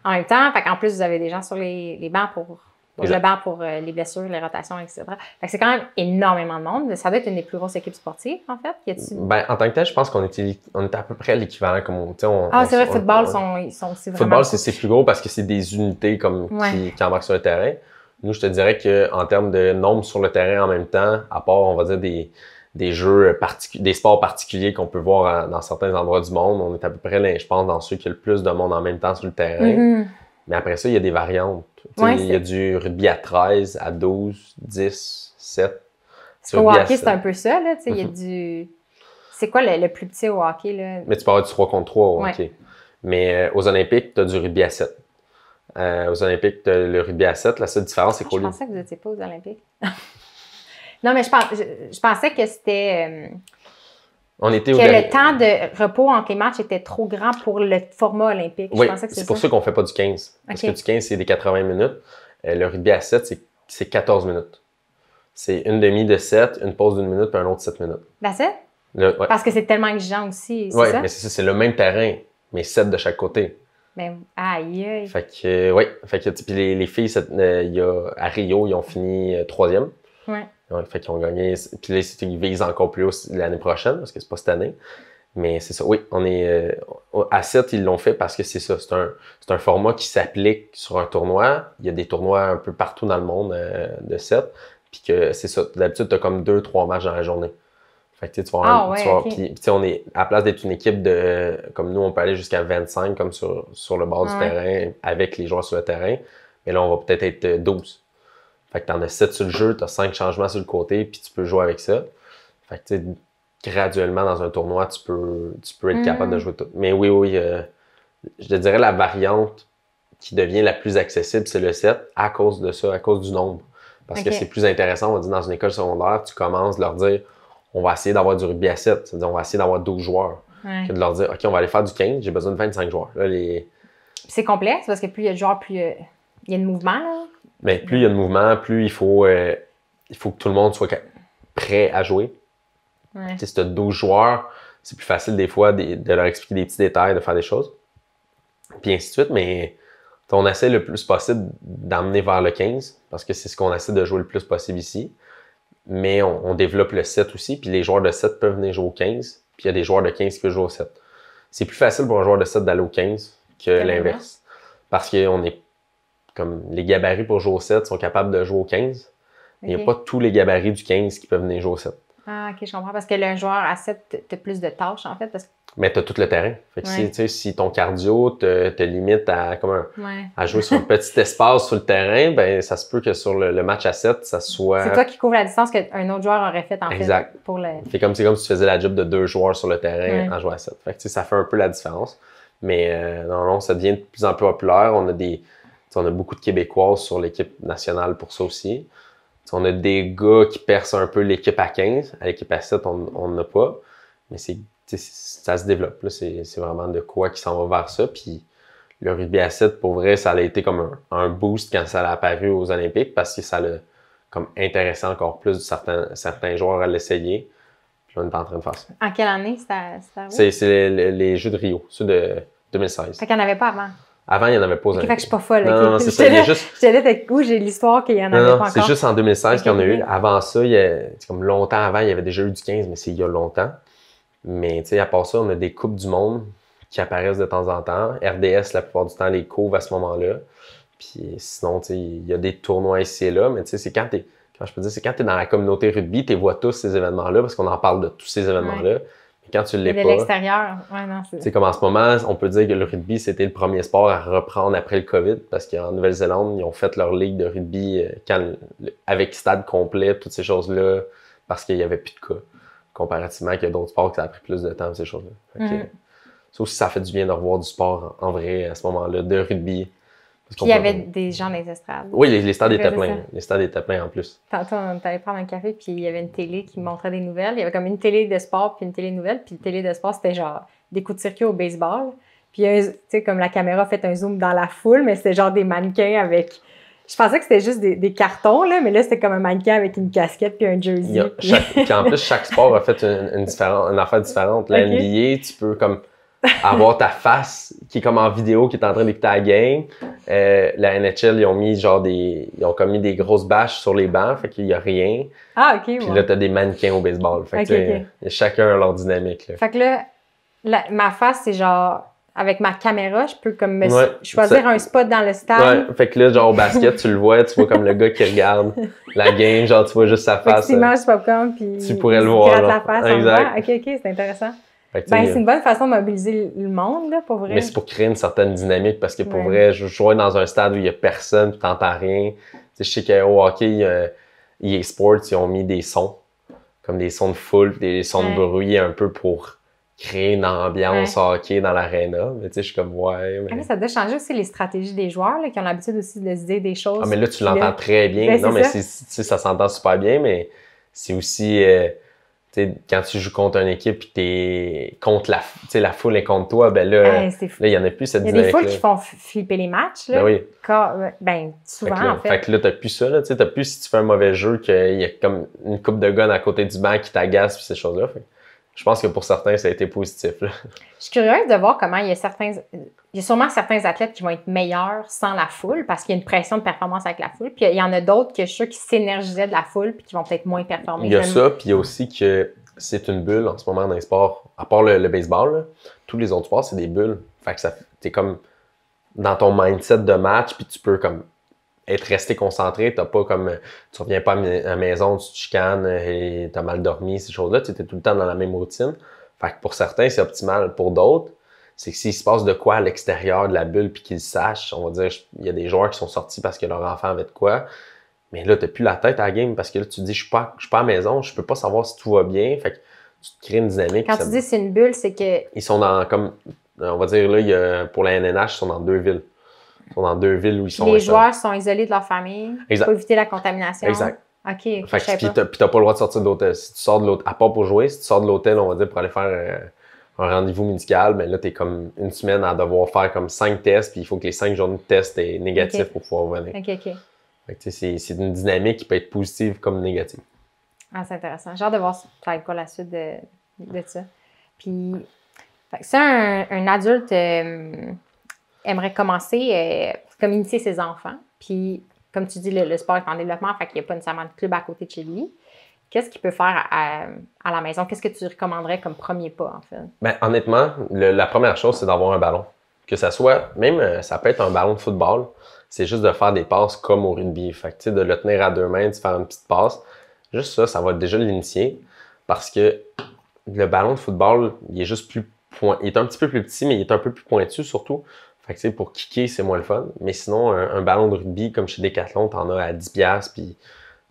En même temps, en plus, vous avez des gens sur les bancs pour le banc pour les blessures, les rotations, etc. Fait que c'est quand même énormément de monde. Ça doit être une des plus grosses équipes sportives, en fait.
En tant que tel, je pense qu'on était à peu près l'équivalent. C'est
vrai, football, ils sont aussi vraiment...
Football, c'est plus gros parce que c'est des unités qui embarquent sur le terrain. Nous, je te dirais qu'en termes de nombre sur le terrain en même temps, à part, on va dire, des jeux des sports particuliers qu'on peut voir dans certains endroits du monde, on est à peu près, je pense, dans ceux qui ont le plus de monde en même temps sur le terrain. Mais après ça, il y a des variantes. Il y a du rugby à 13, à 12, 10, 7.
Au hockey, c'est un peu ça. Là, il y a du... C'est quoi le plus petit au hockey? Là?
Mais tu peux avoir du 3 contre 3 au hockey. Mais aux Olympiques, tu as du rugby à 7. Aux Olympiques, tu as le rugby à 7. La seule différence, c'est qu'au lieu...
Je pensais que vous n'étiez pas aux Olympiques. Non, mais je pensais que c'était... le temps de repos entre les matchs était trop grand pour le format olympique.
Oui,
je pensais que
c'est pour ça qu'on ne fait pas du 15. Parce que du 15, c'est des 80 minutes. Le rugby à 7, c'est 14 minutes. C'est une demi de 7, une pause d'une minute, puis un autre 7 minutes.
That's it? Parce que c'est tellement exigeant aussi, c'est ça?
Oui, mais c'est ça, c'est le même terrain, mais 7 de chaque côté.
Ben, aïe, aïe.
Fait que, oui. Fait que, puis les filles, à Rio, ils ont fini 3e.
Ouais.
Fait qu'ils ont gagné. Puis là, ils visent encore plus haut l'année prochaine, parce que c'est pas cette année. Mais c'est ça. Oui, on est à 7, ils l'ont fait parce que c'est ça. C'est un format qui s'applique sur un tournoi. Il y a des tournois un peu partout dans le monde de 7. Puis que c'est ça. D'habitude, tu as comme 2-3 matchs dans la journée. Fait que tu vas puis on est à la place d'être une équipe de comme nous, on peut aller jusqu'à 25 comme sur le bord du terrain avec les joueurs sur le terrain. Mais là, on va peut-être être 12. Fait que t'en as 7 sur le jeu, t'as 5 changements sur le côté, puis tu peux jouer avec ça. Fait que graduellement dans un tournoi, tu peux être capable de jouer tout. Mais oui, je te dirais la variante qui devient la plus accessible, c'est le 7 à cause de ça, à cause du nombre. Parce que c'est plus intéressant, on va dire, dans une école secondaire, tu commences à leur dire, on va essayer d'avoir du rugby à 7, c'est-à-dire on va essayer d'avoir 12 joueurs. Que de leur dire, OK, on va aller faire du 15, j'ai besoin de 25 joueurs. Là,
c'est complexe parce que plus il y a de joueurs, plus il y a de mouvement. Là.
Mais plus il y a de mouvement, plus il faut que tout le monde soit prêt à jouer.
Ouais.
Si tu as 12 joueurs, c'est plus facile des fois de leur expliquer des petits détails, de faire des choses. Puis ainsi de suite, mais on essaie le plus possible d'emmener vers le 15 parce que c'est ce qu'on essaie de jouer le plus possible ici. Mais on développe le 7 aussi, puis les joueurs de 7 peuvent venir jouer au 15, puis il y a des joueurs de 15 qui peuvent jouer au 7. C'est plus facile pour un joueur de 7 d'aller au 15 que l'inverse. Parce qu'on est comme les gabarits pour jouer au 7 sont capables de jouer au 15. Mais il n'y a pas tous les gabarits du 15 qui peuvent venir jouer au 7.
Ah, ok, je comprends. Parce que un joueur à 7, tu as plus de tâches, en fait. Parce que...
Mais tu as tout le terrain. Fait que si ton cardio te limite à jouer sur un petit espace sur le terrain, ben ça se peut que sur le match à 7, ça soit...
C'est toi qui couvre la distance qu'un autre joueur aurait fait, en
exact.
Fait. Pour le...
C'est comme si tu faisais la job de 2 joueurs sur le terrain en jouant à 7. Fait que ça fait un peu la différence. Mais non, ça devient de plus en plus populaire. On a beaucoup de Québécoises sur l'équipe nationale pour ça aussi. On a des gars qui percent un peu l'équipe à 15. À l'équipe à 7, on n'a pas. Mais ça se développe. Là. C'est vraiment de quoi qui s'en va vers ça. Puis le rugby à 7, pour vrai, ça a été comme un boost quand ça a apparu aux Olympiques parce que ça l'a comme intéressé encore plus certains joueurs à l'essayer. Puis là, on est en train de faire ça.
En quelle année c'était?
C'est les Jeux de Rio, ceux de 2016.
Fait qu'il n'y en avait pas avant.
Avant, il n'y en avait pas aux Olympiques.
Fait que je suis pas folle.
Non, c'est ça.
J'étais là, où j'ai l'histoire qu'il y en avait pas encore.
C'est juste en 2016 qu'il y en a eu. Avant ça, c'est comme longtemps avant, il y avait déjà eu du 15, mais c'est il y a longtemps. Mais tu sais, à part ça, on a des Coupes du Monde qui apparaissent de temps en temps. RDS, la plupart du temps, les couvre à ce moment-là. Puis sinon, tu sais, il y a des tournois ici et là, mais tu sais, c'est quand t'es dans la communauté rugby, tu vois tous ces événements-là parce qu'on en parle de tous ces événements-là. Quand tu l'es pas.
De l'extérieur, non.
C'est comme en ce moment, on peut dire que le rugby, c'était le premier sport à reprendre après le COVID parce qu'en Nouvelle-Zélande, ils ont fait leur ligue de rugby avec stade complet, toutes ces choses-là, parce qu'il n'y avait plus de cas. Comparativement qu'il y a d'autres sports que ça a pris plus de temps, ces choses-là. Ça aussi, ça fait du bien de revoir du sport en vrai à ce moment-là, de rugby.
Puis il y avait des gens dans les estrades.
Oui, les stades étaient pleins. Les stades étaient pleins en plus.
Tantôt, on est allé prendre un café, puis il y avait une télé qui montrait des nouvelles. Il y avait comme une télé de sport, puis une télé nouvelle. Puis une télé de sport, c'était genre des coups de circuit au baseball. Puis, tu sais, comme la caméra fait un zoom dans la foule, mais c'était genre des mannequins avec... Je pensais que c'était juste des cartons, là, mais là, c'était comme un mannequin avec une casquette puis un jersey.
En plus, chaque sport a fait une affaire différente. La NBA, tu peux comme... avoir ta face qui est comme en vidéo, qui est en train d'écouter la game. La NHL, ils ont mis comme mis des grosses bâches sur les bancs, fait qu'il y a rien.
Ah, OK.
Puis là, t'as des mannequins au baseball. Fait que chacun a leur dynamique. Là.
Fait que là, ma face, c'est genre, avec ma caméra, je peux comme choisir un spot dans le stade.
Ouais, fait que là, genre au basket, tu vois comme le gars qui regarde la game, genre tu vois juste sa face.
Fait que tu manges popcorn, puis
tu pourrais le voir.
La face
exact.
OK, c'est intéressant. C'est une bonne façon de mobiliser le monde, là, pour vrai.
Mais c'est pour créer une certaine dynamique, parce que pour vrai, je jouais dans un stade où il n'y a personne, tu n'entends rien. Je sais qu'au hockey, EA Sports, ils ont mis des sons, comme des sons de foule, des sons de bruit un peu pour créer une ambiance hockey dans l'aréna. Mais tu sais, je suis comme,
mais ça doit changer aussi les stratégies des joueurs, là, qui ont l'habitude aussi de se dire des choses.
Ah, mais là, tu l'entends très bien. Non, mais ça s'entend super bien, mais c'est aussi... quand tu joues contre une équipe et t'es contre la foule est contre toi, ben là, il y en a plus cette dynamique.
Il y a des foules qui font flipper les matchs, là.
Ben oui.
Souvent, en fait.
Fait que là, t'as plus ça, là. T'as plus si tu fais un mauvais jeu qu'il y a comme une coupe de guns à côté du banc qui t'agace pis ces choses-là. Je pense que pour certains, ça a été positif, là.
Je suis curieuse de voir comment il y a sûrement certains athlètes qui vont être meilleurs sans la foule parce qu'il y a une pression de performance avec la foule. Puis il y en a d'autres que je suis sûre qui s'énergisaient de la foule puis qui vont peut-être moins performer.
Il y a ça, puis il y a aussi que c'est une bulle en ce moment dans les sports. À part le baseball, là, tous les autres sports, c'est des bulles. Fait que t'es comme dans ton mindset de match, puis tu peux comme être resté concentré. T'as pas comme... Tu reviens pas à la maison, tu te chicanes et t'as mal dormi, ces choses-là. Tu es tout le temps dans la même routine. Fait que pour certains, c'est optimal. Pour d'autres, c'est que s'il se passe de quoi à l'extérieur de la bulle puis qu'ils le sachent, on va dire, il y a des joueurs qui sont sortis parce que leur enfant avait de quoi. Mais là, t'as plus la tête à la game parce que là, tu te dis, je suis pas à la maison, je peux pas savoir si tout va bien. Fait que tu te crées une dynamique.
Quand tu dis c'est une bulle, c'est que...
Ils sont dans, comme, on va dire, là, pour la NNH, ils sont dans 2 villes. Ils sont dans 2 villes où ils sont...
Les joueurs sont isolés de leur famille pour éviter la contamination.
Exact.
OK,
puis t'as pas le droit de sortir de l'hôtel. Si tu sors de l'hôtel, à part pour jouer, si tu sors de l'hôtel, on va dire, pour aller faire un rendez-vous médical, mais là, t'es comme une semaine à devoir faire comme 5 tests, puis il faut que les 5 journées de tests soient négatifs pour pouvoir venir.
OK.
Fait que, c'est une dynamique qui peut être positive comme négative.
Ah, c'est intéressant. J'ai hâte de voir ça va être quoi la suite de ça. Puis, si un adulte aimerait commencer comme initier ses enfants, puis comme tu dis, le sport est en développement, fait qu'il n'y a pas nécessairement de club à côté de chez lui, qu'est-ce qu'il peut faire à la maison? Qu'est-ce que tu recommanderais comme premier pas, en fait?
Ben, honnêtement, la première chose, c'est d'avoir un ballon. Que ça soit, même ça peut être un ballon de football, c'est juste de faire des passes comme au rugby. Fait que, tu sais, de le tenir à 2 mains, de faire une petite passe. Juste ça va déjà l'initier. Parce que le ballon de football, il est juste il est un petit peu plus petit, mais il est un peu plus pointu surtout. Fait que, tu sais, pour kicker, c'est moins le fun. Mais sinon, un ballon de rugby, comme chez Decathlon, t'en as à 10$, puis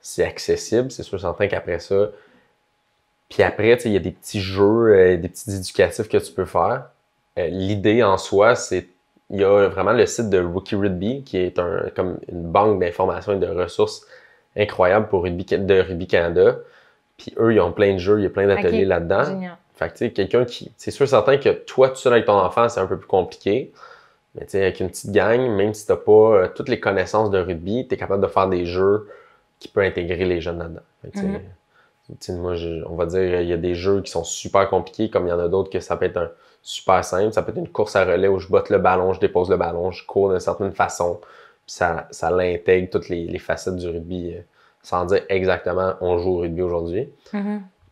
c'est accessible. C'est sûr, certain qu'après ça. Puis après, tu sais, il y a des petits jeux, des petits éducatifs que tu peux faire. L'idée en soi, c'est il y a vraiment le site de Rookie Rugby qui est comme une banque d'informations et de ressources incroyables pour de Rugby Canada. Puis eux, ils ont plein de jeux, il y a plein d'ateliers là-dedans.
Génial.
Fait que tu sais, quelqu'un qui... C'est sûr certain que toi, tout seul avec ton enfant, c'est un peu plus compliqué. Mais tu sais, avec une petite gang, même si t'as pas toutes les connaissances de rugby, t'es capable de faire des jeux qui peuvent intégrer les jeunes là-dedans. Fait que, tu sais, moi, on va dire, il y a des jeux qui sont super compliqués, comme il y en a d'autres que ça peut être un super simple. Ça peut être une course à relais où je botte le ballon, je dépose le ballon, je cours d'une certaine façon. Puis ça l'intègre toutes les facettes du rugby, sans dire exactement on joue au rugby aujourd'hui.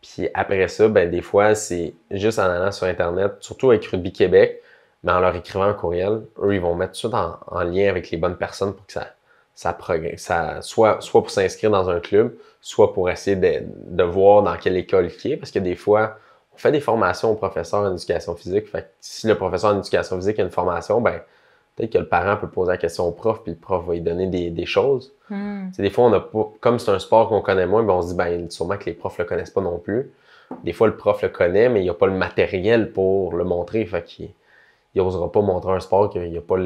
Puis après ça, ben des fois, c'est juste en allant sur Internet, surtout avec Rugby Québec, mais en leur écrivant un courriel, eux, ils vont mettre tout ça en lien avec les bonnes personnes pour que ça progresse. Soit pour s'inscrire dans un club, soit pour essayer de voir dans quelle école il est. Parce que des fois, on fait des formations aux professeurs en éducation physique. Fait que si le professeur en éducation physique a une formation, ben peut-être que le parent peut poser la question au prof, puis le prof va lui donner des choses. Des fois, on n'a pas, comme c'est un sport qu'on connaît moins, ben on se dit ben sûrement que les profs le connaissent pas non plus. Des fois, le prof le connaît, mais il n'a pas le matériel pour le montrer. Fait qu'il n'osera pas montrer un sport qu'il n'y a pas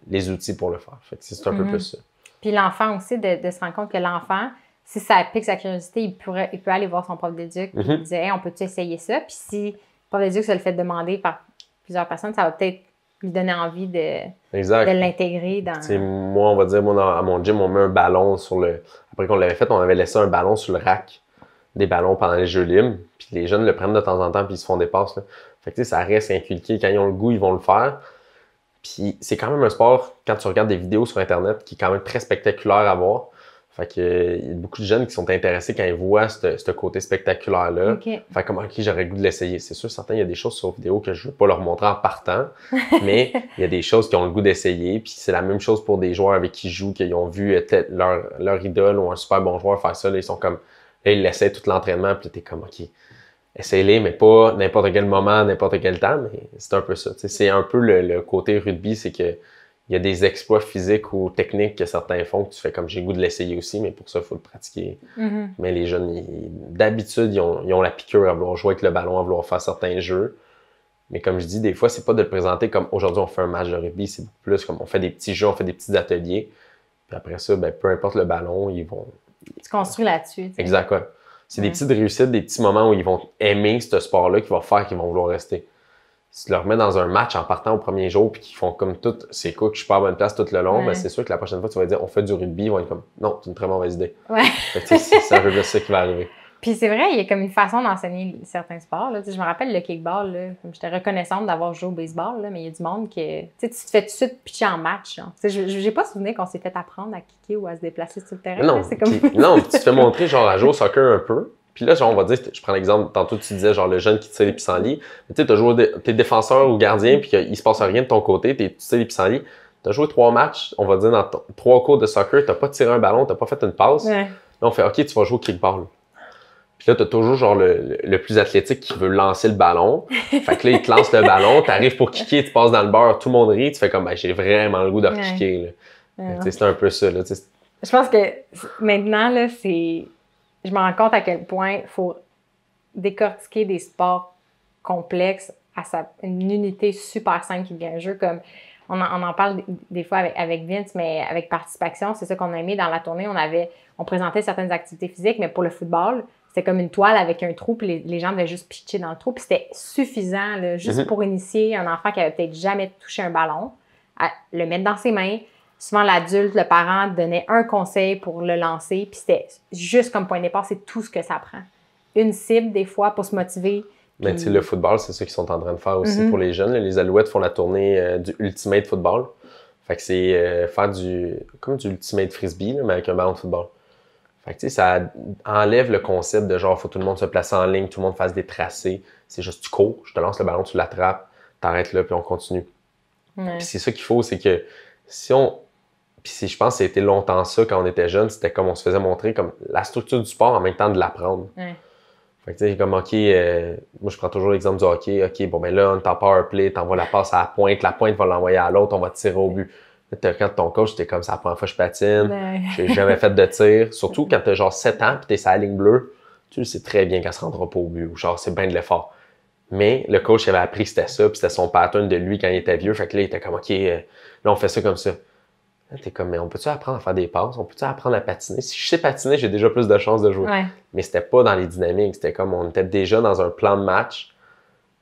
les outils pour le faire. Fait que c'est un peu plus ça.
Puis l'enfant aussi, de se rendre compte que l'enfant, si ça pique sa curiosité, il peut aller voir son prof d'éduc et lui dire hey, on peut-tu essayer ça? Puis si le prof d'éduc se le fait demander par plusieurs personnes, ça va peut-être lui donner envie de l'intégrer dans...
T'sais, moi, on va dire, à mon gym, on met un ballon sur le... Après qu'on l'avait fait, on avait laissé un ballon sur le rack des ballons pendant les jeux libres. Puis les jeunes le prennent de temps en temps puis ils se font des passes. Là. Fait que ça reste inculqué. Quand ils ont le goût, ils vont le faire. Puis c'est quand même un sport, quand tu regardes des vidéos sur Internet, qui est quand même très spectaculaire à voir. Fait que il y a beaucoup de jeunes qui sont intéressés quand ils voient ce côté spectaculaire-là. Fait comme, OK, j'aurais le goût de l'essayer. C'est sûr, certains, il y a des choses sur vidéo que je ne veux pas leur montrer en partant, mais il y a des choses qu'ils ont le goût d'essayer. Puis c'est la même chose pour des joueurs avec qui ils jouent, qu'ils ont vu leur idole ou un super bon joueur faire ça. Là, ils sont comme, là, ils l'essaient tout l'entraînement, puis t'es comme, OK, essaye-les, mais pas n'importe quel moment, n'importe quel temps. Mais c'est un peu ça. T'sais, c'est un peu le côté rugby, c'est que il y a des exploits physiques ou techniques que certains font que tu fais comme j'ai le goût de l'essayer aussi, mais pour ça, il faut le pratiquer. Mais les jeunes, d'habitude, ils ont la piqûre à vouloir jouer avec le ballon, à vouloir faire certains jeux. Mais comme je dis, des fois, c'est pas de le présenter comme aujourd'hui, on fait un match de rugby, c'est beaucoup plus comme on fait des petits jeux, on fait des petits ateliers. Puis après ça, ben, peu importe le ballon, ils vont...
Tu construis là-dessus. T'sais.
Exact, ouais. C'est des petites réussites, des petits moments où ils vont aimer ce sport-là qui va faire qu'ils vont vouloir rester. Si tu le remets dans un match en partant au premier jour puis qu'ils font comme tout, c'est cool que je suis pas à bonne place tout le long, ben c'est sûr que la prochaine fois tu vas dire on fait du rugby, ils vont être comme non, c'est une très mauvaise idée. Fait que, c'est un peu plus ça qui va arriver.
Puis c'est vrai, il y a comme une façon d'enseigner certains sports. Là. Je me rappelle le kickball, là, j'étais reconnaissante d'avoir joué au baseball, là, mais il y a du monde que tu te fais tout de suite pitcher en match. J'ai pas souvenir qu'on s'est fait apprendre à kicker ou à se déplacer sur le terrain.
Non,
là, c'est comme...
non, tu te fais montrer genre à jouer au soccer un peu. Puis là, genre, on va dire, je prends l'exemple, tantôt tu disais, genre, le jeune qui tire les pissenlits. Tu sais, t'as joué, t'es défenseur ou gardien, puis il se passe rien de ton côté, tu tires les pissenlits. T'as joué 3 matchs, on va dire, dans 3 cours de soccer, t'as pas tiré un ballon, t'as pas fait une passe. Là, on fait, OK, tu vas jouer au kickball. Puis là, t'as toujours, genre, le plus athlétique qui veut lancer le ballon. Fait que là, il te lance le ballon, t'arrives pour kicker, tu passes dans le beurre, tout le monde rit, tu fais comme, ben, j'ai vraiment le goût de kicker, là. C'est un peu ça, là.
Je pense que maintenant, là, je me rends compte à quel point il faut décortiquer des sports complexes à une unité super simple qui devient un jeu. Comme on en parle des fois avec Vince, mais avec Participation, c'est ça qu'on a aimé dans la tournée. On présentait certaines activités physiques, mais pour le football, c'était comme une toile avec un trou, puis les gens devaient juste pitcher dans le trou, puis c'était suffisant, là, juste pour initier un enfant qui avait peut-être jamais touché un ballon, à le mettre dans ses mains. Souvent, l'adulte, le parent donnait un conseil pour le lancer, puis c'était juste comme point de départ, c'est tout ce que ça prend. Une cible, des fois, pour se motiver.
Mais tu sais, le football, c'est ça qu'ils sont en train de faire aussi pour les jeunes. Les Alouettes font la tournée du Ultimate Football. Fait que c'est faire comme du Ultimate Frisbee, là, mais avec un ballon de football. Fait que tu sais, ça enlève le concept de genre, faut que tout le monde se place en ligne, tout le monde fasse des tracés. C'est juste, tu cours, je te lance le ballon, tu l'attrapes, t'arrêtes là, puis on continue.
Ouais.
Puis c'est ça qu'il faut, c'est que Puis je pense que c'était longtemps ça quand on était jeune, c'était comme on se faisait montrer comme la structure du sport en même temps de l'apprendre.
Ouais.
Fait que tu sais, comme OK, moi je prends toujours l'exemple du hockey. OK, bon ben là, on t'en power play, t'envoies la passe à la pointe va l'envoyer à l'autre, on va tirer au but. Là, quand ton coach, t'es comme ça, la première fois que je patine, j'ai jamais fait de tir. Surtout quand t'as genre 7 ans pis t'es sur la ligne bleue, tu sais très bien qu'elle se rendra pas au but, ou genre c'est bien de l'effort. Mais le coach avait appris que c'était ça, puis c'était son pattern de lui quand il était vieux. Fait que là, il était comme OK, là on fait ça comme ça. Là, t'es comme, mais on peut-tu apprendre à faire des passes? On peut-tu apprendre à patiner? Si je sais patiner, j'ai déjà plus de chances de jouer.
Ouais.
Mais c'était pas dans les dynamiques. C'était comme, on était déjà dans un plan de match,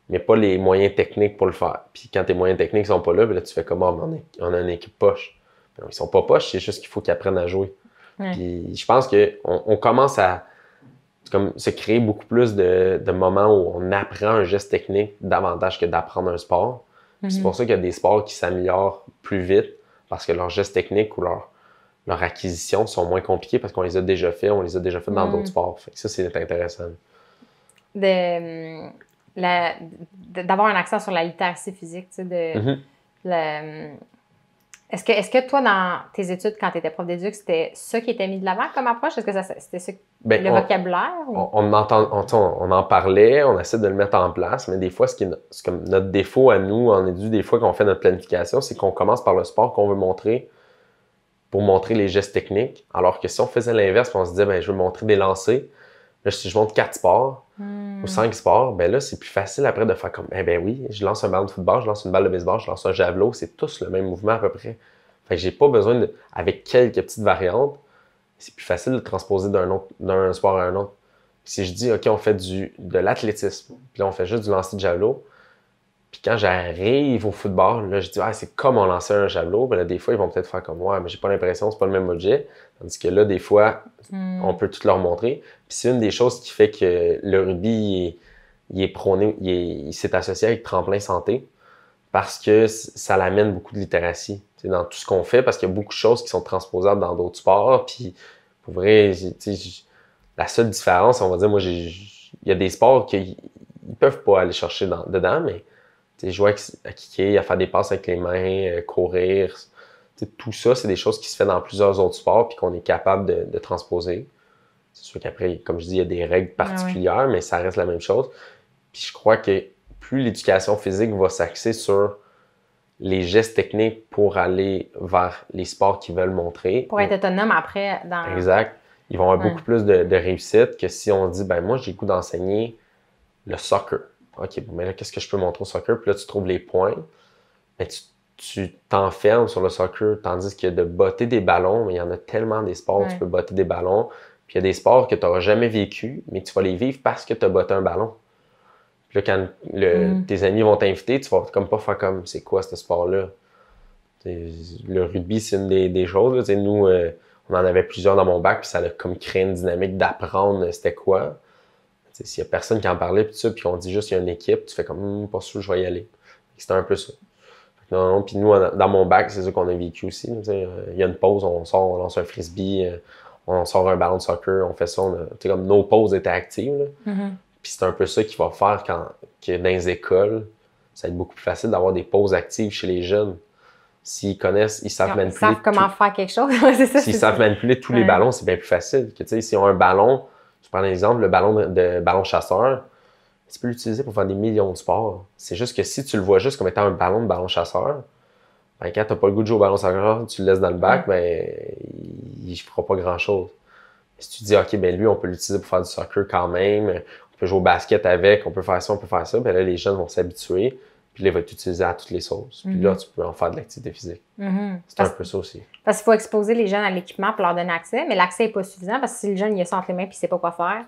mais pas les moyens techniques pour le faire. Puis quand tes moyens techniques sont pas là, là tu fais comme, on a une équipe poche. Non, ils sont pas poches, c'est juste qu'il faut qu'ils apprennent à jouer.
Ouais.
Puis je pense qu'on commence à comme, se créer beaucoup plus de moments où on apprend un geste technique davantage que d'apprendre un sport. Puis c'est pour ça qu'il y a des sports qui s'améliorent plus vite, parce que leurs gestes techniques ou leur acquisition sont moins compliqués parce qu'on les a déjà fait, dans d'autres sports. Fait que ça, c'est intéressant.
D'avoir un accent sur la littératie physique, tu sais, Est-ce que toi, dans tes études, quand tu étais prof d'éduc, c'était ça qui était mis de l'avant comme approche? Est-ce que c'était ça, le vocabulaire? Ou?
On en parlait, on essaie de le mettre en place, mais des fois, c'est comme notre défaut à nous en édu, des fois qu'on fait notre planification, c'est qu'on commence par le sport qu'on veut montrer pour montrer les gestes techniques. Alors que si on faisait l'inverse, on se disait, ben, je veux montrer des lancers, là, si je montre 4 sports ou 5 sports, ben là, c'est plus facile après de faire comme, eh ben oui, je lance un ballon de football, je lance une balle de baseball, je lance un javelot, c'est tous le même mouvement à peu près. Fait que j'ai pas besoin avec quelques petites variantes, c'est plus facile de transposer d'un sport à un autre. Puis si je dis, OK, on fait de l'athlétisme, puis là, on fait juste du lancer de javelot, puis quand j'arrive au football, là, je dis, ah, c'est comme on lançait un javelot. Ben là, des fois, ils vont peut-être faire comme, ouais, mais j'ai pas l'impression, c'est pas le même objet. Tandis que là, des fois, on peut tout leur montrer. Puis c'est une des choses qui fait que le rugby, il est prôné, il s'est associé avec Tremplin Santé, parce que ça l'amène beaucoup de littératie dans tout ce qu'on fait, parce qu'il y a beaucoup de choses qui sont transposables dans d'autres sports. Puis, pour vrai, la seule différence, on va dire, moi, il y a des sports qu'ils peuvent pas aller chercher dedans, mais jouer à kicker, à faire des passes avec les mains, courir, tout ça, c'est des choses qui se font dans plusieurs autres sports puis qu'on est capable de transposer. C'est sûr qu'après, comme je dis, il y a des règles particulières, mais ça reste la même chose. Puis je crois que plus l'éducation physique va s'axer sur les gestes techniques pour aller vers les sports qu'ils veulent montrer.
Pour être autonome après.
Exact. Ils vont avoir beaucoup plus de réussite que si on dit, ben moi, j'ai le goût d'enseigner le soccer. OK, bon, mais là, qu'est-ce que je peux montrer au soccer? Puis là, tu trouves les points. Mais tu t'enfermes sur le soccer, tandis que de botter des ballons, mais il y en a tellement des sports où tu peux botter des ballons. Puis il y a des sports que tu n'auras jamais vécu, mais tu vas les vivre parce que tu as botté un ballon. Puis là, quand tes amis vont t'inviter, tu vas comme pas faire comme, c'est quoi ce sport-là? Le rugby, c'est une des choses. Là. Nous, on en avait plusieurs dans mon bac, puis ça a comme créé une dynamique d'apprendre c'était quoi. S'il y a personne qui en parlait, puis on dit juste qu'il y a une équipe, tu fais comme, pas sûr, je vais y aller. C'était un peu ça. Non, puis nous, dans mon bac, c'est ça qu'on a vécu aussi. Il y a une pause, on sort, on lance un frisbee, on sort un ballon de soccer, on fait ça. Comme nos pauses étaient actives. Puis c'est un peu ça qui va faire que dans les écoles, ça va être beaucoup plus facile d'avoir des pauses actives chez les jeunes. S'ils connaissent, ils savent manipuler.
Ils savent comment faire quelque chose. C'est ça,
s'ils savent manipuler tous les ballons, c'est bien plus facile. S'ils ont un ballon, je prends un exemple, le ballon de ballon chasseur, tu peux l'utiliser pour faire des millions de sports. C'est juste que si tu le vois juste comme étant un ballon de ballon chasseur, ben, quand tu n'as pas le goût de jouer au ballon chasseur, tu le laisses dans le bac, ben, il ne fera pas grand-chose. Si tu dis, OK, ben lui, on peut l'utiliser pour faire du soccer quand même, on peut jouer au basket avec, on peut faire ça, on peut faire ça. Ben là, les jeunes vont s'habituer. Puis là, il va être utilisé à toutes les sauces. Puis là, tu peux en faire de l'activité physique. C'est un peu ça aussi.
Parce qu'il faut exposer les jeunes à l'équipement pour leur donner accès, mais l'accès n'est pas suffisant parce que si le jeune il a ça entre les mains puis il ne sait pas quoi faire,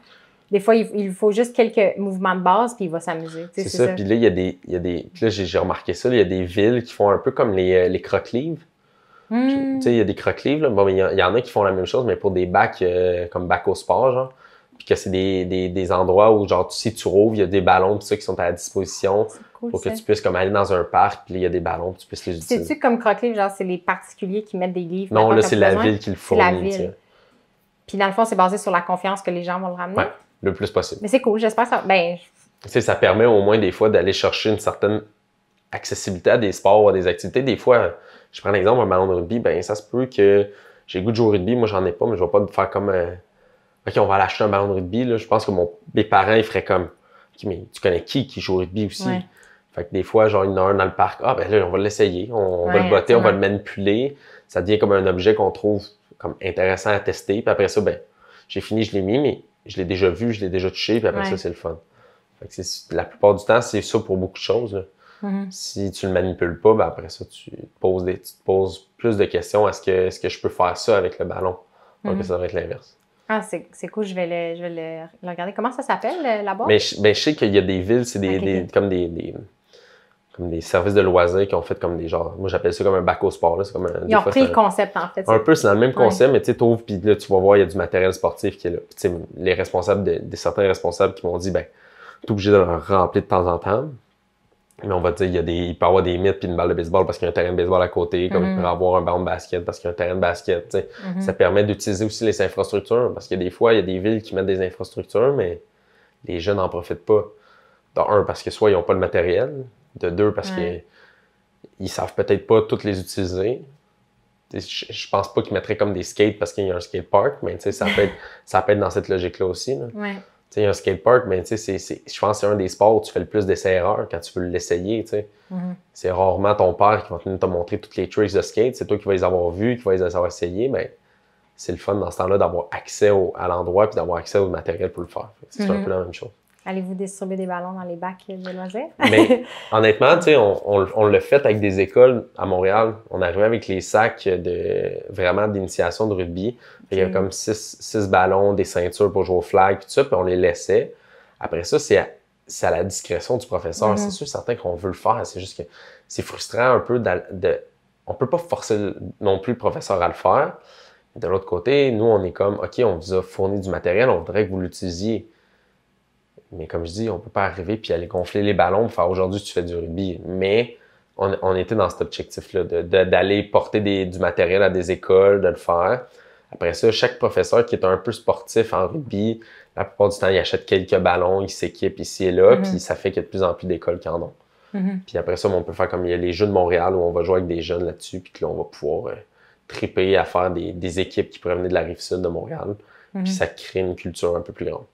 des fois, il faut juste quelques mouvements de base puis il va s'amuser.
C'est ça. Puis là, il y a des... Puis là, j'ai remarqué ça, là, il y a des villes qui font un peu comme les croque-livres. Tu sais, il y a des croque-livres. Bon, il y en a qui font la même chose, mais pour des bacs comme bac au sport, genre. Puis que c'est des endroits où, genre, si tu rouvres, il y a des ballons tout ça, qui sont à la disposition pour que tu puisses comme aller dans un parc, puis il y a des ballons, puis tu puisses les utiliser.
C'est-tu comme croque-livre, genre, c'est les particuliers qui mettent des livres?
Non, là, c'est la ville qui le fournit.
C'est la ville. Puis dans le fond, c'est basé sur la confiance que les gens vont le ramener?
Ouais, le plus possible.
Mais c'est cool, j'espère ça. Ben,
tu sais, ça permet au moins des fois d'aller chercher une certaine accessibilité à des sports ou à des activités. Des fois, je prends l'exemple d'un ballon de rugby, ben ça se peut que j'ai le goût de jouer au rugby, moi j'en ai pas, mais je vais pas faire comme OK, on va aller acheter un ballon de rugby. Là. Je pense que mes parents ils feraient comme OK, mais tu connais qui joue au rugby aussi? Ouais. Fait que des fois, genre, il y en a un dans le parc, ah ben là, on va l'essayer, on va le botter, on va le manipuler. Ça devient comme un objet qu'on trouve comme intéressant à tester. Puis après ça, ben, j'ai fini, je l'ai mis, mais je l'ai déjà vu, je l'ai déjà touché, puis après ça, c'est le fun. Fait que la plupart du temps, c'est ça pour beaucoup de choses. Là. Si tu le manipules pas, ben après ça, tu te poses plus de questions. Est-ce que je peux faire ça avec le ballon? Donc, ça devrait être l'inverse.
Ah, c'est cool, je vais le regarder. Comment ça s'appelle, la boîte?
Mais je sais qu'il y a des villes, c'est comme des services de loisirs qui ont fait comme des genres. Moi, j'appelle ça comme un bac au sport. Là. Comme
ils ont repris le concept, en fait.
Un peu, c'est dans le même concept, mais tu sais, t'ouvres, puis là, tu vas voir, il y a du matériel sportif qui est là. Puis, tu sais, les responsables, certains responsables qui m'ont dit, ben, t'es obligé de le remplir de temps en temps. Mais on va dire, il peut y avoir des mythes puis une balle de baseball parce qu'il y a un terrain de baseball à côté, comme il peut y avoir un ballon de basket parce qu'il y a un terrain de basket. Tu sais. Ça permet d'utiliser aussi les infrastructures parce qu'il y a des fois, il y a des villes qui mettent des infrastructures, mais les jeunes n'en profitent pas. De un, parce que soit ils n'ont pas le matériel, de deux, parce qu'ils ne savent peut-être pas toutes les utiliser. Je pense pas qu'ils mettraient comme des skates parce qu'il y a un skatepark, mais ça peut être dans cette logique-là aussi. Là.
Ouais.
Il y a un skatepark, mais je pense que c'est un des sports où tu fais le plus d'essais-erreurs quand tu veux l'essayer. C'est rarement ton père qui va venir te montrer toutes les tricks de skate. C'est toi qui vas les avoir vus, qui vas les avoir essayés. Mais c'est le fun dans ce temps-là d'avoir accès à l'endroit et d'avoir accès au matériel pour le faire. C'est un peu la même chose. Allez-vous
distribuer des ballons dans les bacs de loisirs?
Mais honnêtement, on l'a fait avec des écoles à Montréal. On arrivait avec les sacs vraiment d'initiation de rugby. Il y a comme 6 ballons, des ceintures pour jouer au flag, tout ça, puis on les laissait. Après ça, c'est à la discrétion du professeur. C'est sûr, certain qu'on veut le faire. C'est juste que c'est frustrant un peu on peut pas forcer non plus le professeur à le faire. De l'autre côté, nous, on est comme, OK, on vous a fourni du matériel, on voudrait que vous l'utilisiez. Mais comme je dis, on peut pas arriver puis aller gonfler les ballons pour faire aujourd'hui tu fais du rugby. Mais on était dans cet objectif-là d'aller porter du matériel à des écoles, de le faire. Après ça, chaque professeur qui est un peu sportif en rugby, la plupart du temps, il achète quelques ballons, il s'équipe ici et là, puis ça fait qu'il y a de plus en plus d'écoles qui en ont. Puis après ça, on peut faire comme il y a les Jeux de Montréal où on va jouer avec des jeunes là-dessus, puis que là, on va pouvoir triper à faire des équipes qui pourraient venir de la Rive-Sud de Montréal. Puis ça crée une culture un peu plus grande.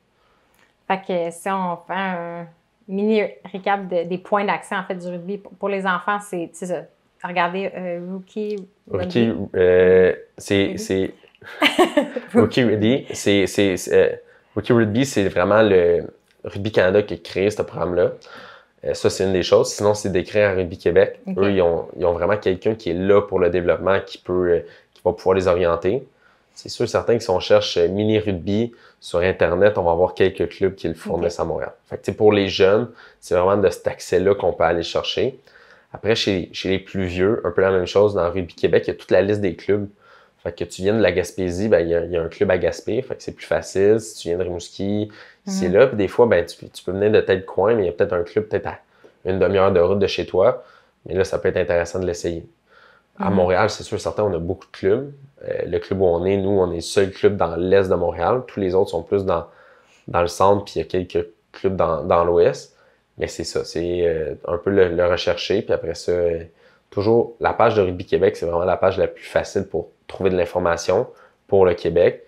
Fait que si on fait un mini récap des points d'accès en fait du rugby pour les enfants, c'est ça. Regardez Rookie
Rugby, c'est Rookie Rugby, Rookie Rugby, c'est vraiment le Rugby Canada qui a créé ce programme-là. Ça, c'est une des choses. Sinon, c'est d'écrire à Rugby Québec. Okay. Eux, ils ont vraiment quelqu'un qui est là pour le développement, qui va pouvoir les orienter. C'est sûr, certains qui si on cherche mini-rugby sur Internet, on va avoir quelques clubs qui le fournissent à Montréal. Fait que, pour les jeunes, c'est vraiment de cet accès-là qu'on peut aller chercher. Après, chez les plus vieux, un peu la même chose dans Rugby Québec, il y a toute la liste des clubs. Fait que tu viens de la Gaspésie, ben, il y a un club à Gaspé, fait que c'est plus facile. Si tu viens de Rimouski, c'est là. Puis des fois, ben, tu peux venir de tel coin, mais il y a peut-être un club peut-être à une demi-heure de route de chez toi. Mais là, ça peut être intéressant de l'essayer. À Montréal, c'est sûr, certains, on a beaucoup de clubs. Le club où on est, nous, on est le seul club dans l'est de Montréal. Tous les autres sont plus dans le centre, puis il y a quelques clubs dans l'ouest. Mais c'est ça, c'est un peu le rechercher. Puis après ça, toujours, la page de Rugby Québec, c'est vraiment la page la plus facile pour trouver de l'information pour le Québec.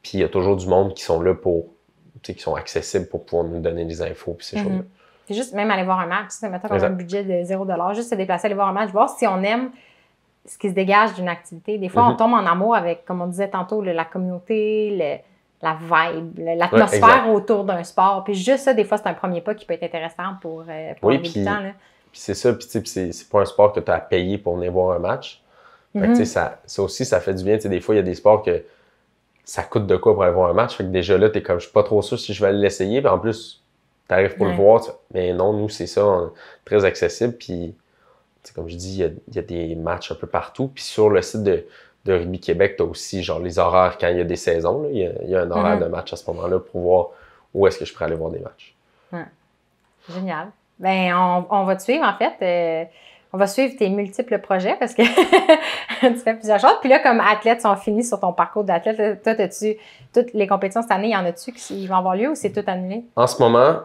Puis il y a toujours du monde qui sont là qui sont accessibles pour pouvoir nous donner des infos puis ces choses-là.
C'est juste même aller voir un match, mettons comme un budget de 0$, juste se déplacer, aller voir un match, voir si on aime ce qui se dégage d'une activité. Des fois, on tombe en amour avec, comme on disait tantôt, la communauté, la vibe, l'atmosphère autour d'un sport. Puis juste ça, des fois, c'est un premier pas qui peut être intéressant pour un débutant.
Puis c'est ça, puis c'est pas un sport que tu as à payer pour venir voir un match. Fait que, ça aussi, ça fait du bien. Des fois, il y a des sports que ça coûte de quoi pour aller voir un match. Fait que déjà là, t'es comme, je suis pas trop sûr si je vais aller l'essayer. Puis en plus, t'arrives pour le voir. Mais non, nous, c'est ça, très accessible. Puis, comme je dis, il y a des matchs un peu partout. Puis sur le site de Rugby Québec, t'as aussi genre les horaires quand il y a des saisons. Là. Il y a un horaire de match à ce moment-là pour voir où est-ce que je pourrais aller voir des matchs.
Génial. Ben, on va te suivre, en fait. On va suivre tes multiples projets parce que tu fais plusieurs choses. Puis là, comme athlète, sont finis sur ton parcours d'athlète, toi, toutes les compétitions cette année, y en a-tu qui vont avoir lieu ou c'est tout annulé?
En ce moment,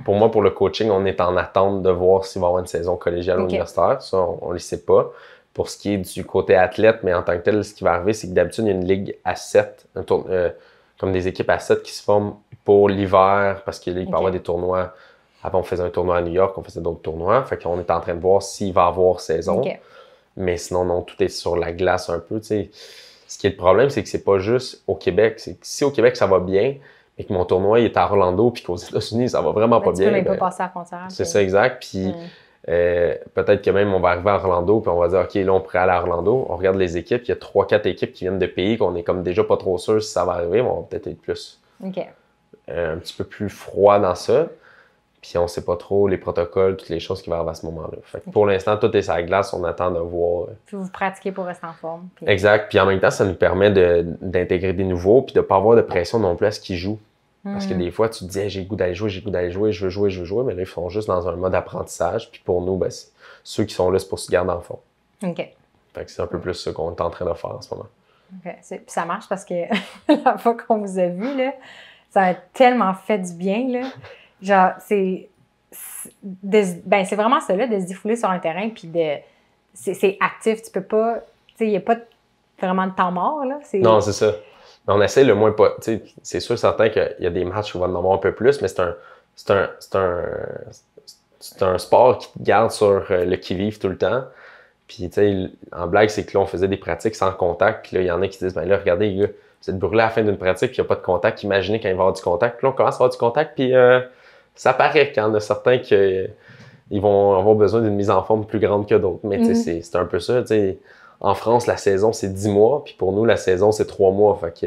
pour moi, pour le coaching, on est en attente de voir s'il va y avoir une saison collégiale ou universitaire. Ça, on ne le sait pas. Pour ce qui est du côté athlète, mais en tant que tel, ce qui va arriver, c'est que d'habitude, il y a une ligue à 7, comme des équipes à 7 qui se forment pour l'hiver parce qu'il peut y avoir des tournois. Avant, on faisait un tournoi à New York, on faisait d'autres tournois. Fait qu'on est en train de voir s'il va y avoir saison. Mais sinon, non, tout est sur la glace un peu. T'sais. Ce qui est le problème, c'est que c'est pas juste au Québec. C'est que si au Québec, ça va bien, et que mon tournoi il est à Orlando, puis qu'aux États-Unis, ça va vraiment pas bien.
Tu peux même pas passer à la frontière.
C'est ça, exact. Puis peut-être que même on va arriver à Orlando, puis on va dire, OK, là, on pourrait aller à Orlando. On regarde les équipes. Il y a 3-4 équipes qui viennent de pays qu'on est comme déjà pas trop sûr si ça va arriver, mais on va peut-être être plus un petit peu plus froid dans ça. Puis on sait pas trop les protocoles, toutes les choses qui vont arriver à ce moment-là. Fait que pour l'instant, tout est sur la glace, on attend de voir.
Puis vous pratiquez pour rester en forme. Puis...
Exact. Puis en même temps, ça nous permet d'intégrer des nouveaux, puis de pas avoir de pression non plus à ce qu'ils jouent. Parce que des fois, tu te dis, hey, j'ai le goût d'aller jouer, je veux jouer, mais là, ils sont juste dans un mode apprentissage. Puis pour nous, ben, ceux qui sont là, c'est pour se garder en forme.
OK.
Fait que c'est un peu plus ce qu'on est en train de faire en ce moment.
OK. Puis ça marche parce que la fois qu'on vous a vu, là, ça a tellement fait du bien, là. Genre, c'est vraiment ça, là, de se défouler sur un terrain, puis c'est actif. Tu peux pas... Tu sais, il n'y a pas vraiment de temps mort, là.
Non, c'est ça. Mais on essaie le moins pas. Tu sais, c'est sûr, certain qu'il y a des matchs où on va en avoir un peu plus, mais c'est un sport qui te garde sur le qui-vive tout le temps. Puis, tu sais, en blague, c'est que là, on faisait des pratiques sans contact. Puis là, il y en a qui disent, ben là, regardez, les gars, vous êtes brûlés à la fin d'une pratique, puis il n'y a pas de contact. Imaginez quand il va y avoir du contact. Puis là, on commence à avoir du contact, puis ça paraît qu'il y en a certains qui vont avoir besoin d'une mise en forme plus grande que d'autres. Mais tu sais, c'est un peu ça. Tu sais, en France, la saison, c'est 10 mois, puis pour nous, la saison, c'est 3 mois. Fait que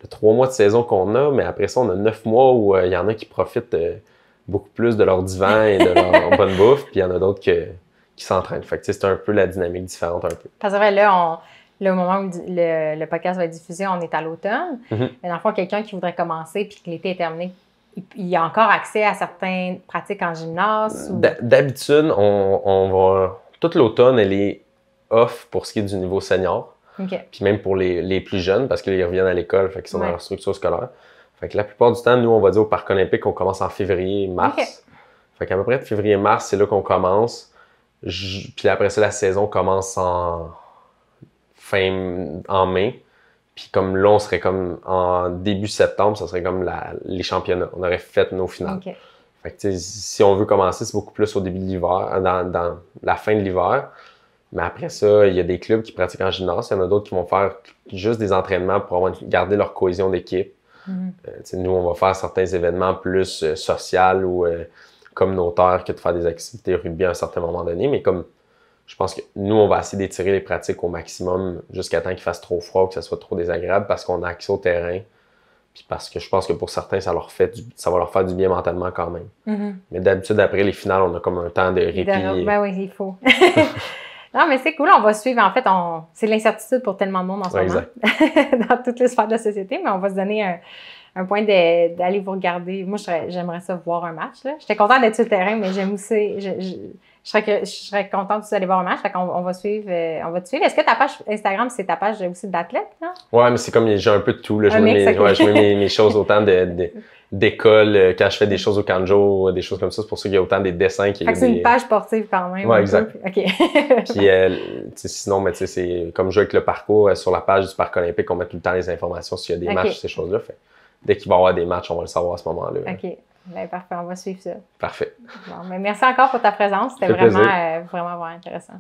le 3 mois de saison qu'on a, mais après ça, on a 9 mois où il y en a qui profitent beaucoup plus de leur divan et de leur bonne bouffe, puis il y en a d'autres qui s'entraînent. Fait que c'est un peu la dynamique différente un peu.
Parce que là, au moment où le podcast va être diffusé, on est à l'automne. Mais dans le fond, quelqu'un qui voudrait commencer puis que l'été est terminé, il y a encore accès à certaines pratiques en gymnase?
D'habitude, on va... Toute l'automne, elle est off pour ce qui est du niveau senior. Puis même pour les plus jeunes, parce qu'ils reviennent à l'école, fait qu'ils sont dans leur structure scolaire. Fait que la plupart du temps, nous, on va dire au Parc olympique qu'on commence en février-mars. Fait qu'à peu près de février-mars, c'est là qu'on commence. Puis après ça, la saison commence en mai. Puis comme là, on serait comme en début septembre, ça serait comme les championnats. On aurait fait nos finales. Fait que si on veut commencer, c'est beaucoup plus au début de l'hiver, dans la fin de l'hiver. Mais après ça, il y a des clubs qui pratiquent en gymnase. Il y en a d'autres qui vont faire juste des entraînements pour garder leur cohésion d'équipe. Nous, on va faire certains événements plus sociaux ou communautaires que de faire des activités rugby à un certain moment donné. Mais comme je pense que nous, on va essayer d'étirer les pratiques au maximum jusqu'à temps qu'il fasse trop froid ou que ça soit trop désagréable parce qu'on a accès au terrain. Puis parce que je pense que pour certains, ça va leur faire du bien mentalement quand même. Mais d'habitude, après les finales, on a comme un temps de répit.
Ben oui, il faut. Non, mais c'est cool, on va suivre. En fait, c'est l'incertitude pour tellement de monde en ce moment, dans toutes les sphères de la société, mais on va se donner un point d'aller vous regarder. Moi, j'aimerais ça voir un match. J'étais contente d'être sur le terrain, mais j'aime aussi... Je serais contente aussi d'aller voir un match. Fait qu'on va te suivre. Est-ce que ta page Instagram, c'est ta page aussi d'athlète?
Ouais, mais c'est comme j'ai un peu de tout. Là. Je mets mes choses autant d'école, quand je fais des choses au Kanjo, des choses comme ça. C'est pour ça qu'il y a autant des dessins.
Fait que c'est une page sportive quand même.
Ouais, exact.
OK.
Puis sinon, mais c'est comme jouer avec le parcours sur la page du Parc olympique, on met tout le temps les informations s'il y a des matchs, ces choses-là. Fait, dès qu'il va y avoir des matchs, on va le savoir à ce moment-là.
OK. Ben, parfait, on va suivre ça.
Parfait.
Bon, mais merci encore pour ta présence. C'était vraiment intéressant.